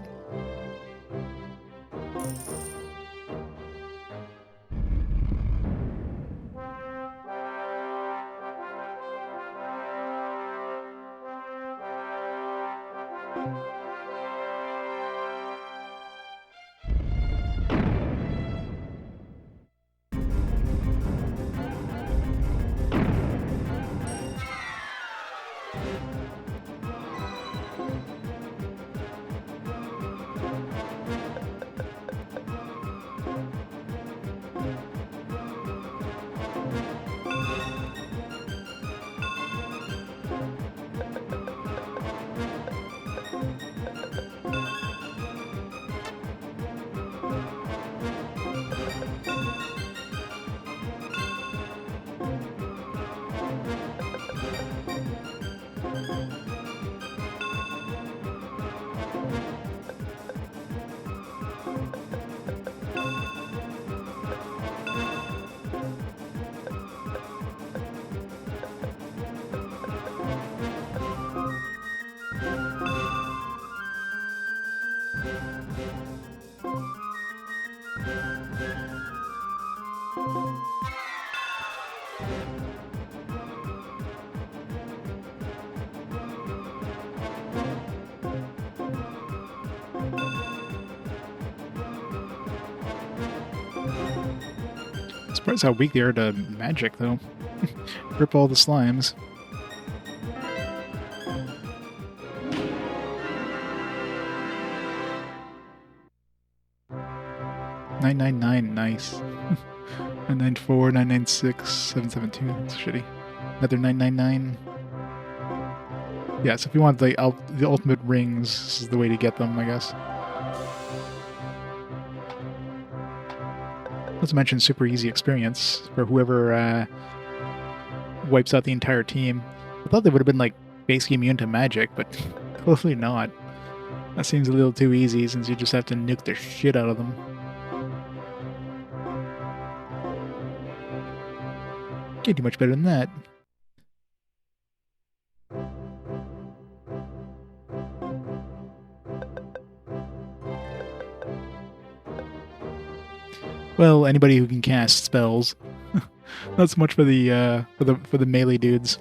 Surprised how weak they are to magic, though. Rip all the slimes. $999, nice. 994, 996, 772. That's shitty. Another 999. Yeah, so if you want the ultimate rings, this is the way to get them, I guess. Not to mention super easy experience for whoever wipes out the entire team. I thought they would have been like basically immune to magic, but totally not. That seems a little too easy since you just have to nuke the shit out of them. Can't do much better than that. Well, anybody who can cast spells. Not so much for the melee dudes.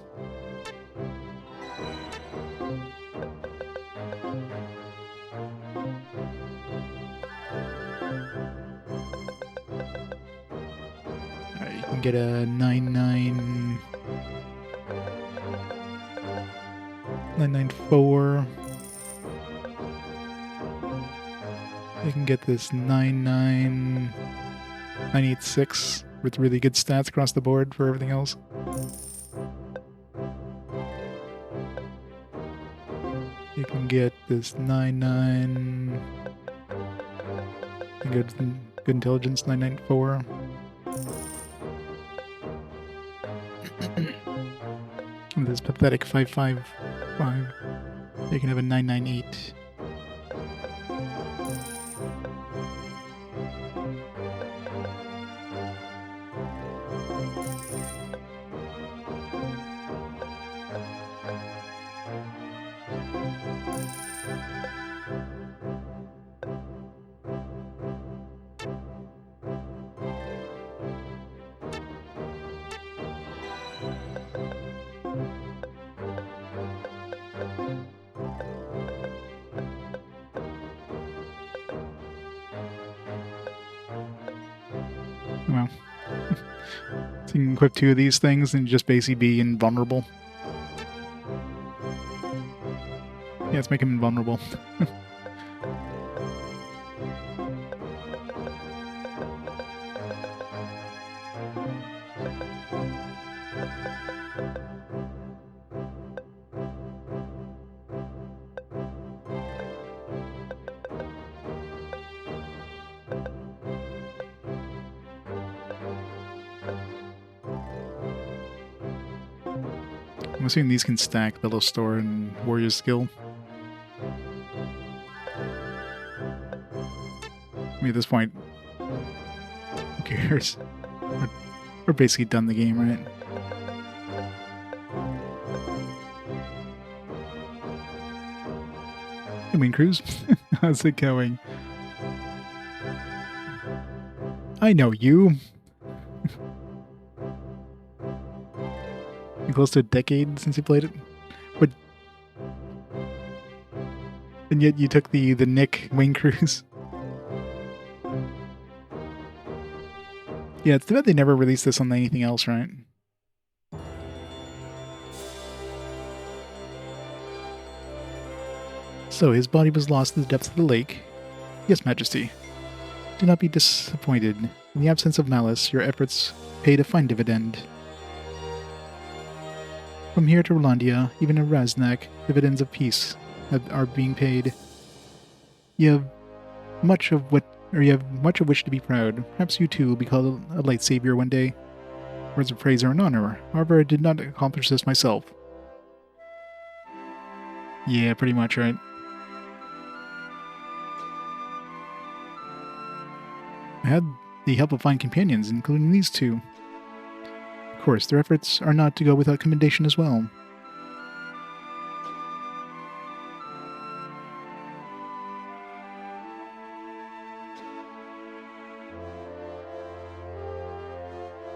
Alright, you can get a 994. You can get this 986 with really good stats across the board for everything else. You can get this 99. Good intelligence 994. This pathetic 555. You can have a 998. Well, so you can equip 2 of these things and just basically be invulnerable. Yeah, let's make him invulnerable. I'm assuming these can stack Bellow Store and Warrior's Skill. I mean, at this point, who cares? We're basically done the game, right? Hey, Wein Cruz. How's it going? I know you. Close to a decade since you played it, but and yet you took the Nick Wein Cruz. Yeah, it's too bad they never released this on anything else, right? So his body was lost in the depths of the lake. Yes, Majesty. Do not be disappointed. In the absence of malice, your efforts paid a fine dividend. From here to Rolandia, even in Raznak, dividends of peace are being paid. You have much of which to be proud. Perhaps you too will be called a light savior one day. Words of praise are an honor. However, I did not accomplish this myself. Yeah, pretty much, right? I had the help of fine companions, including these two. Of course, their efforts are not to go without commendation as well.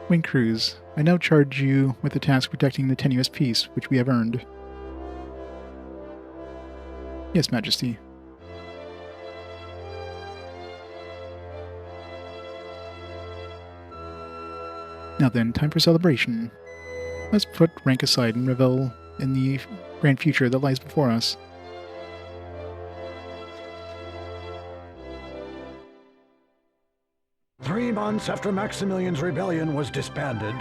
Wein Cruz, I now charge you with the task protecting the tenuous peace which we have earned. Yes, Majesty. Now then, time for celebration. Let's put rank aside and revel in the grand future that lies before us. Three months after Maximilian's rebellion was disbanded,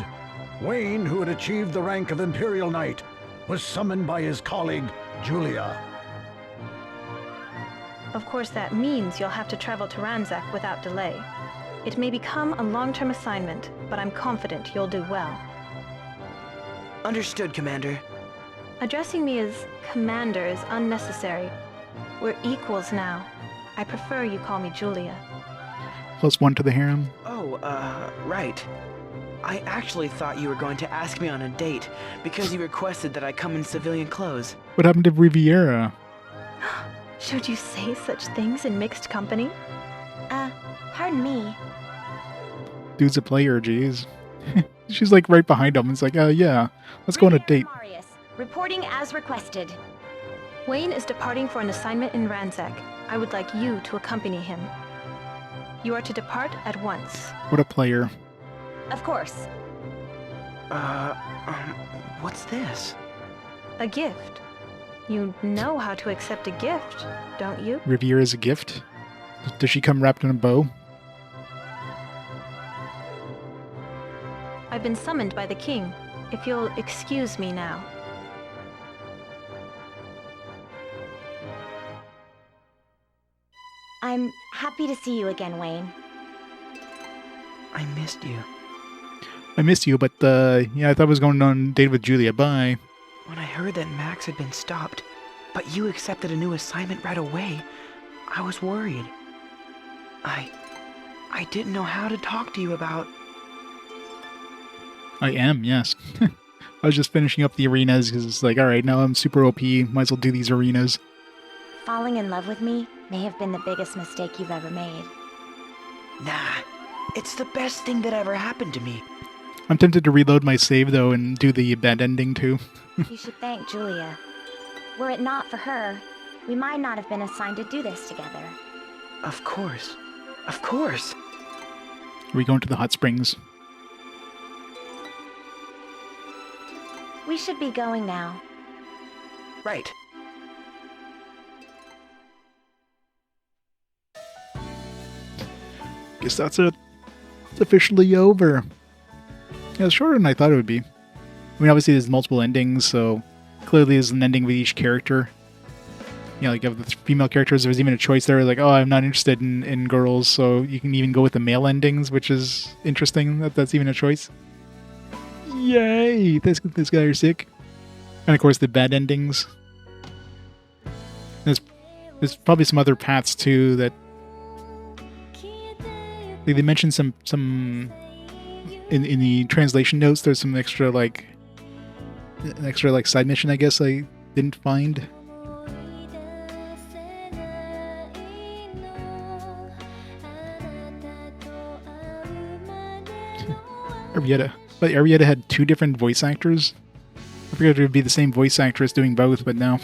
Wayne, who had achieved the rank of Imperial Knight, was summoned by his colleague, Julia. Of course, that means you'll have to travel to Ranzak without delay. It may become a long-term assignment, but I'm confident you'll do well. Understood, Commander. Addressing me as Commander is unnecessary. We're equals now. I prefer you call me Julia. +1 to the harem. Oh, right. I actually thought you were going to ask me on a date because you requested that I come in civilian clothes. What happened to Riviera? Should you say such things in mixed company? Pardon me. Dude's a player, jeez. She's like right behind him. It's like, yeah, let's go on a date. Marius, reporting as requested. Wayne is departing for an assignment in Ranzak. I would like you to accompany him. You are to depart at once. What a player. Of course. What's this? A gift. You know how to accept a gift, don't you? Riviera's a gift? Does she come wrapped in a bow? I've been summoned by the king. If you'll excuse me now. I'm happy to see you again, Wayne. I missed you. I missed you, but yeah, I thought I was going on a date with Julia. Bye. When I heard that Max had been stopped, but you accepted a new assignment right away, I was worried. I didn't know how to talk to you about... I am, yes. I was just finishing up the arenas because it's like, alright, now I'm super OP, might as well do these arenas. Falling in love with me may have been the biggest mistake you've ever made. Nah, it's the best thing that ever happened to me. I'm tempted to reload my save, though, and do the bad ending, too. You should thank Julia. Were it not for her, we might not have been assigned to do this together. Of course. Of course. Are we going to the hot springs? We should be going now. Right. Guess that's it. It's officially over. Yeah, it's shorter than I thought it would be. I mean, obviously there's multiple endings, so clearly there's an ending with each character. You know, like you have the female characters, there's even a choice there, like, oh, I'm not interested in girls, so you can even go with the male endings, which is interesting that that's even a choice. Yay! This guy are sick. And of course the bad endings. There's probably some other paths too that... Like they mentioned some in the translation notes. There's some extra like side mission I guess I didn't find. Arietta. But Arietta had 2 different voice actors. I figured it would be the same voice actress doing both, but no.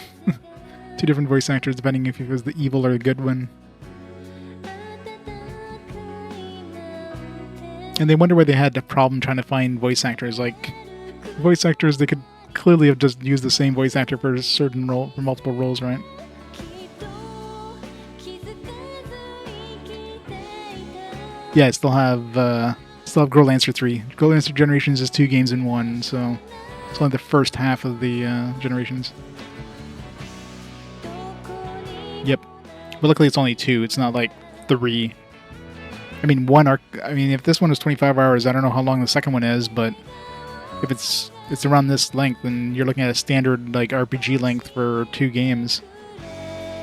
2 different voice actors depending if it was the evil or the good one. And they wonder why they had a problem trying to find voice actors. Like, voice actors, they could clearly have just used the same voice actor for a certain role, for multiple roles, right? Yeah, I still have Growlanser 3. Growlancer Generations is 2 games in 1, so it's only the first half of the Generations. Yep. But luckily it's only 2, it's not like 3. I mean, if this one is 25 hours, I don't know how long the second one is, but if it's around this length, then you're looking at a standard like RPG length for 2 games,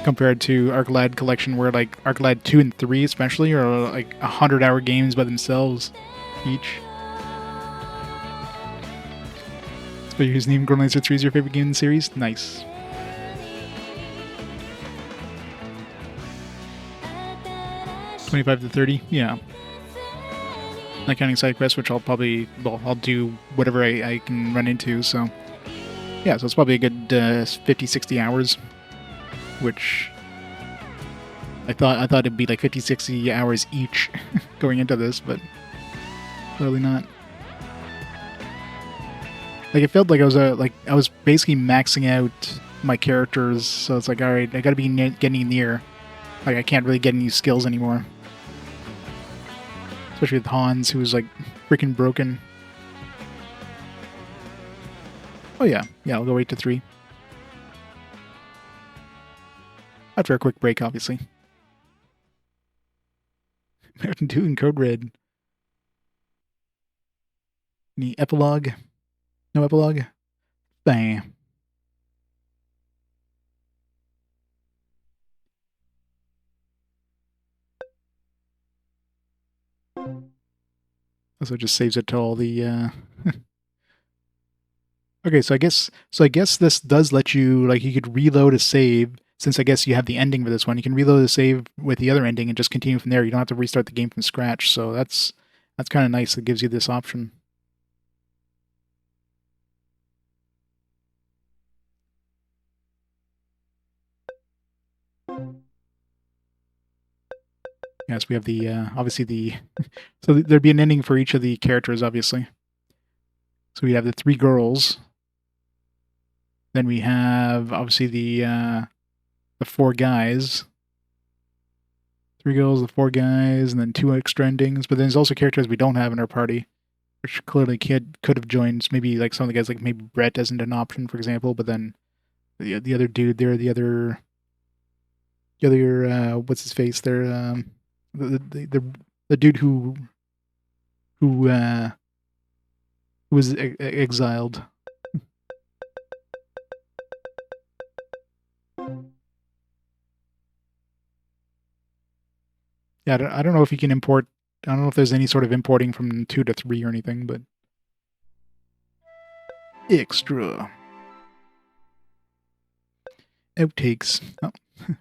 compared to Arclad Collection, where like Arclad 2 and 3 especially are like 100-hour games by themselves each. So whose name Growlanser 3 is your favorite game in the series? Nice. $25 to $30, yeah. Not counting side quests, which I'll do whatever I can run into, so... Yeah, so it's probably a good 50-60 hours, which... I thought it'd be like 50-60 hours each going into this, but clearly not. Like it felt like I was basically maxing out my characters, so it's like, all right, I gotta be getting near. Like I can't really get any skills anymore, especially with Hans, who was like freaking broken. Oh yeah, I'll go 8 to 3 after a quick break, obviously. Mountain 2 and Code Red. Any epilogue? No epilogue? Bang. So it just saves it to all the Okay, so I guess this does let you, like, you could reload a save, since I guess you have the ending for this one. You can reload a save with the other ending and just continue from there. You don't have to restart the game from scratch, so that's kind of nice. It gives you this option. Yes, we have the, obviously the... so there'd be an ending for each of the characters, obviously. So we have the 3 girls. Then we have, obviously, the 4 guys. 3 girls, the 4 guys, and then 2 extra endings. But then there's also characters we don't have in our party, which clearly could have joined. Maybe like some of the guys, like maybe Brett isn't an option, for example. But then the other dude there, the other what's his face there, the dude who was exiled. Yeah, I don't know if you can import. I don't know if there's any sort of importing from 2 to 3 or anything, but extra outtakes. Oh,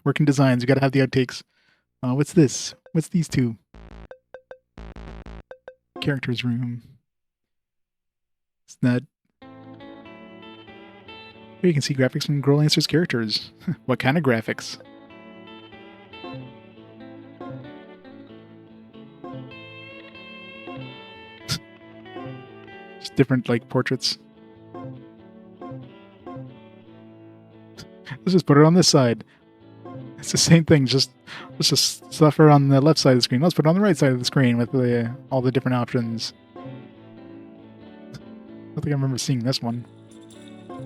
working designs. You got to have the outtakes. What's this? What's these 2? Characters room. It's not. Here you can see graphics from Growlancer's characters. What kind of graphics? Just different, like, portraits. Let's just put it on this side. It's the same thing, let's just suffer on the left side of the screen. Let's put it on the right side of the screen with all the different options. I don't think I remember seeing this one. I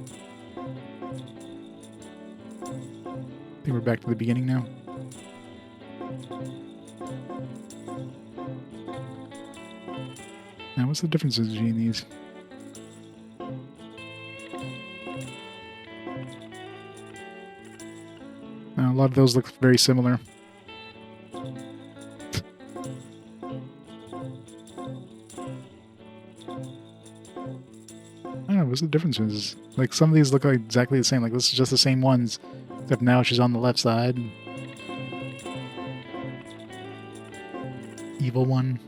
think we're back to the beginning now. Now, what's the differences between these? A lot of those look very similar. I don't know, what's the differences? Like, some of these look like exactly the same. Like, this is just the same ones, except now she's on the left side. Evil one.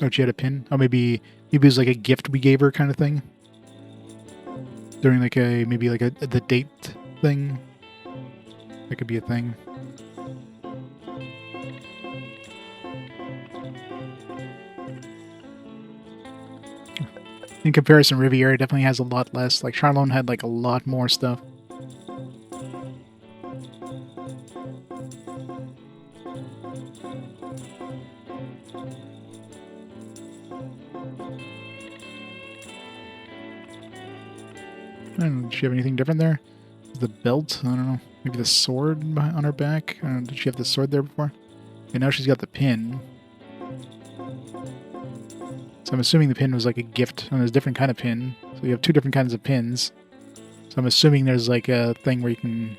Oh, she had a pin? Oh, maybe it was like a gift we gave her kind of thing? During like maybe like the date thing? That could be a thing. In comparison, Riviera definitely has a lot less. Like, Charlone had like a lot more stuff. I don't know, did she have anything different there? The belt? I don't know. Maybe the sword on her back? I don't know, did she have the sword there before? And now she's got the pin. So I'm assuming the pin was like a gift, and there's a different kind of pin. So you have 2 different kinds of pins. So I'm assuming there's like a thing where you can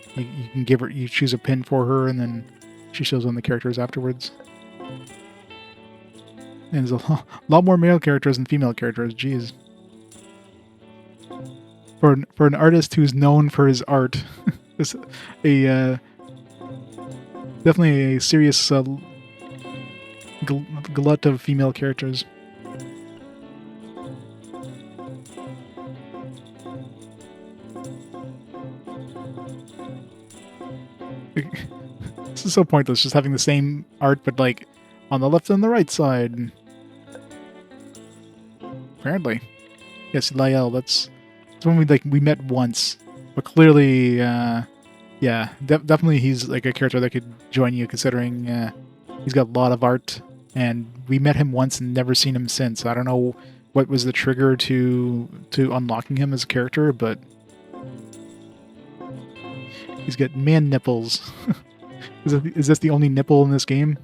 give her, you choose a pin for her, and then she shows on the characters afterwards. And there's a lot more male characters than female characters. Jeez. For an artist who's known for his art, it's definitely a serious glut of female characters. This is so pointless, just having the same art, but like on the left and the right side. apparently. Yes, Lyell, that's when we met once. But clearly, yeah, definitely he's like a character that could join you, considering he's got a lot of art, and we met him once and never seen him since. I don't know what was the trigger to unlocking him as a character, but he's got man nipples. Is this the only nipple in this game?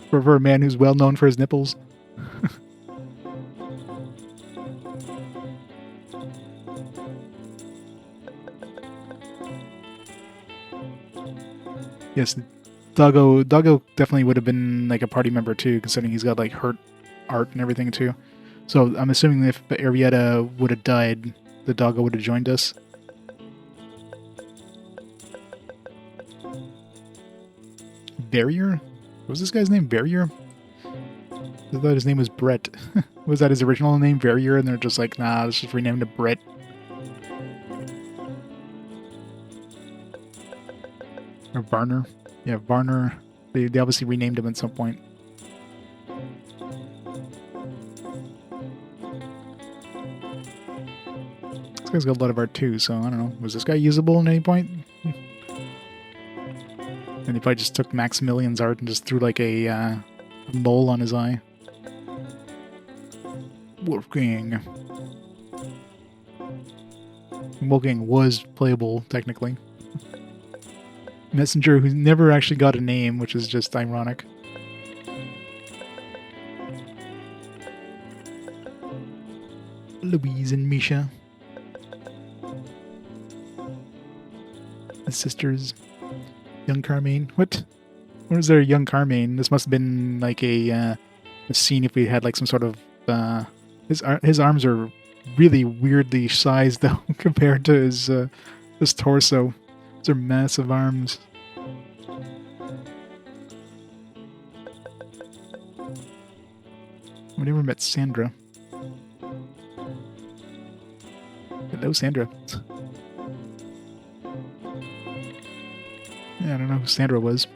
For a man who's well known for his nipples? Yes, Doggo definitely would have been like a party member too, considering he's got like hurt art and everything too. So I'm assuming if Arietta would have died, the Doggo would have joined us. Barrier? What was this guy's name? Barrier? I thought his name was Brett. Was that his original name, Barrier? And they're just like, nah, let's just rename him to Brett. Or Varner. Yeah, Varner. They obviously renamed him at some point. This guy's got a lot of art too, so I don't know. Was this guy usable at any point? And he probably just took Maximilian's art and just threw like a mole on his eye. Wolfgang. Wolfgang was playable, technically. Messenger, who never actually got a name, which is just ironic. Louise and Misha. The sisters. Young Carmine. What? What is there, young Carmine? This must have been like a scene if we had like some sort of his arms are really weirdly sized though compared to his torso. Those are massive arms. We never met Sandra. Hello, Sandra. Yeah, I don't know who Sandra was.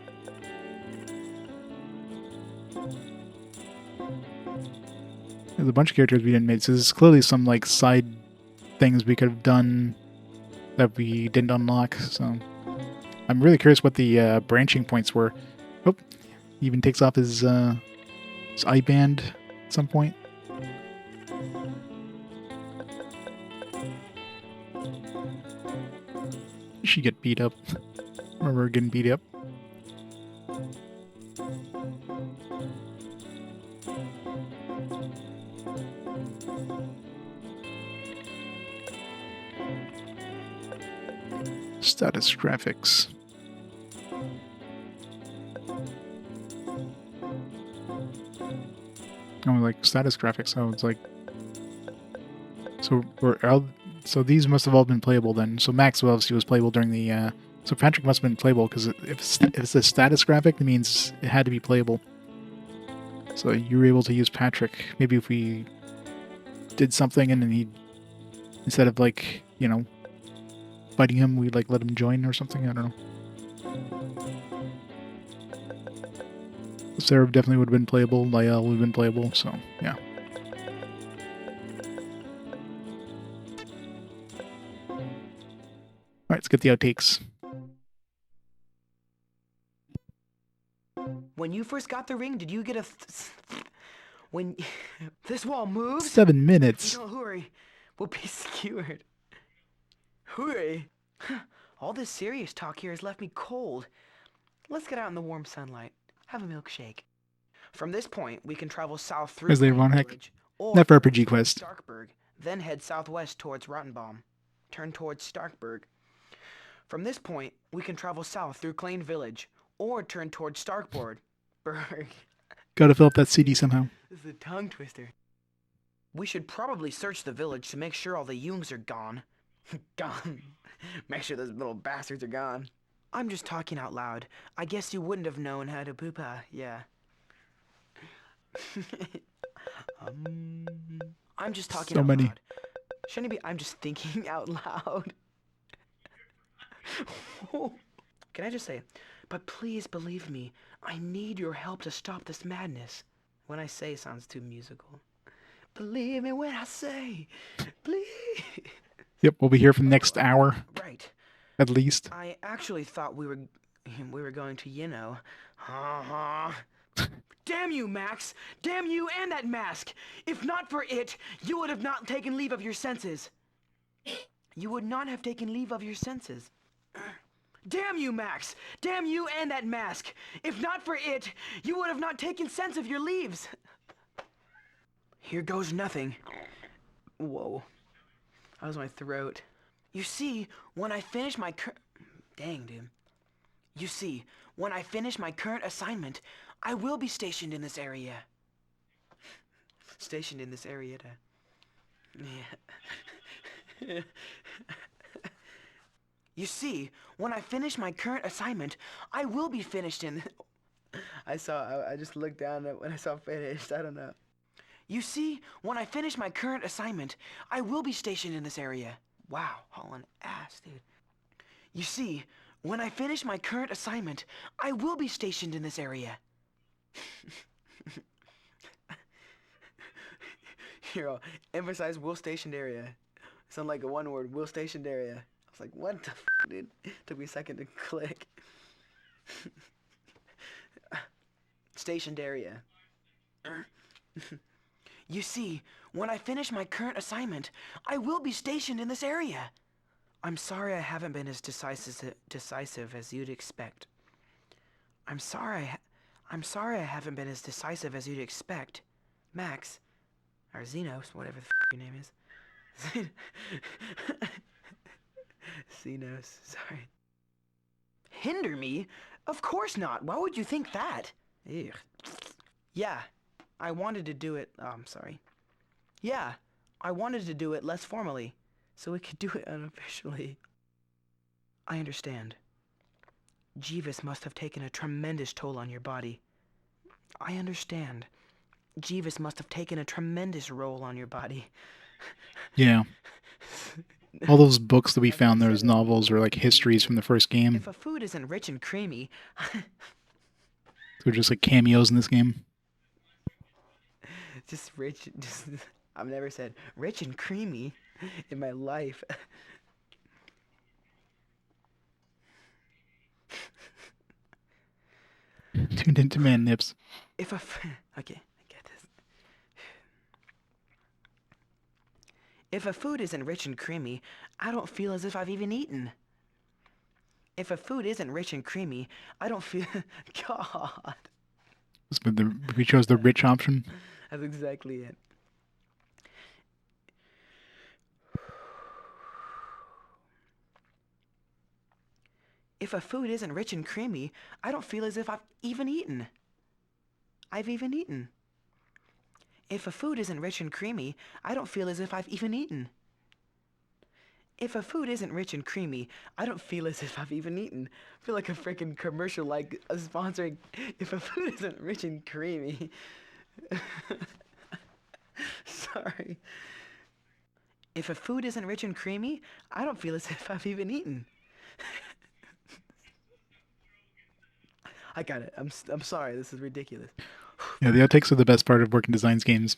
There's a bunch of characters we didn't meet, so there's clearly some like side things we could have done that we didn't unlock, so I'm really curious what the branching points were. Oh, he even takes off his eye band at some point. She get beat up. Remember getting beat up. Status graphics. Oh, like status graphics. So it's like, so these must have all been playable then. So Max obviously was playable during the. So Patrick must have been playable because if it's a status graphic, it means it had to be playable. So you were able to use Patrick. Maybe if we did something and then he, instead of like, you know, fighting him, we'd like let him join or something. I don't know. Sarah definitely would have been playable. Lyell would have been playable. So yeah. All right, let's get the outtakes. When you first got the ring, did you get a... when this wall moves... 7 minutes. You don't hurry. We'll be skewered. Hurry. All this serious talk here has left me cold. Let's get out in the warm sunlight. Have a milkshake. From this point, we can travel south through As they run Village, or not for RPG quest. Starkburg, then head southwest towards Rottenbaum. Turn towards Starkburg. From this point, we can travel south through Klein Village, or turn towards Starkburg. Gotta fill up that CD somehow. This is a tongue twister. We should probably search the village to make sure all the Jungs are gone. Gone. Make sure those little bastards are gone. I'm just talking out loud. I guess you wouldn't have known how to poopa, yeah. I'm just talking so out many. loud. Shouldn't it be I'm just thinking out loud? Can I just say, but please believe me, I need your help to stop this madness. When I say sounds too musical. Believe me when I say, please. Yep, we'll be here for the next hour. Right. At least. I actually thought we were going to, you know. Damn you, Max! Damn you and that mask! If not for it, you would have not taken leave of your senses. You would not have taken leave of your senses. Damn you, Max! Damn you and that mask! If not for it, you would have not taken sense of your leaves. Here goes nothing. Whoa. That was my throat. You see, when I finish my Dang, dude. You see, when I finish my current assignment, I will be stationed in this area. Stationed in this area to... Yeah. You see, when I finish my current assignment, I will be finished in... I just looked down at when I saw finished, I don't know. You see, when I finish my current assignment, I will be stationed in this area. Wow, hauling ass, dude. You see, when I finish my current assignment, I will be stationed in this area. Hero, emphasize will stationed area. Sound like a one word, will stationed area. I was like, what the f, dude? Took me a second to click. Stationed area. You see, when I finish my current assignment, I will be stationed in this area. I'm sorry I haven't been as decisive as you'd expect. I'm sorry I haven't been as decisive as you'd expect. Max, or Xenos, whatever the f your name is. Xenos, sorry. Hinder me? Of course not. Why would you think that? Ugh. Yeah, I wanted to do it. Oh, I'm sorry. Yeah, I wanted to do it less formally, so we could do it unofficially. I understand. Jeeves must have taken a tremendous toll on your body. I understand. Jeeves must have taken a tremendous role on your body. Yeah. All those books that we found, those novels, were like histories from the first game. If a food isn't rich and creamy... They're just like cameos in this game. Just rich, I've never said rich and creamy in my life. Tuned into man nips. Okay, I get this. If a food isn't rich and creamy, I don't feel as if I've even eaten. If a food isn't rich and creamy, I don't feel... God. We chose the rich option. That's exactly it. If a food isn't rich and creamy, I don't feel as if I've even eaten. I've even eaten. If a food isn't rich and creamy, I don't feel as if I've even eaten. If a food isn't rich and creamy, I don't feel as if I've even eaten. I feel like a freaking commercial, like sponsoring. If a food isn't rich and creamy. Sorry. If a food isn't rich and creamy, I don't feel as if I've even eaten. I got it. I'm sorry. This is ridiculous. Yeah, the outtakes are the best part of Working Designs games.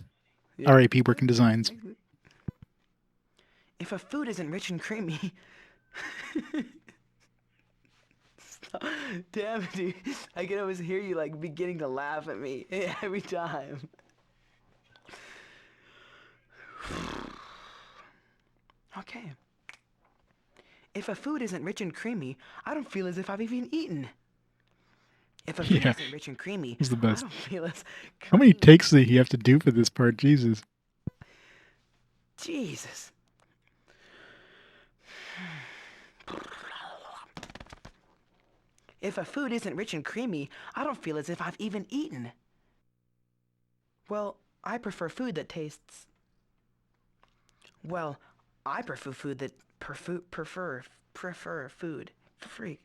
Yeah. RAP Working Designs. If a food isn't rich and creamy... Damn it, dude. I can always hear you, like, beginning to laugh at me every time. Okay. If a food isn't rich and creamy, I don't feel as if I've even eaten. If a food isn't rich and creamy, it's the best. I don't feel as... How many takes do you have to do for this part? Jesus. Jesus. If a food isn't rich and creamy, I don't feel as if I've even eaten. Well, I prefer food that tastes... Well, I prefer food that... prefer food. Freak.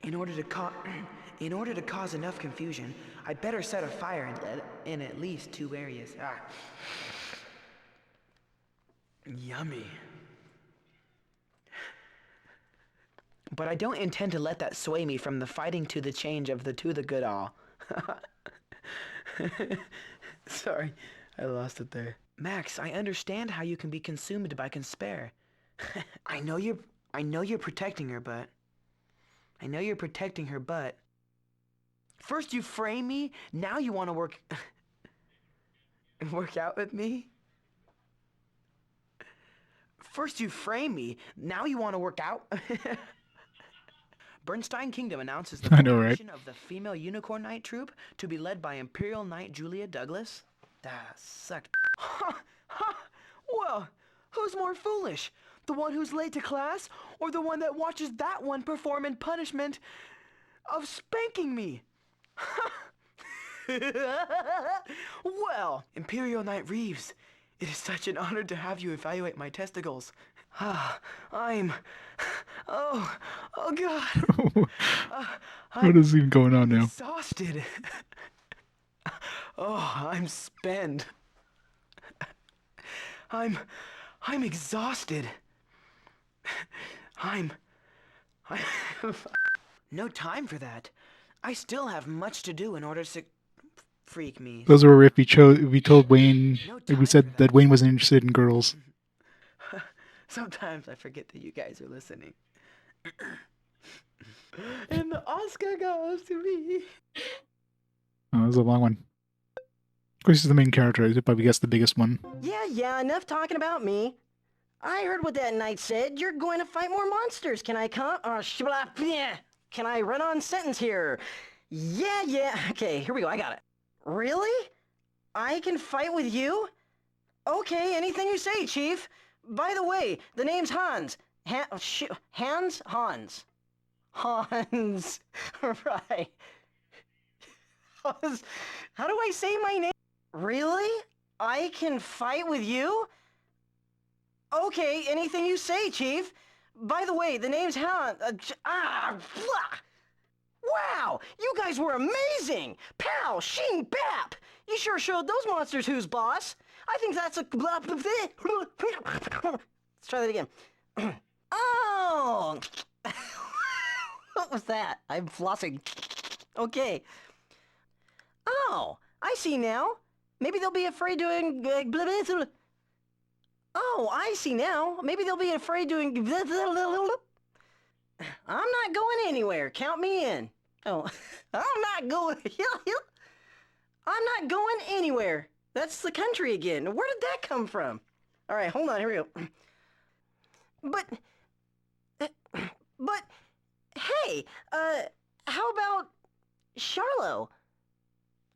In order to cause enough confusion, I'd better set a fire in at least 2 areas. Ah. Yummy. But I don't intend to let that sway me from the fighting to the change of the to the good all. Sorry, I lost it there. Max, I understand how you can be consumed by despair. I know you're protecting her, but... First you frame me, now you want to work out with me? First you frame me, now you want to work out? Bernstein Kingdom announces the formation of the female Unicorn Knight troop to be led by Imperial Knight Julia Douglas. That sucked. Well, who's more foolish? The one who's late to class, or the one that watches that one perform in punishment of spanking me? Well, Imperial Knight Reeves, it is such an honor to have you evaluate my testicles. Oh God. What is even going on now? Exhausted. Oh, I'm spent. I'm exhausted. No time for that. I still have much to do in order to freak me. Those were if we told Wayne, if we said that Wayne wasn't interested in girls. Sometimes I forget that you guys are listening. And the Oscar goes to me. Oh, that was a long one. Of course, he's the main character. I probably guess the biggest one. Yeah, enough talking about me. I heard what that knight said. You're going to fight more monsters. Can I come? Can I run on sentence here? Yeah. Okay, here we go. I got it. Really? I can fight with you? Okay, anything you say, Chief. By the way, the name's Hans. Hans? Hans. Hans. Right. How do I say my name? Really? I can fight with you? Okay, anything you say, Chief. By the way, the name's Hans. Wow! You guys were amazing! Pow! Shing! Bap! You sure showed those monsters who's boss. I think that's a... Let's try that again. Oh! What was that? I'm flossing. Okay. Oh, I see now. Maybe they'll be afraid doing... Oh, I see now. Maybe they'll be afraid doing... I'm not going anywhere. Count me in. Oh, I'm not going anywhere. That's the country again. Where did that come from? All right, hold on. Here we go. But, hey, how about Charlo?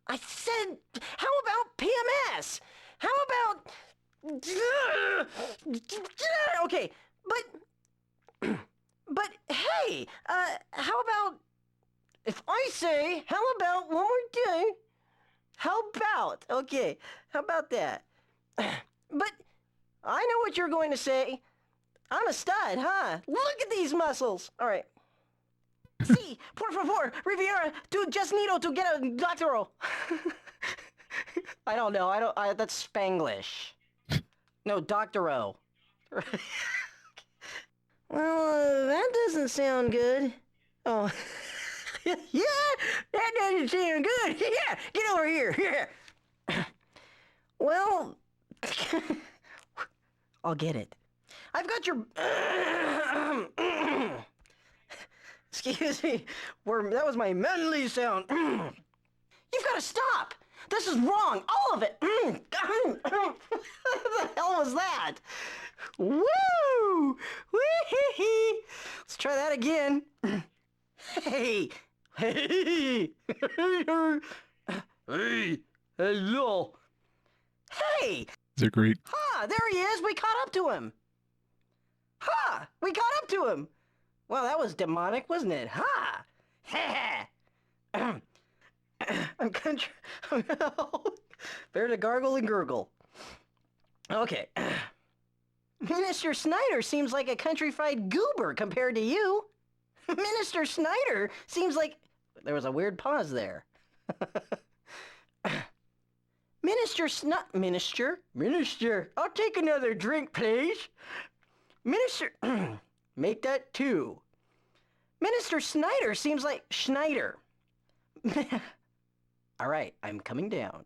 I said, how about PMS? How about... Okay, but hey, how about... If I say, how about one more thing? How about? Okay, how about that? But I know what you're going to say. I'm a stud, huh? Look at these muscles. All right. Sí, por favor, Riviera, tú just need to get a doctoral. I don't know. That's Spanglish. No, doctoro. Well, that doesn't sound good. Oh. Yeah, that doesn't sound good. Yeah, get over here. Yeah. Well, I'll get it. I've got your... Excuse me. That was my manly sound. You've got to stop. This is wrong. All of it. What the hell was that? Woo! Wee-hee-hee. Let's try that again. Hey. Hey. Hey. Hello. Hey. They're great. Ha! There he is. We caught up to him. Ha! We caught up to him. Well, that was demonic, wasn't it? Ha! Ha! I'm country. Better to gargle and gurgle. Okay. Minister Snyder seems like a countrified goober compared to you. Minister Snyder seems like... There was a weird pause there. Minister, I'll take another drink, please. Minister, make that 2. Minister Snyder seems like Schneider. All right, I'm coming down.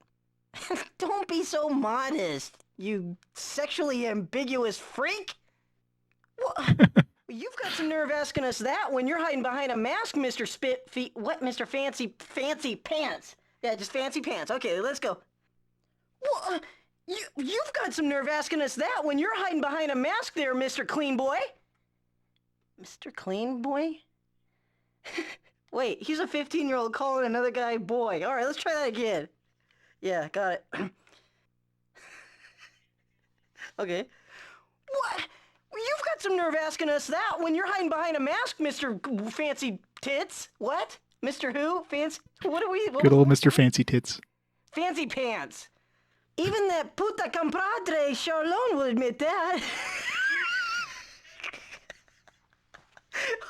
Don't be so modest, you sexually ambiguous freak. You've got some nerve asking us that when you're hiding behind a mask, Mr. Mr. Fancy Pants. Yeah, just fancy pants. Okay, let's go. You've got some nerve asking us that when you're hiding behind a mask there, Mr. Clean Boy. Mr. Clean Boy? Wait, he's a 15-year-old calling another guy boy. All right, let's try that again. Yeah, got it. Okay. What? You've got some nerve asking us that when you're hiding behind a mask, Mr. Fancy Tits. What? Mr. Who? Fancy... What are we... Good old Mr. Fancy Tits. Fancy Pants. Even that puta compadre Charlone will admit that.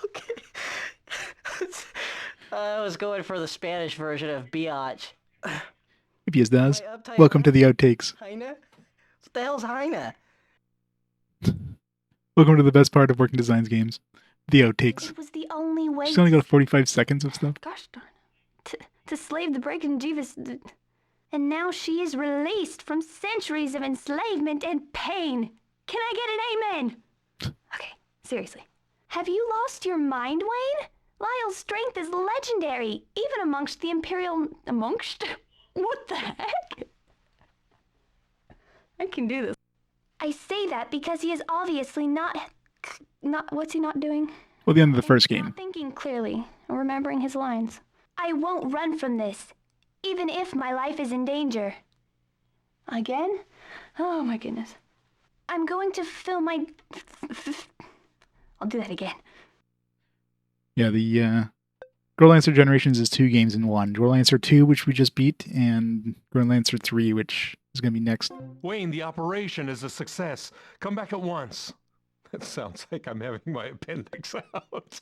Okay. I was going for the Spanish version of biatch. If yes does. Welcome to the outtakes. Heine? What the hell's Heine? Welcome to the best part of Working Designs games. The outtakes. It was the only way. She's only got 45 seconds of stuff. Gosh darn. To slave the Breaking Jeeves. And now she is released from centuries of enslavement and pain. Can I get an amen? Okay, seriously. Have you lost your mind, Wayne? Lyle's strength is legendary, even amongst the Imperial... Amongst? What the heck? I can do this. I say that because he is obviously not... What's he not doing? Well, the end of the first game. Not thinking clearly, or remembering his lines. I won't run from this, even if my life is in danger. Again? Oh my goodness. I'm going to fill my... I'll do that again. Yeah, the Growlanser Generations is 2 games in 1. Growlanser II, which we just beat, and Growlanser III, which is going to be next. Wayne, the operation is a success. Come back at once. That sounds like I'm having my appendix out.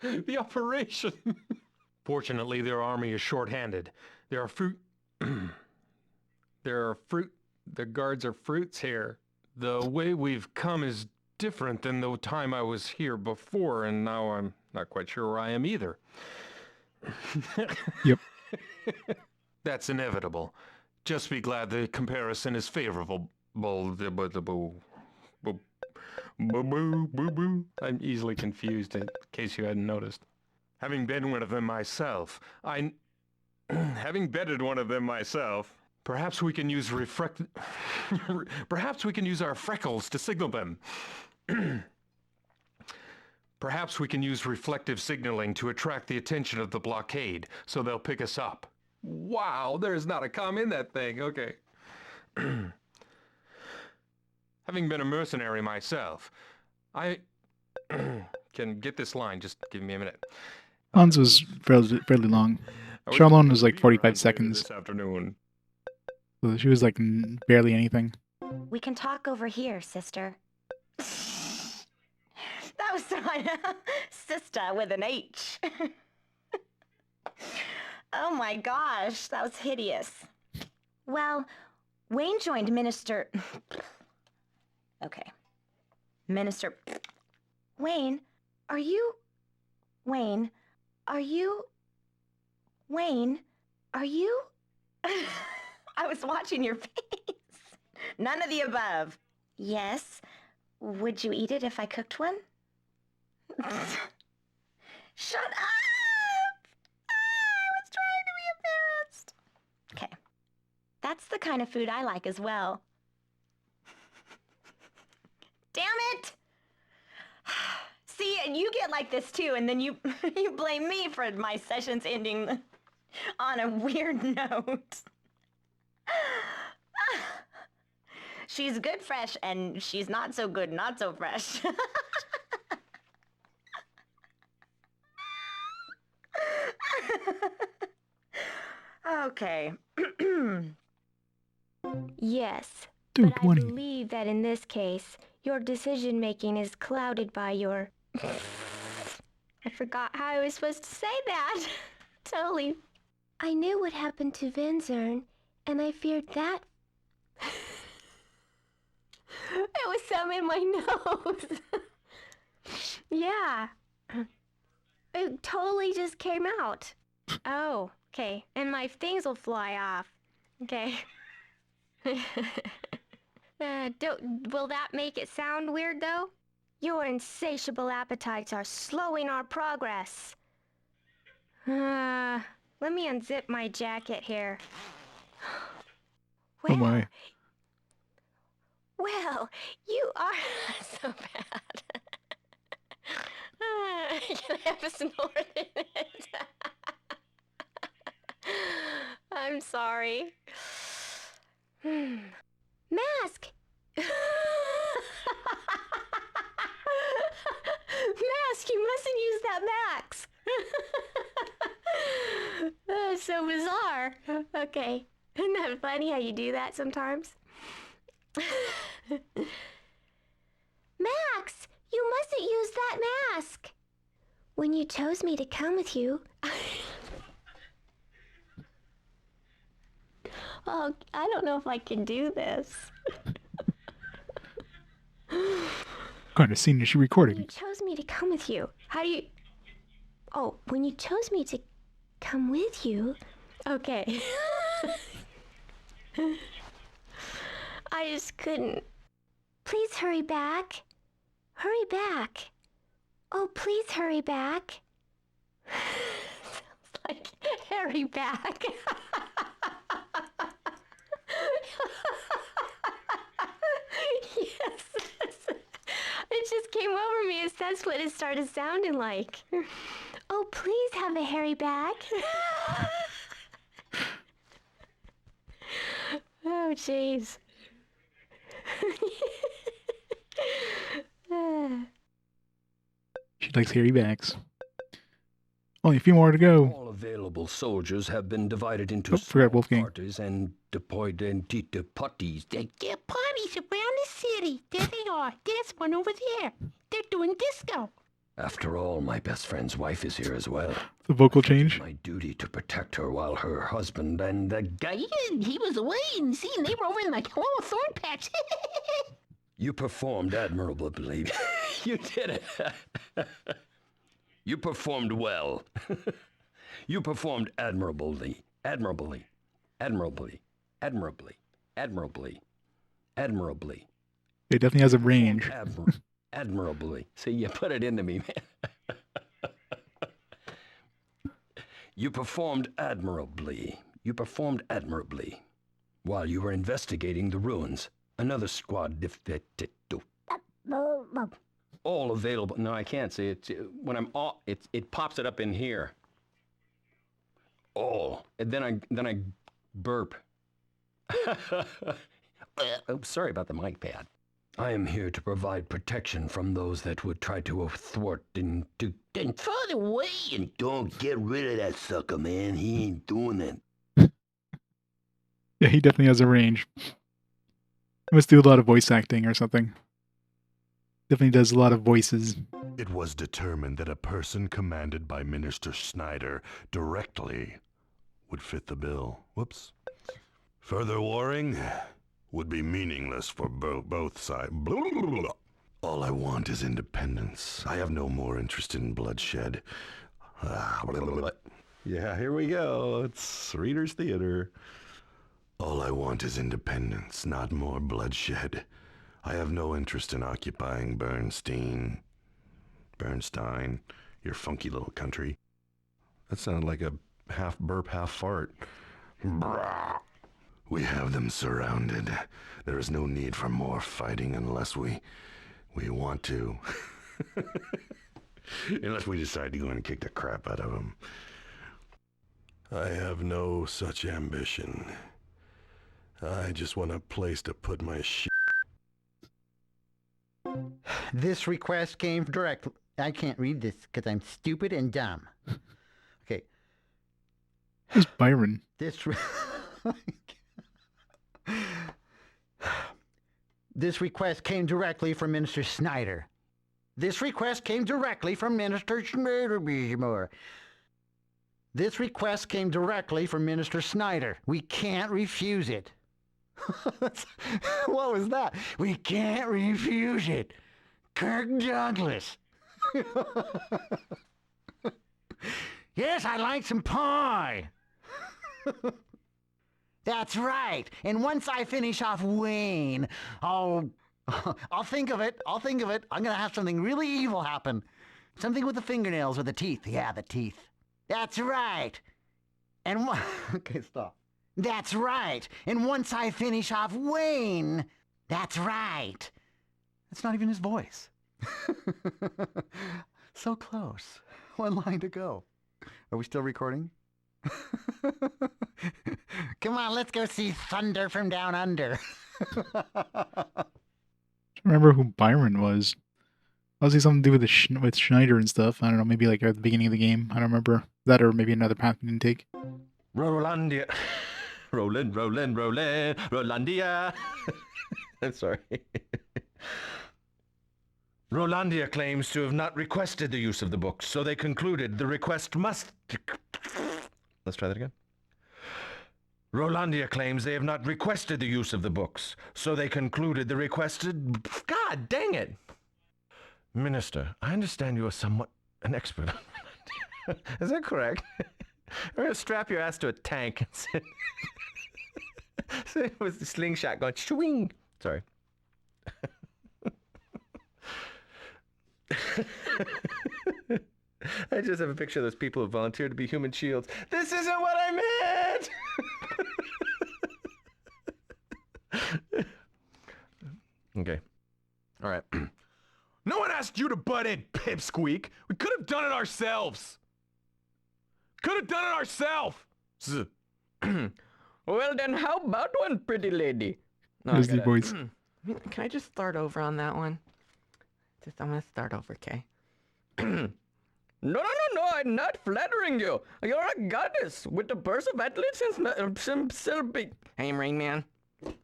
The operation. Fortunately, their army is short-handed. The guards are fruits here. The way we've come is different than the time I was here before, and now I'm not quite sure where I am either. Yep. That's inevitable. Just be glad the comparison is favorable. I'm easily confused, in case you hadn't noticed. Having been one of them myself, having bedded one of them myself, perhaps we can use perhaps we can use our freckles to signal them. Perhaps we can use reflective signaling to attract the attention of the blockade, so they'll pick us up. Wow, there's not a comma in that thing. Okay. Having been a mercenary myself, I can get this line. Just give me a minute. Hans was fairly long. Charlone was like 45 seconds. This afternoon. So she was like barely anything. We can talk over here, sister. That was sister with an H. Oh my gosh, that was hideous. Well, Wayne joined Minister... Okay. Minister... Wayne, are you... Wayne, are you... Wayne, are you... I was watching your face. None of the above. Yes. Would you eat it if I cooked one? Shut up! I was trying to be embarrassed. Okay. That's the kind of food I like as well. Damn it! See, you get like this too, and then you blame me for my sessions ending on a weird note. She's good fresh, and she's not so good not so fresh. Okay. Yes, Dude, but I believe that in this case, your decision-making is clouded by your... I forgot how I was supposed to say that. Totally. I knew what happened to Venzern, and I feared that... It was some in my nose. Yeah. It totally just came out. Oh, okay. And my things will fly off. Okay. Will that make it sound weird, though? Your insatiable appetites are slowing our progress. Let me unzip my jacket here. Oh my. Well, you are so bad. Can I have a snort in it? I'm sorry. Mask! Mask, you mustn't use that mask. That's so bizarre. Okay. Isn't that funny how you do that sometimes? Max, you mustn't use that mask. When you chose me to come with you, oh, I don't know if I can do this. What kind of scene is she recording? You chose me to come with you. How do you... Oh, when you chose me to come with you... Okay. I just couldn't. Please hurry back. Hurry back. Oh, please hurry back. Sounds like hurry back. Yes. It just came over me as that's what it started sounding like. Oh, please have a hairy back. Oh, jeez. She likes hairy backs. Only a few more to go. All available soldiers have been divided into forgot Wolfgang. parties and deployed into parties. There are parties around the city. There they are. There's one over there. They're doing disco. After all, my best friend's wife is here as well. The vocal change. My duty to protect her while her husband and the guy... He was away and seen they were over in the thorn patch. You performed admirably. You did it. You performed well. You performed admirably. Admirably. Admirably. Admirably. Admirably. Admirably. It definitely has a range. Admirably. See, you put it into me, man. You performed admirably. You performed admirably. While you were investigating the ruins, another squad all available. No, I can't see it. When I'm all, it pops it up in here. All. And then I burp. Oh, sorry about the mic pad. I am here to provide protection from those that would try to thwart and Further away and don't get rid of that sucker, man. He ain't doing it. Yeah, he definitely has a range. He must do a lot of voice acting or something. Definitely does a lot of voices. It was determined that a person commanded by Minister Snyder directly would fit the bill. Whoops. Further warring would be meaningless for both sides. All I want is independence. I have no more interest in bloodshed. Yeah, here we go. It's Reader's Theater. All I want is independence, not more bloodshed. I have no interest in occupying Bernstein, your funky little country. That sounded like a half burp, half fart. We have them surrounded. There is no need for more fighting unless we want to. Unless we decide to go and kick the crap out of them. I have no such ambition. I just want a place to put my shit. This request came direct. I can't read this because I'm stupid and dumb. Okay. Who's Byron? This request came directly from Minister Snyder. This request came directly from Minister Snyder. This request came directly from Minister Snyder. We can't refuse it. What was that? We can't refuse it. Kirk Douglas. Yes, I'd like some pie. That's right. And once I finish off Wayne, I'll think of it. I'm gonna have something really evil happen. Something with the fingernails or the teeth. Yeah, the teeth. That's right. And okay, stop. That's right. And once I finish off Wayne, that's right. That's not even his voice. So close. One line to go. Are we still recording? Come on, let's go see Thunder from Down Under. I remember who Byron was. Was he something to do with Schneider and stuff? I don't know, maybe like at the beginning of the game. I don't remember that, or maybe another path we didn't take. Rolandia. Rolandia. I'm sorry. Rolandia claims to have not requested the use of the books, so they concluded the request must... Let's try that again. Rolandia claims they have not requested the use of the books, so they concluded the requested... God dang it! Minister, I understand you are somewhat an expert on Rolandia. Is that correct? We're going to strap your ass to a tank and sit with the slingshot going swing. Sorry. I just have a picture of those people who volunteered to be human shields. This isn't what I meant! Okay. All right. No one asked you to butt in, pipsqueak. We could have done it ourselves. Well, then how about one, pretty lady? No, There's the voice. Can I just start over on that one? I'm gonna start over, okay? No, I'm not flattering you. You're a goddess with the purse of athletes and some big... Hey, Rain Man.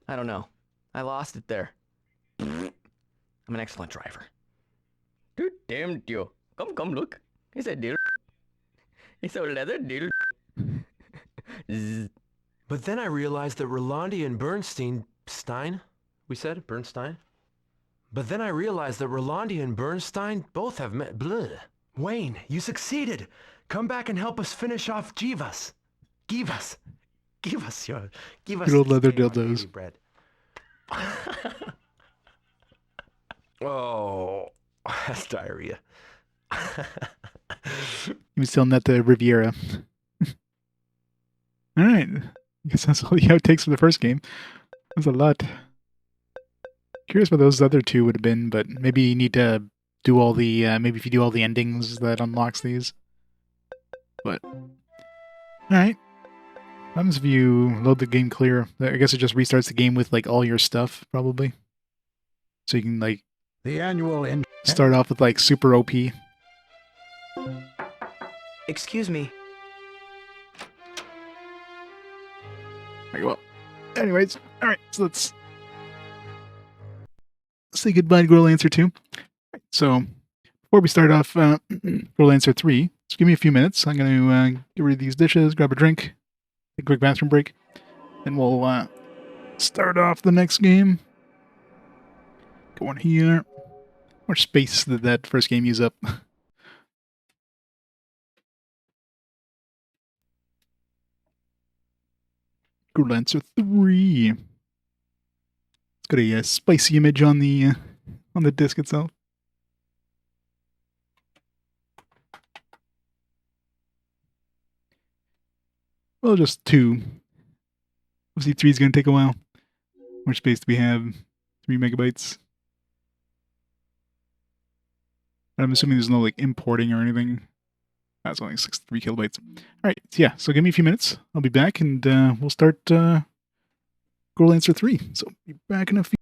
I don't know. I lost it there. I'm an excellent driver. Dude, damn you. Come, look. It's a deal. It's a leather deal. But then I realized that Rolandi and Bernstein... We said? Bernstein? But then I realized that Rolandi and Bernstein both have met... Bleh. Wayne, you succeeded. Come back and help us finish off Jivas. Give us your... Good old leather dildos. Bread. Oh, that's diarrhea. He was still at the Riviera. Alright. I guess that's all the outtakes for the first game. That's a lot. Curious what those other two would have been, but maybe you need to do all the, maybe if you do all the endings, that unlocks these. But, alright. What happens if you load the game clear? I guess it just restarts the game with, like, all your stuff, probably. So you can, like, the annual start off with, like, super OP. Excuse me. Alright, well, anyways, alright, so let's say goodbye to Growlanser II. So, before we start off Growlanser 3, just give me a few minutes. I'm going to get rid of these dishes, grab a drink, take a quick bathroom break, then we'll start off the next game. Go on here. How much space did that first game use up? Growlanser 3. It's got a spicy image on the disc itself. Well, just 2. Obviously 3 is going to take a while. How much space do we have? 3 megabytes. I'm assuming there's no like importing or anything. That's only 63 kilobytes. Alright, yeah, so give me a few minutes. I'll be back and we'll start Growlanser 3. So be back in a few.